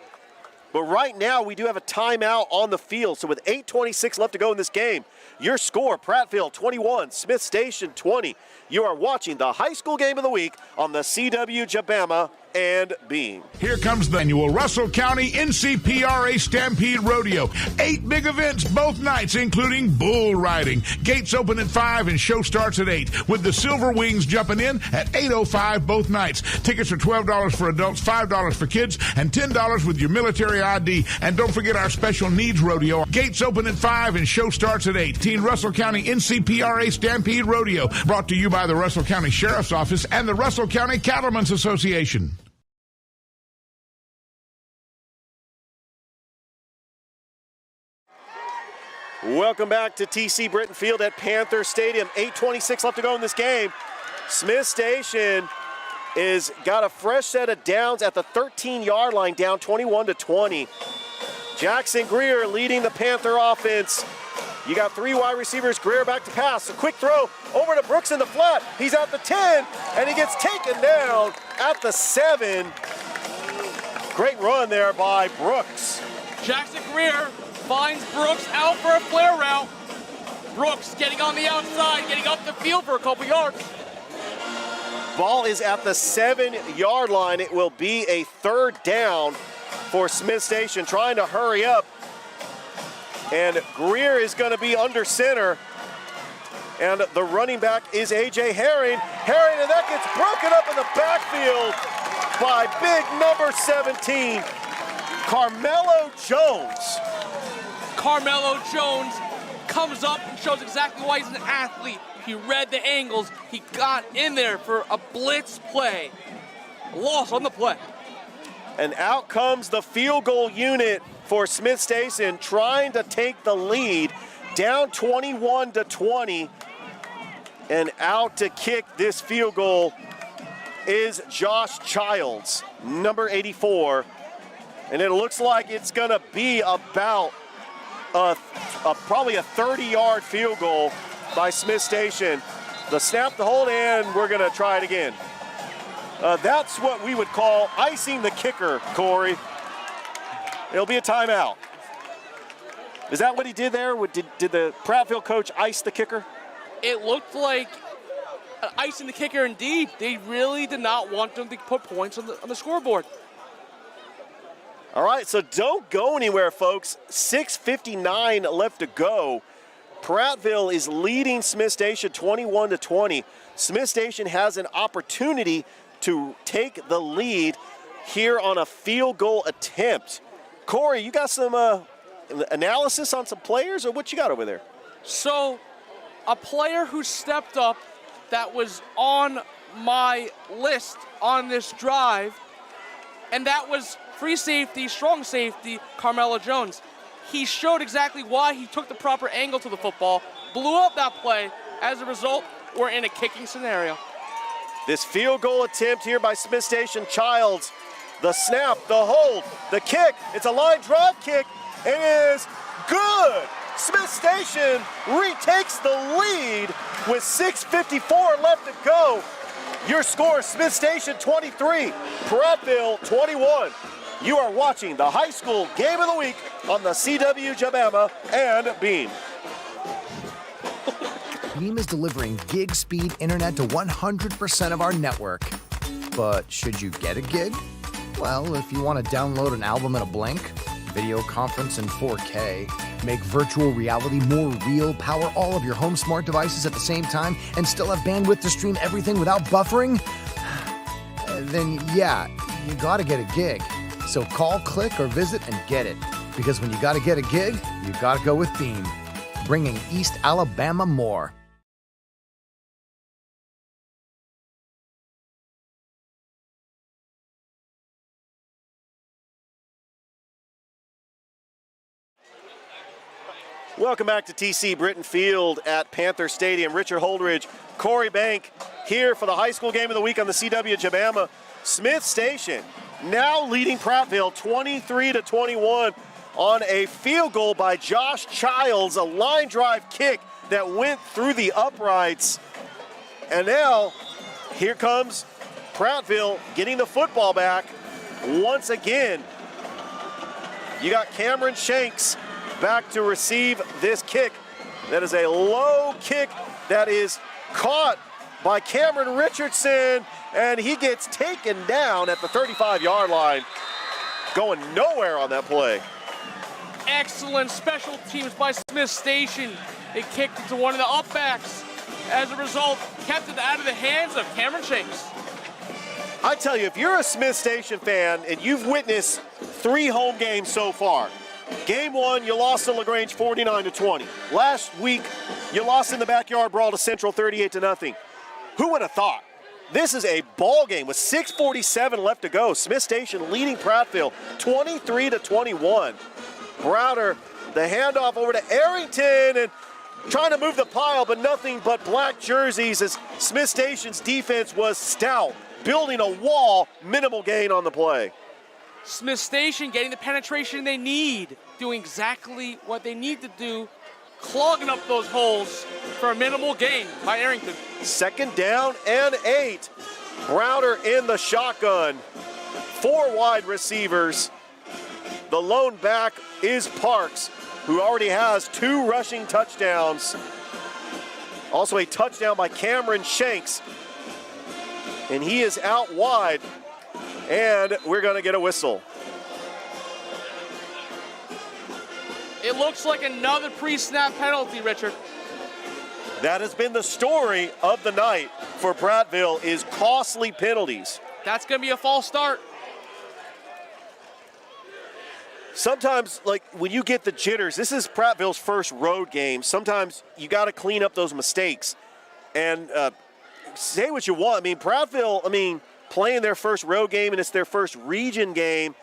But right now, we do have a timeout on the field. So with 8:26 left to go in this game, your score, Prattville 21, Smith Station 20. You are watching the high school game of the week on the CW Jabama and Beam. Here comes the annual Russell County NCPRA Stampede Rodeo. 8 big events both nights, including bull riding. Gates open at 5 and show starts at 8, with the Silver Wings jumping in at 8:05 both nights. Tickets are $12 for adults, $5 for kids, and $10 with your military ID. And don't forget our special needs rodeo. Gates open at 5 and show starts at 8. Russell County NCPRA Stampede Rodeo, brought to you by the Russell County Sheriff's Office and the Russell County Cattlemen's Association. Welcome back to TC Britton Field at Panther Stadium. 8:26 left to go in this game. Smith Station is got a fresh set of downs at the 13-yard line, down 21-20. Jackson Greer leading the Panther offense. You got 3 wide receivers, Greer back to pass. A quick throw over to Brooks in the flat. He's at the 10, and he gets taken down at the 7. Great run there by Brooks. Jackson Greer finds Brooks out for a flare route. Brooks getting on the outside, getting up the field for a couple yards. Ball is at the 7-yard line. It will be a 3rd down for Smith Station, trying to hurry up. And Greer is going to be under center. And the running back is A.J. Herring. Herring, and that gets broken up in the backfield by big number 17, Carmelo Jones. Carmelo Jones comes up and shows exactly why he's an athlete. He read the angles. He got in there for a blitz play. Loss on the play. And out comes the field goal unit for Smith Station, trying to take the lead, down 21-20. And out to kick this field goal is Josh Childs, number 84. And it looks like it's going to be about probably a 30-yard field goal by Smith Station. The snap, the hold, and we're going to try it again. That's what we would call icing the kicker, Corey. It'll be a timeout. Is that what he did there? Did the Prattville coach ice the kicker? It looked like icing the kicker indeed. They really did not want them to put points on the scoreboard. All right, so don't go anywhere, folks. 6:59 left to go. Prattville is leading Smith Station 21-20. Smith Station has an opportunity to take the lead here on a field goal attempt. Corey, you got some analysis on some players, or what you got over there? So, a player who stepped up that was on my list on this drive, and that was free safety, strong safety, Carmelo Jones. He showed exactly why he took the proper angle to the football, blew up that play. As a result, we're in a kicking scenario. This field goal attempt here by Smith Station. Childs, the snap, the hold, the kick. It's a line drive kick. It is good. Smith Station retakes the lead with 6:54 left to go. Your score, Smith Station 23, Prattville 21. You are watching the high school game of the week on the CW Jabama and Beam. Beam is delivering gig speed internet to 100% of our network. But should you get a gig? Well, if you want to download an album in a blink, video conference in 4K, make virtual reality more real, power all of your home smart devices at the same time, and still have bandwidth to stream everything without buffering, then yeah, you gotta get a gig. So call, click, or visit and get it. Because when you gotta get a gig, you gotta go with Beam. Bringing East Alabama more. Welcome back to TC Britton Field at Panther Stadium. Richard Holdridge, Corey Bank here for the high school game of the week on the CW Jabama. Smith Station now leading Prattville 23-21 on a field goal by Josh Childs, a line drive kick that went through the uprights. And now here comes Prattville getting the football back once again. You got Cameron Shanks back to receive this kick. That is a low kick that is caught by Cameron Richardson, and he gets taken down at the 35-yard line. Going nowhere on that play. Excellent special teams by Smith Station. They kicked it to one of the upbacks. As a result, kept it out of the hands of Cameron Shanks. I tell you, if you're a Smith Station fan and you've witnessed 3 home games so far, game 1, you lost to LaGrange 49-20. Last week, you lost in the backyard brawl to Central 38-0. Who would have thought? This is a ball game with 6:47 left to go. Smith Station leading Prattville 23-21. Browder, the handoff over to Arrington, and trying to move the pile, but nothing but black jerseys as Smith Station's defense was stout, building a wall, minimal gain on the play. Smith Station getting the penetration they need, doing exactly what they need to do, clogging up those holes for a minimal gain by Arrington. 2nd down and 8. Browder in the shotgun. 4 wide receivers. The lone back is Parks, who already has 2 rushing touchdowns. Also a touchdown by Cameron Shanks. And he is out wide, and we're going to get a whistle. It looks like another pre-snap penalty, Richard. That has been the story of the night for Prattville, is costly penalties. That's going to be a false start. Sometimes, like, when you get the jitters, this is Prattville's first road game. Sometimes you got to clean up those mistakes. And say what you want. I mean, Prattville, playing their first road game, and it's their first region game.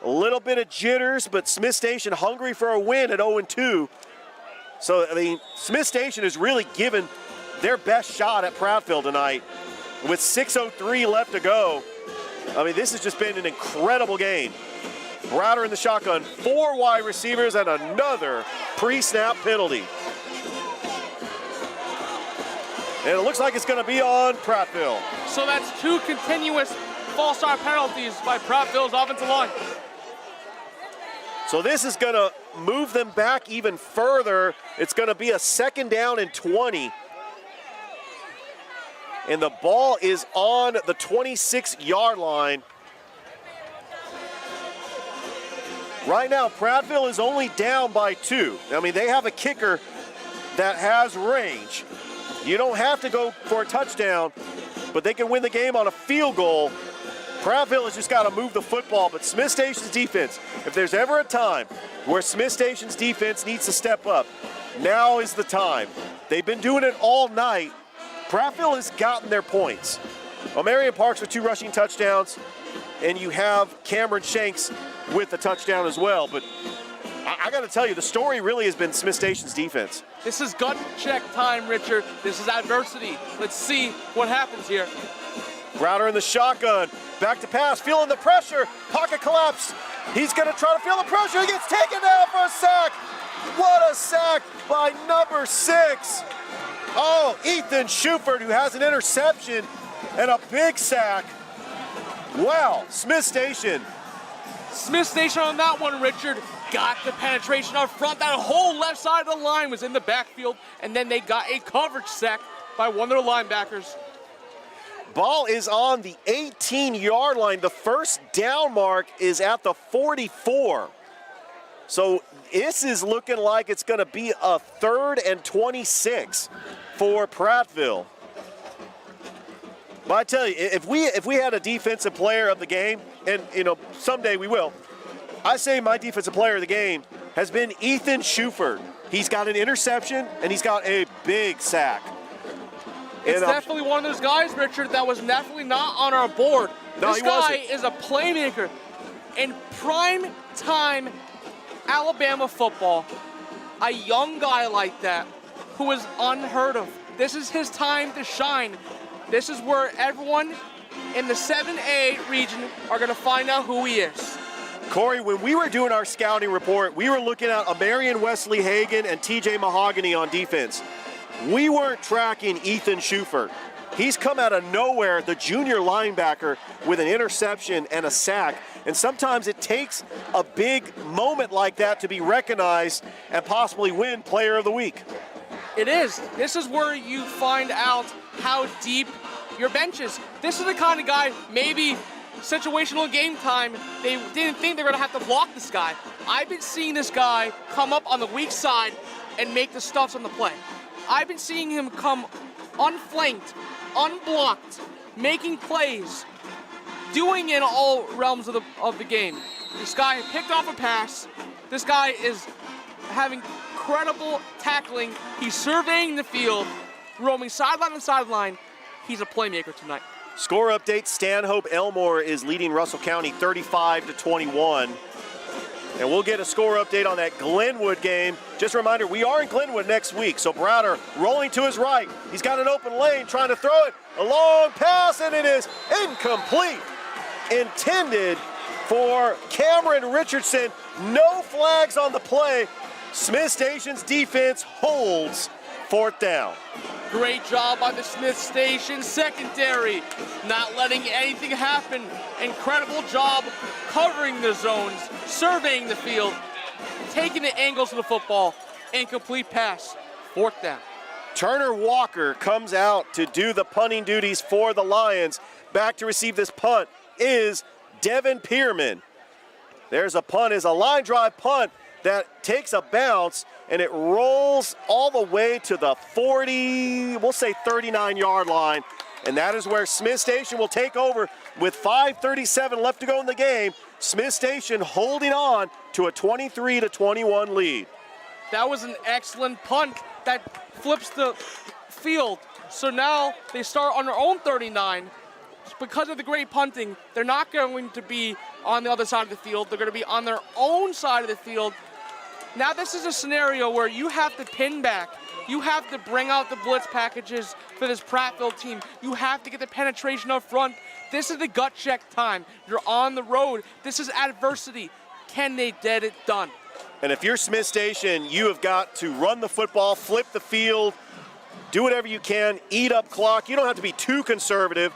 A little bit of jitters, but Smith Station hungry for a win at 0-2. So, Smith Station has really given their best shot at Prattville tonight. With 6:03 left to go, this has just been an incredible game. Browder in the shotgun, 4 wide receivers, and another pre-snap penalty. And it looks like it's going to be on Prattville. So that's 2 continuous false start penalties by Prattville's offensive line. So this is going to move them back even further. It's going to be a 2nd down and 20. And the ball is on the 26-yard line. Right now, Prattville is only down by 2. They have a kicker that has range. You don't have to go for a touchdown, but they can win the game on a field goal. Prattville has just got to move the football, but Smith Station's defense, if there's ever a time where Smith Station's defense needs to step up, now is the time. They've been doing it all night. Prattville has gotten their points. O'Marion Parks with 2 rushing touchdowns, and you have Cameron Shanks with a touchdown as well. But I got to tell you, the story really has been Smith Station's defense. This is gut check time, Richard. This is adversity. Let's see what happens here. Browder in the shotgun, back to pass, feeling the pressure, pocket collapse. He's going to try to feel the pressure. He gets taken down for a sack. What a sack by number 6. Oh, Ethan Schufert, who has an interception and a big sack. Wow, Smith Station. Smith Station on that one, Richard. Got the penetration up front. That whole left side of the line was in the backfield, and then they got a coverage sack by one of their linebackers. Ball is on the 18-yard line. The first down mark is at the 44. So this is looking like it's going to be a 3rd and 26 for Prattville. But I tell you, if we had a defensive player of the game, and someday we will, I say my defensive player of the game has been Ethan Schufert. He's got an interception and he's got a big sack. It's definitely one of those guys, Richard, that was definitely not on our board. No, this guy is a playmaker. In prime time Alabama football, a young guy like that who is unheard of. This is his time to shine. This is where everyone in the 7A region are going to find out who he is. Corey, when we were doing our scouting report, we were looking at Amarian Wesley Hagan and TJ Mahogany on defense. We weren't tracking Ethan Schufert. He's come out of nowhere, the junior linebacker, with an interception and a sack. And sometimes it takes a big moment like that to be recognized and possibly win Player of the Week. It is. This is where you find out how deep your benches. This is the kind of guy, maybe situational game time, they didn't think they were going to have to block this guy. I've been seeing this guy come up on the weak side and make the stuffs on the play. I've been seeing him come unflanked, unblocked, making plays, doing it in all realms of the game. This guy picked off a pass. This guy is having incredible tackling. He's surveying the field, roaming sideline to sideline. He's a playmaker tonight. Score update, Stanhope Elmore is leading Russell County 35-21. And we'll get a score update on that Glenwood game. Just a reminder, we are in Glenwood next week. So Browder rolling to his right. He's got an open lane, trying to throw it. A long pass, and it is incomplete. Intended for Cameron Richardson. No flags on the play. Smith Station's defense holds 4th down. Great job by the Smith Station secondary, not letting anything happen. Incredible job covering the zones, surveying the field, taking the angles of the football. Incomplete pass, 4th down. Turner Walker comes out to do the punting duties for the Lions. Back to receive this punt is Devin Pierman. There's a punt, is a line drive punt that takes a bounce, and it rolls all the way to the 40, we'll say 39-yard line. And that is where Smith Station will take over with 5:37 left to go in the game. Smith Station holding on to a 23-21 lead. That was an excellent punt that flips the field. So now they start on their own 39. Because of the great punting, they're not going to be on the other side of the field. They're going to be on their own side of the field. Now this is a scenario where you have to pin back. You have to bring out the blitz packages for this Prattville team. You have to get the penetration up front. This is the gut check time. You're on the road. This is adversity. Can they get it done? And if you're Smith Station, you have got to run the football, flip the field, do whatever you can, eat up clock. You don't have to be too conservative.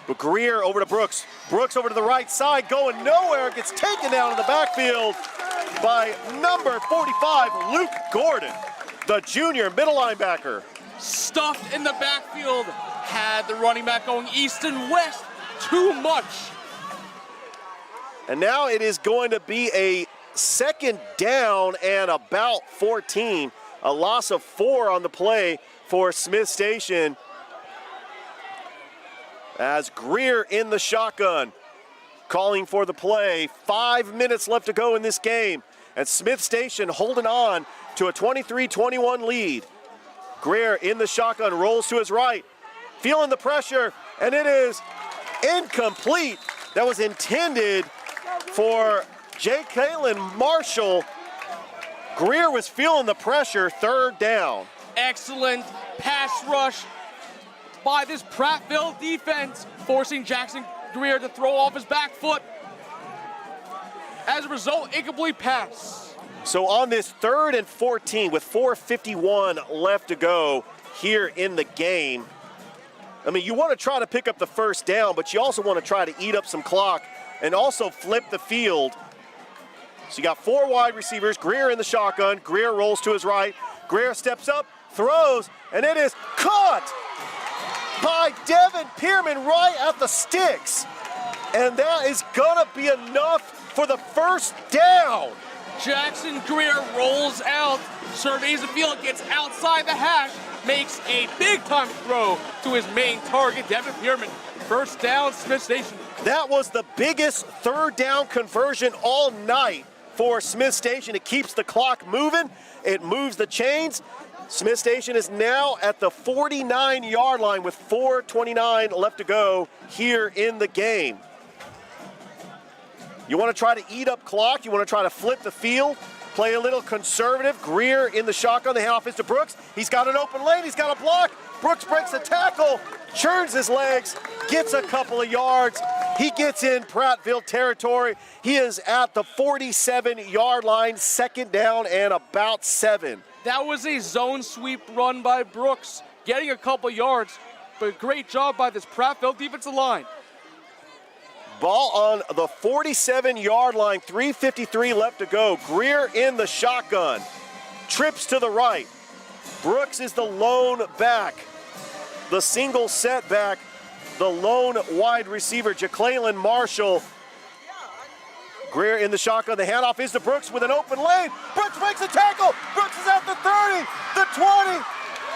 But Greer over to Brooks. Brooks over to the right side, going nowhere. Gets taken down in the backfield by number 45, Luke Gordon, the junior middle linebacker. Stuffed in the backfield. Had the running back going east and west. Too much. And now it is going to be a 2nd down and about 14. A loss of 4 on the play for Smith Station. As Greer in the shotgun, calling for the play. 5 minutes left to go in this game. And Smith Station holding on to a 23-21 lead. Greer in the shotgun, rolls to his right, feeling the pressure, and it is incomplete. That was intended for J. Kalen Marshall. Greer was feeling the pressure, 3rd down. Excellent pass rush by this Prattville defense, forcing Jackson Greer to throw off his back foot. As a result, incomplete pass. So on this 3rd and 14 with 4:51 left to go here in the game, I mean, you want to try to pick up the 1st down, but you also want to try to eat up some clock and also flip the field. So you got 4 wide receivers, Greer in the shotgun, Greer rolls to his right, Greer steps up, throws, and it is caught by Devin Pierman right at the sticks. And that is gonna be enough for the 1st down. Jackson Greer rolls out, surveys the field, gets outside the hash, makes a big-time throw to his main target, Devin Pierman. 1st down, Smith Station. That was the biggest 3rd down conversion all night for Smith Station. It keeps the clock moving, it moves the chains. Smith Station is now at the 49-yard line with 4:29 left to go here in the game. You want to try to eat up clock. You want to try to flip the field, play a little conservative. Greer in the shotgun. The handoff is to Brooks. He's got an open lane. He's got a block. Brooks breaks the tackle, churns his legs, gets a couple of yards. He gets in Prattville territory. He is at the 47-yard line, 2nd down and about 7. That was a zone sweep run by Brooks, getting a couple yards, but great job by this Prattville defensive line. Ball on the 47-yard line, 3:53 left to go. Greer in the shotgun, trips to the right. Brooks is the lone back, the single setback the lone wide receiver, Jacqueline Marshall. Greer in the shotgun. The handoff is to Brooks with an open lane. Brooks breaks a tackle. Brooks is at the 30, the 20,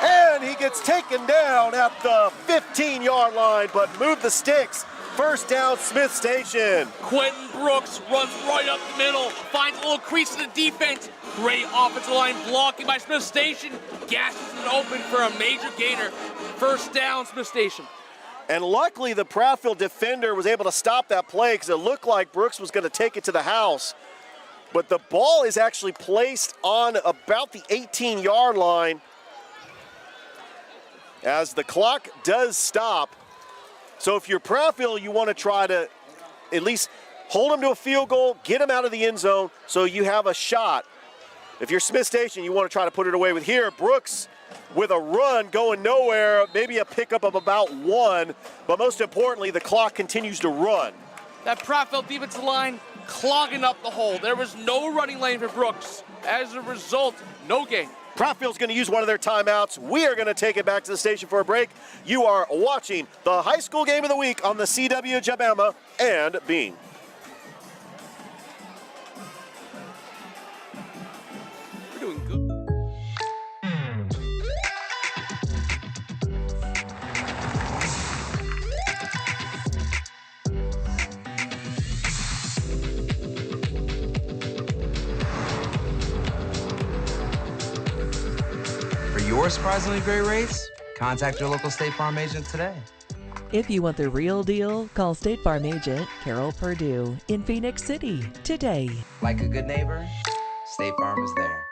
and he gets taken down at the 15-yard line, but move the sticks. First down, Smith Station. Quentin Brooks runs right up the middle, finds a little crease in the defense. Great offensive line blocking by Smith Station. Gashes it open for a major gainer. First down, Smith Station. And luckily, the Prattville defender was able to stop that play because it looked like Brooks was going to take it to the house. But the ball is actually placed on about the 18-yard line as the clock does stop. So if you're Prattville, you want to try to at least hold them to a field goal, get them out of the end zone so you have a shot. If you're Smith Station, you want to try to put it away with here. Brooks with a run going nowhere, maybe a pickup of about 1, but most importantly, the clock continues to run. That Prattville defensive line clogging up the hole. There was no running lane for Brooks. As a result, no gain. Prattville's going to use one of their timeouts. We are going to take it back to the station for a break. You are watching the high school game of the week on the CW Jabama and Bean. We're doing good. For your surprisingly great rates, contact your local State Farm agent today. If you want the real deal, call State Farm agent Carol Purdue in Phoenix City today. Like a good neighbor, State Farm is there.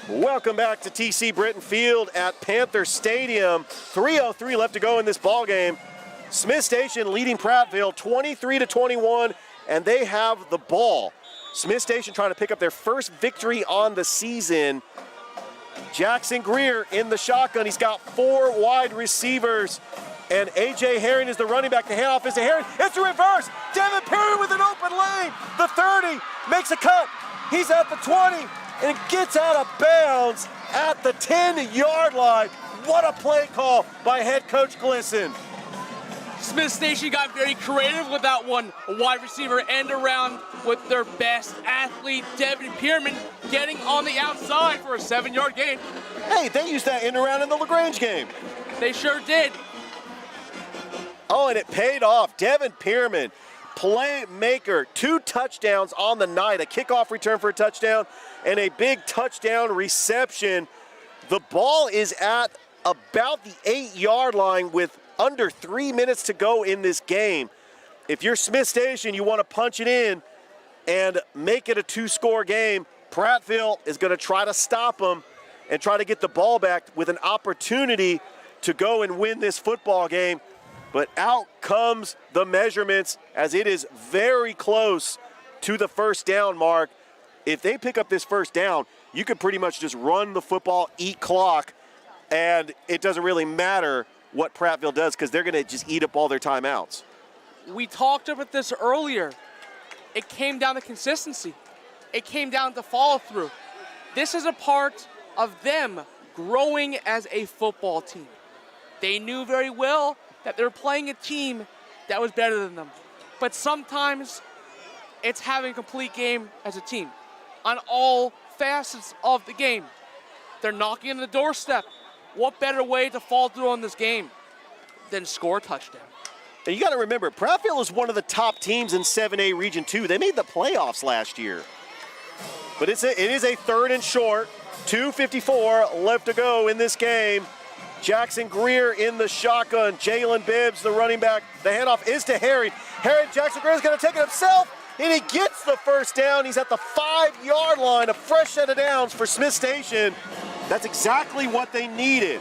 Welcome back to TC Britton Field at Panther Stadium. 3:03 left to go in this ball game. Smith Station leading Prattville 23-21, and they have the ball. Smith Station trying to pick up their first victory on the season. Jackson Greer in the shotgun. He's got 4 wide receivers, and A.J. Herring is the running back. The handoff is to Herring. It's a reverse. Devin Perry with an open lane. The 30 makes a cut. He's at the 20 and gets out of bounds at the 10-yard line. What a play call by head coach Glisson. Smith Station got very creative with that one. A wide receiver end around with their best athlete, Devin Pierman, getting on the outside for a 7-yard gain. Hey, they used that end around in the LaGrange game. They sure did. Oh, and it paid off. Devin Pierman, playmaker, 2 touchdowns on the night, a kickoff return for a touchdown, and a big touchdown reception. The ball is at about the 8-yard line with under 3 minutes to go in this game. If you're Smith Station, you want to punch it in and make it a 2-score game. Prattville is going to try to stop them and try to get the ball back with an opportunity to go and win this football game. But out comes the measurements as it is very close to the first down mark. If they pick up this first down, you could pretty much just run the football, eat clock, and it doesn't really matter what Prattville does because they're going to just eat up all their timeouts. We talked about this earlier. It came down to consistency. It came down to follow through. This is a part of them growing as a football team. They knew very well that they were playing a team that was better than them. But sometimes it's having a complete game as a team on all facets of the game. They're knocking on the doorstep. What better way to follow through on this game than score a touchdown? And you got to remember, Prattville is one of the top teams in 7A Region 2. They made the playoffs last year. But it is a 3rd and short, 2:54 left to go in this game. Jackson Greer in the shotgun. Jalen Bibbs, the running back. The handoff is to Harry. Jackson Greer is going to take it himself, and he gets the first down. He's at the 5-yard line, a fresh set of downs for Smith Station. That's exactly what they needed.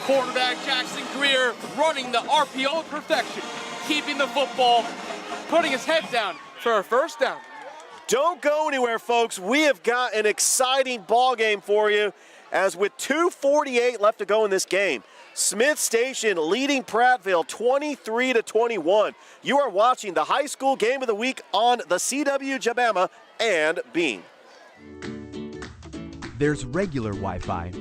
Quarterback Jackson Greer running the RPO to perfection, keeping the football, putting his head down for a first down. Don't go anywhere, folks. We have got an exciting ball game for you as with 2:48 left to go in this game. Smith Station leading Prattville 23-21. You are watching the high school game of the week on the CW Jabama and Beam. There's regular Wi-Fi,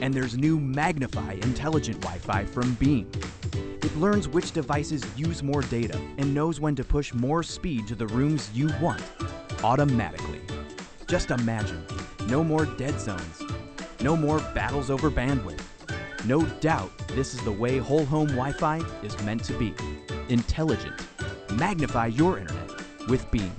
and there's new Magnify Intelligent Wi-Fi from Beam. It learns which devices use more data and knows when to push more speed to the rooms you want, automatically. Just imagine, no more dead zones, no more battles over bandwidth. No doubt this is the way whole home Wi-Fi is meant to be. Intelligent. Magnify your internet with Beam.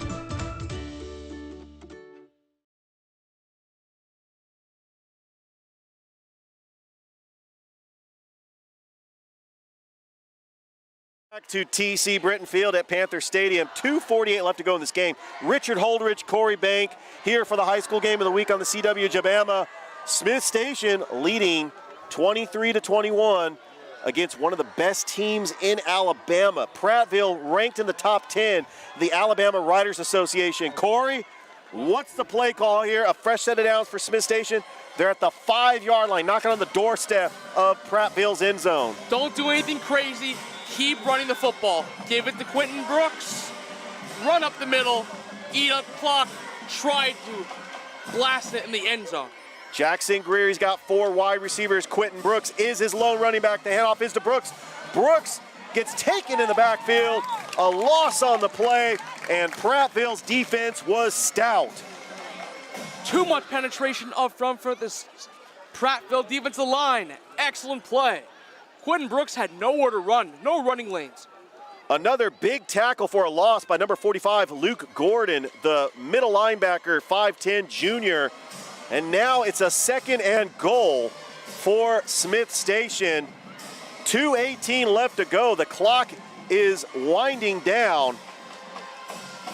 Back to TC Britton Field at Panther Stadium. 2:48 left to go in this game. Richard Holdridge, Corey Bank here for the high school game of the week on the CW Jabama. Smith Station leading 23-21 against one of the best teams in Alabama. Prattville ranked in the top 10, the Alabama Writers Association. Corey, what's the play call here? A fresh set of downs for Smith Station. They're at the 5-yard line, knocking on the doorstep of Prattville's end zone. Don't do anything crazy. Keep running the football. Give it to Quentin Brooks. Run up the middle. Eat up clock. Try to blast it in the end zone. Jackson Greer, he's got 4 wide receivers. Quentin Brooks is his lone running back. The handoff is to Brooks. Brooks gets taken in the backfield. A loss on the play, and Prattville's defense was stout. Too much penetration up front for this Prattville defensive line. Excellent play. Quentin Brooks had nowhere to run, no running lanes. Another big tackle for a loss by number 45, Luke Gordon, the middle linebacker, 5'10 junior. And now it's a 2nd and goal for Smith Station. 2:18 left to go. The clock is winding down.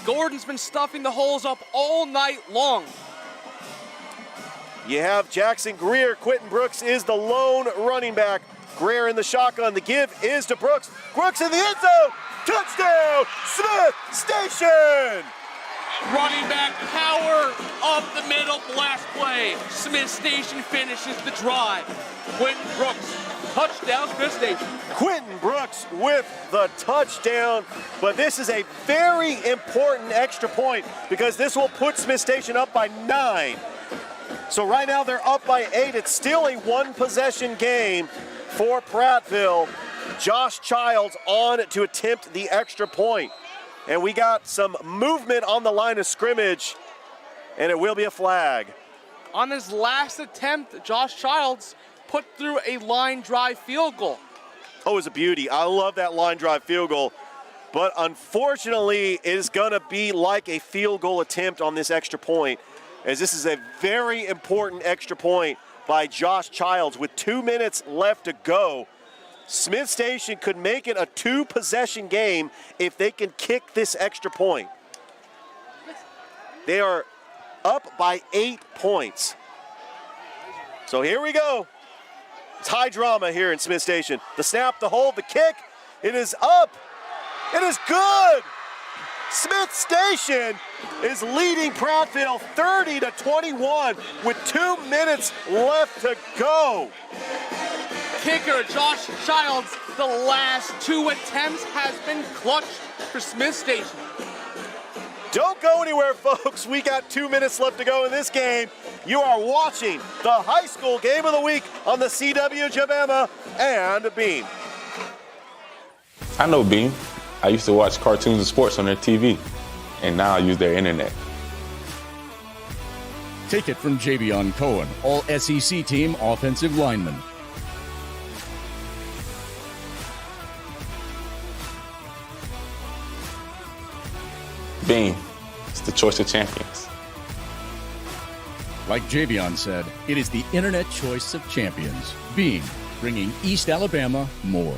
Gordon's been stuffing the holes up all night long. You have Jackson Greer. Quentin Brooks is the lone running back. Greer in the shotgun. The give is to Brooks. Brooks in the end zone. Touchdown, Smith Station! Running back power up the middle, blast play. Smith Station finishes the drive. Quentin Brooks, touchdown Smith Station. Quentin Brooks with the touchdown, but this is a very important extra point because this will put Smith Station up by 9. So right now they're up by 8. It's still a 1-possession game for Prattville. Josh Childs on to attempt the extra point. And we got some movement on the line of scrimmage, and it will be a flag. On his last attempt, Josh Childs put through a line drive field goal. Oh, it's a beauty. I love that line drive field goal. But unfortunately, it is going to be like a field goal attempt on this extra point, as this is a very important extra point by Josh Childs with 2 minutes left to go. Smith Station could make it a 2-possession game if they can kick this extra point. They are up by 8 points. So here we go. It's high drama here in Smith Station. The snap, the hold, the kick. It is up. It is good. Smith Station is leading Prattville 30-21 with 2 minutes left to go. Kicker Josh Childs, the last 2 attempts has been clutch for Smith Station. Don't go anywhere, folks. We got 2 minutes left to go in this game. You are watching the high school game of the week on the CW Jabama and Beam. I know Beam. I used to watch cartoons and sports on their TV, and now I use their internet. Take it from Javion Cohen, all SEC team offensive lineman. Beam, it's the choice of champions. Like Javion said, it is the internet choice of champions. Beam, bringing East Alabama more.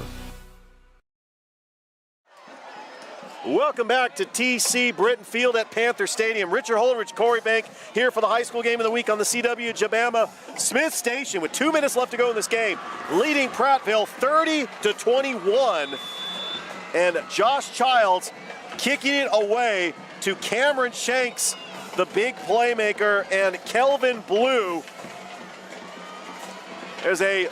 Welcome back to TC Britton Field at Panther Stadium. Richard Holdridge, Corey Bank here for the high school game of the week on the CW Jabama. Smith Station with 2 minutes left to go in this game, leading Prattville 30-21. And Josh Childs kicking it away to Cameron Shanks, the big playmaker, and Kelvin Blue. There's a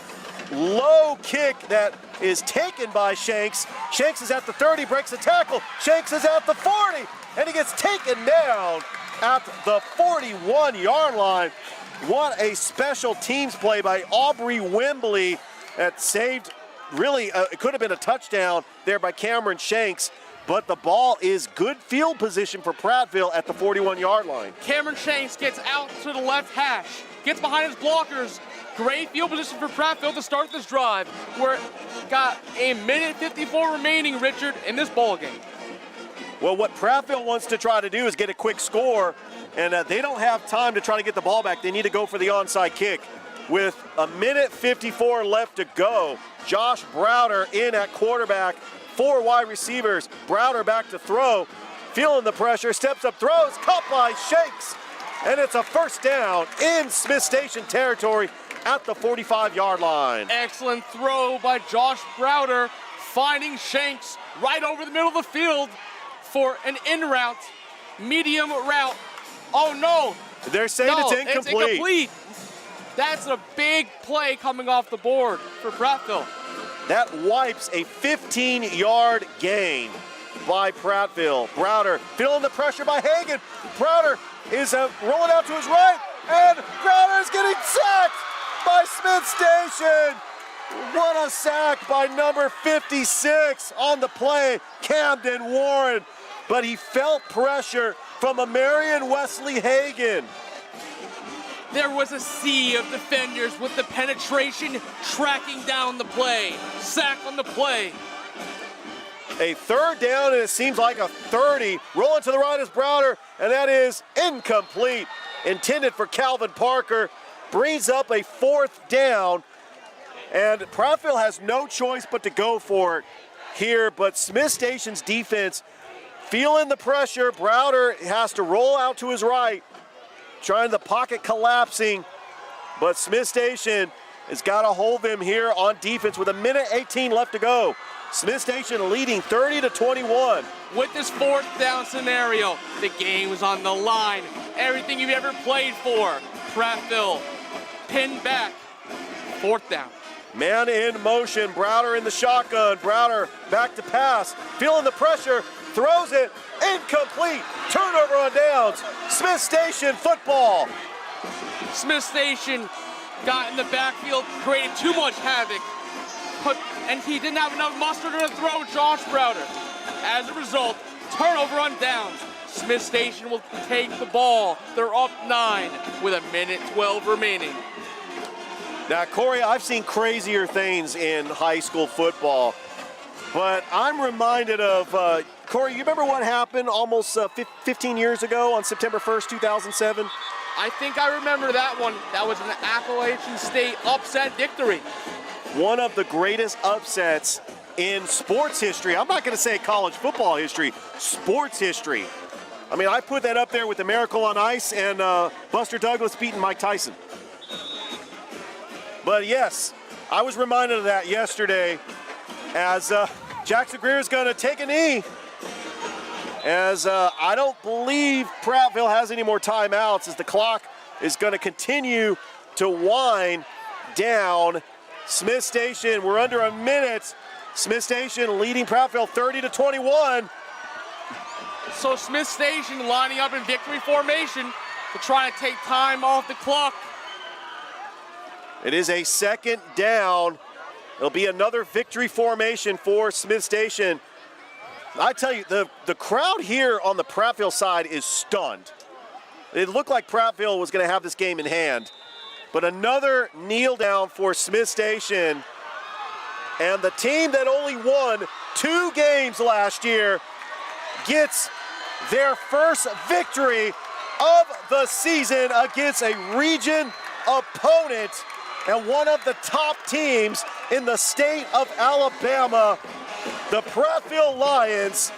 low kick that is taken by Shanks. Shanks is at the 30, breaks the tackle. Shanks is at the 40, and he gets taken down at the 41-yard line. What a special teams play by Aubrey Wembley that saved, really, it could have been a touchdown there by Cameron Shanks, but the ball is good field position for Prattville at the 41-yard line. Cameron Shanks gets out to the left hash, gets behind his blockers. Great field position for Prattville to start this drive. We're got a minute 54 remaining, Richard, in this ball game. Well, what Prattville wants to try to do is get a quick score, and they don't have time to try to get the ball back. They need to go for the onside kick. With a minute 54 left to go, Josh Browder in at quarterback, 4 wide receivers. Browder back to throw, feeling the pressure, steps up, throws, caught by Shanks, and it's a first down in Smith Station territory at the 45-yard line. Excellent throw by Josh Browder, finding Shanks right over the middle of the field for an in route, medium route. Oh no! They're saying it's incomplete. It's incomplete. That's a big play coming off the board for Prattville. That wipes a 15-yard gain by Prattville. Browder feeling the pressure by Hagan. Browder is rolling out to his right, and Browder is getting sacked by Smith Station. What a sack by number 56 on the play, Camden Warren. But he felt pressure from a Marion Wesley Hagan. There was a sea of defenders with the penetration tracking down the play. Sack on the play. A third down, and it seems like a 30. Rolling to the right is Browder, and that is incomplete. Intended for Calvin Parker. Brings up a 4th down, and Prattville has no choice but to go for it here, but Smith Station's defense feeling the pressure. Browder has to roll out to his right, trying the pocket collapsing, but Smith Station has got to hold them here on defense with a minute 18 left to go. Smith Station leading 30-21. With this 4th down scenario, the game is on the line. Everything you've ever played for. Prattville pinned back. 4th down. Man in motion, Browder in the shotgun. Browder back to pass, feeling the pressure, throws it, incomplete. Turnover on downs. Smith Station football. Smith Station got in the backfield, created too much havoc, and he didn't have enough muster to throw Josh Browder. As a result, turnover on downs. Smith Station will take the ball. They're up 9 with a minute 12 remaining. Now, Corey, I've seen crazier things in high school football, but I'm reminded of, Corey, you remember what happened almost 15 years ago on September 1st, 2007? I think I remember that one. That was an Appalachian State upset victory. One of the greatest upsets in sports history. I'm not going to say college football history, sports history. I mean, I put that up there with the Miracle on Ice and Buster Douglas beating Mike Tyson. But yes, I was reminded of that yesterday as Jackson Greer is going to take a knee. As I don't believe Prattville has any more timeouts as the clock is going to continue to wind down. Smith Station, we're under a minute. Smith Station leading Prattville 30-21. So Smith Station lining up in victory formation to try to take time off the clock. It is a 2nd down. It'll be another victory formation for Smith Station. I tell you, the crowd here on the Prattville side is stunned. It looked like Prattville was going to have this game in hand. But another kneel down for Smith Station. And the team that only won 2 games last year gets their first victory of the season against a region opponent and one of the top teams in the state of Alabama. The Prattville Lions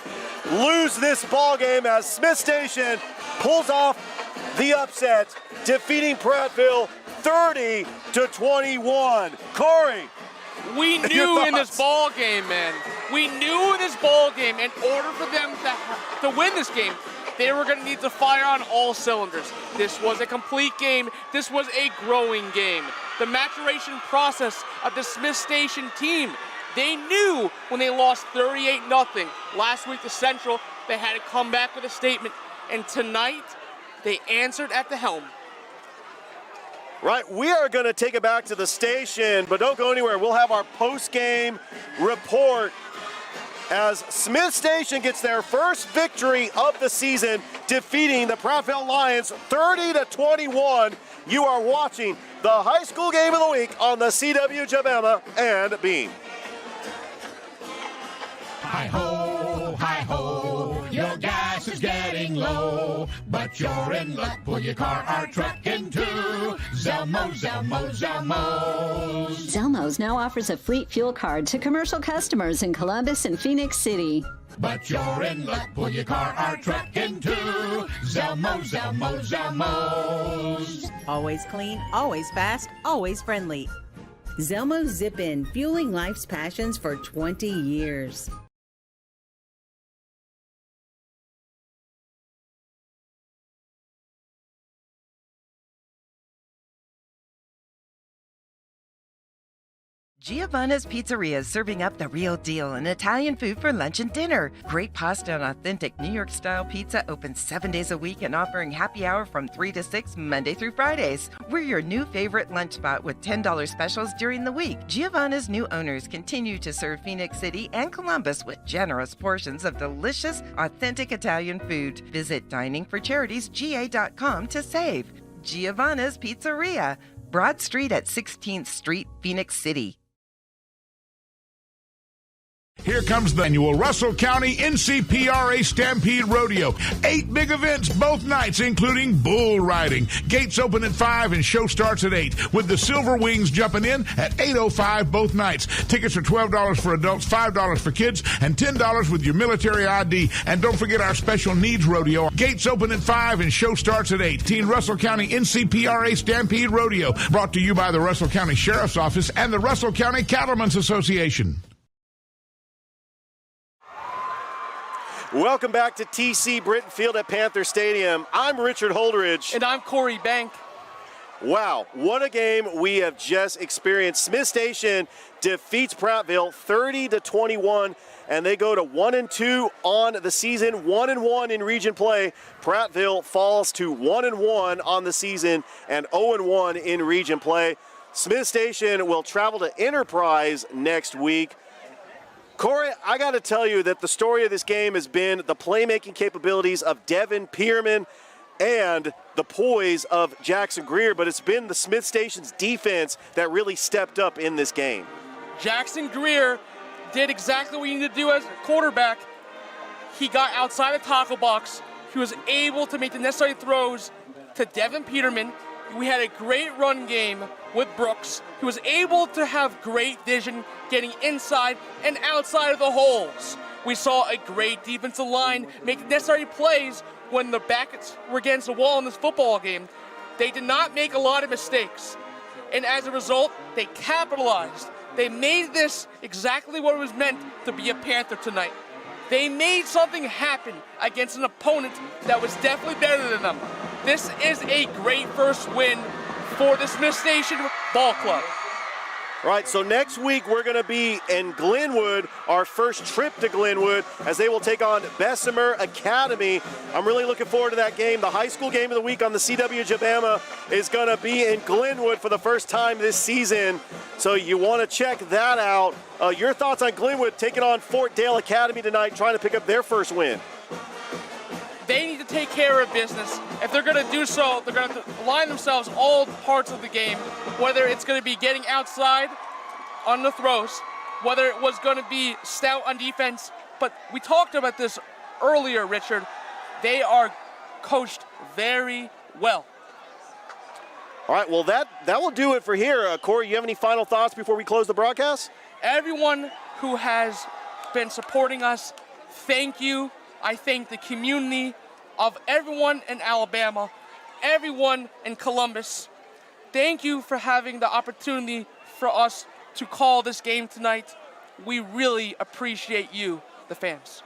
lose this ball game as Smith Station pulls off the upset, defeating Prattville 30-21. Corey, we knew in this ball game, man. We knew in this ball game, in order for them to win this game, they were going to need to fire on all cylinders. This was a complete game. This was a growing game. The maturation process of the Smith Station team, they knew when they lost 38-0 last week to Central, they had to come back with a statement. And tonight, They answered at the helm. Right, we are going to take it back to the station, but don't go anywhere. We'll have our post-game report as Smith Station gets their first victory of the season, defeating the Prattville Lions 30-21. You are watching the high school game of the week on the CW Jabama and Beam. Hi-ho, your gas is getting low, but you're in luck. Pull your car or truck into Zelmo's. Zelmo's now offers a fleet fuel card to commercial customers in Columbus and Phoenix City. But you're in luck. Pull your car or truck into Zelmo's. Always clean, always fast, always friendly. Zelmo Zip-In, fueling life's passions for 20 years. Giovanna's Pizzeria is serving up the real deal in Italian food for lunch and dinner. Great pasta and authentic New York-style pizza open 7 days a week and offering happy hour from 3 to 6 Monday through Fridays. We're your new favorite lunch spot with $10 specials during the week. Giovanna's new owners continue to serve Phoenix City and Columbus with generous portions of delicious, authentic Italian food. Visit diningforcharitiesga.com to save. Giovanna's Pizzeria, Broad Street at 16th Street, Phoenix City. Here comes the annual Russell County NCPRA Stampede Rodeo. 8 big events both nights, including bull riding. Gates open at 5 and show starts at 8, with the Silver Wings jumping in at 8:05 both nights. Tickets are $12 for adults, $5 for kids, and $10 with your military ID. And don't forget our special needs rodeo. Gates open at 5 and show starts at 8. Russell County NCPRA Stampede Rodeo, brought to you by the Russell County Sheriff's Office and the Russell County Cattlemen's Association. Welcome back to TC Britton Field at Panther Stadium. I'm Richard Holdridge. And I'm Corey Bank. Wow, what a game we have just experienced. Smith Station defeats Prattville 30-21, and they go to 1-2 on the season, 1-1 in region play. Prattville falls to 1-1 on the season and 0-1 in region play. Smith Station will travel to Enterprise next week. Corey, I got to tell you that the story of this game has been the playmaking capabilities of Devin Pierman and the poise of Jackson Greer, but it's been the Smith Station's defense that really stepped up in this game. Jackson Greer did exactly what he needed to do as a quarterback. He got outside the tackle box. He was able to make the necessary throws to Devin Peterman. We had a great run game with Brooks. He was able to have great vision getting inside and outside of the holes. We saw a great defensive line make the necessary plays when the backs were against the wall in this football game. They did not make a lot of mistakes. And as a result, they capitalized. They made this exactly what it was meant to be a Panther tonight. They made something happen against an opponent that was definitely better than them. This is a great first win for the Smith Station Ball Club. All right, so next week we're going to be in Glenwood, our first trip to Glenwood, as they will take on Bessemer Academy. I'm really looking forward to that game. The high school game of the week on the CW Jabama is going to be in Glenwood for the first time this season, so you want to check that out. Your thoughts on Glenwood taking on Fort Dale Academy tonight, trying to pick up their first win? They need to take care of business. If they're going to do so, they're going to align themselves all parts of the game, whether it's going to be getting outside on the throws, whether it was going to be stout on defense. But we talked about this earlier, Richard. They are coached very well. All right, well, that will do it for here. Corey, you have any final thoughts before we close the broadcast? Everyone who has been supporting us, thank you. I thank the community of everyone in Alabama, everyone in Columbus. Thank you for having the opportunity for us to call this game tonight. We really appreciate you, the fans.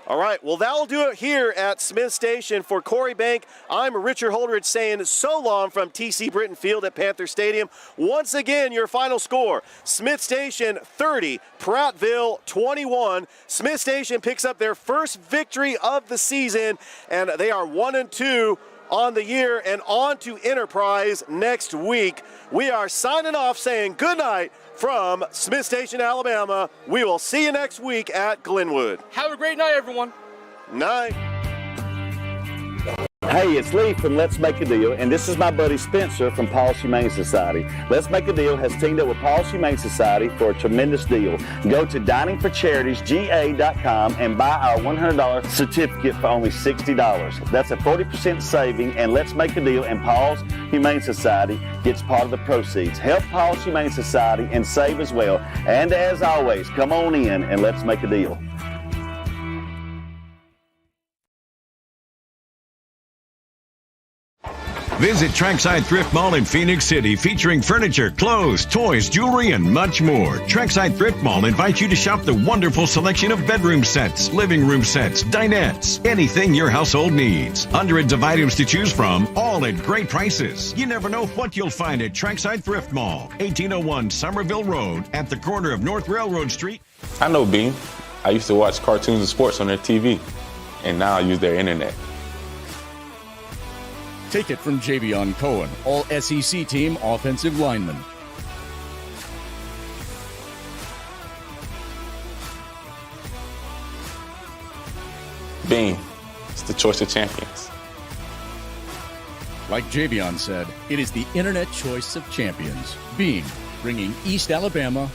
All right, well, that will do it here at Smith Station. For Corey Bank, I'm Richard Holdridge saying so long from TC Britton Field at Panther Stadium. Once again, your final score, Smith Station 30, Prattville 21. Smith Station picks up their first victory of the season, and they are 1-2 on the year and on to Enterprise next week. We are signing off saying good night from Smith Station, Alabama. We will see you next week at Glenwood. Have a great night, everyone. Night. Hey, it's Lee from Let's Make a Deal, and this is my buddy Spencer from Paul's Humane Society. Let's Make a Deal has teamed up with Paul's Humane Society for a tremendous deal. Go to diningforcharitiesga.com and buy our $100 certificate for only $60. That's a 40% saving, and Let's Make a Deal and Paul's Humane Society gets part of the proceeds. Help Paul's Humane Society and save as well. And as always, come on in and let's make a deal. Visit Trackside Thrift Mall in Phoenix City, featuring furniture, clothes, toys, jewelry, and much more. Trackside Thrift Mall invites you to shop the wonderful selection of bedroom sets, living room sets, dinettes, anything your household needs. Hundreds of items to choose from, all at great prices. You never know what you'll find at Trackside Thrift Mall, 1801 Somerville Road, at the corner of North Railroad Street. I know Beam. I used to watch cartoons and sports on their TV, and now I use their internet. Take it from Javion Cohen, all SEC team offensive lineman. Beam. It's the choice of champions. Like Javion said, it is the internet choice of champions. Beam, bringing East Alabama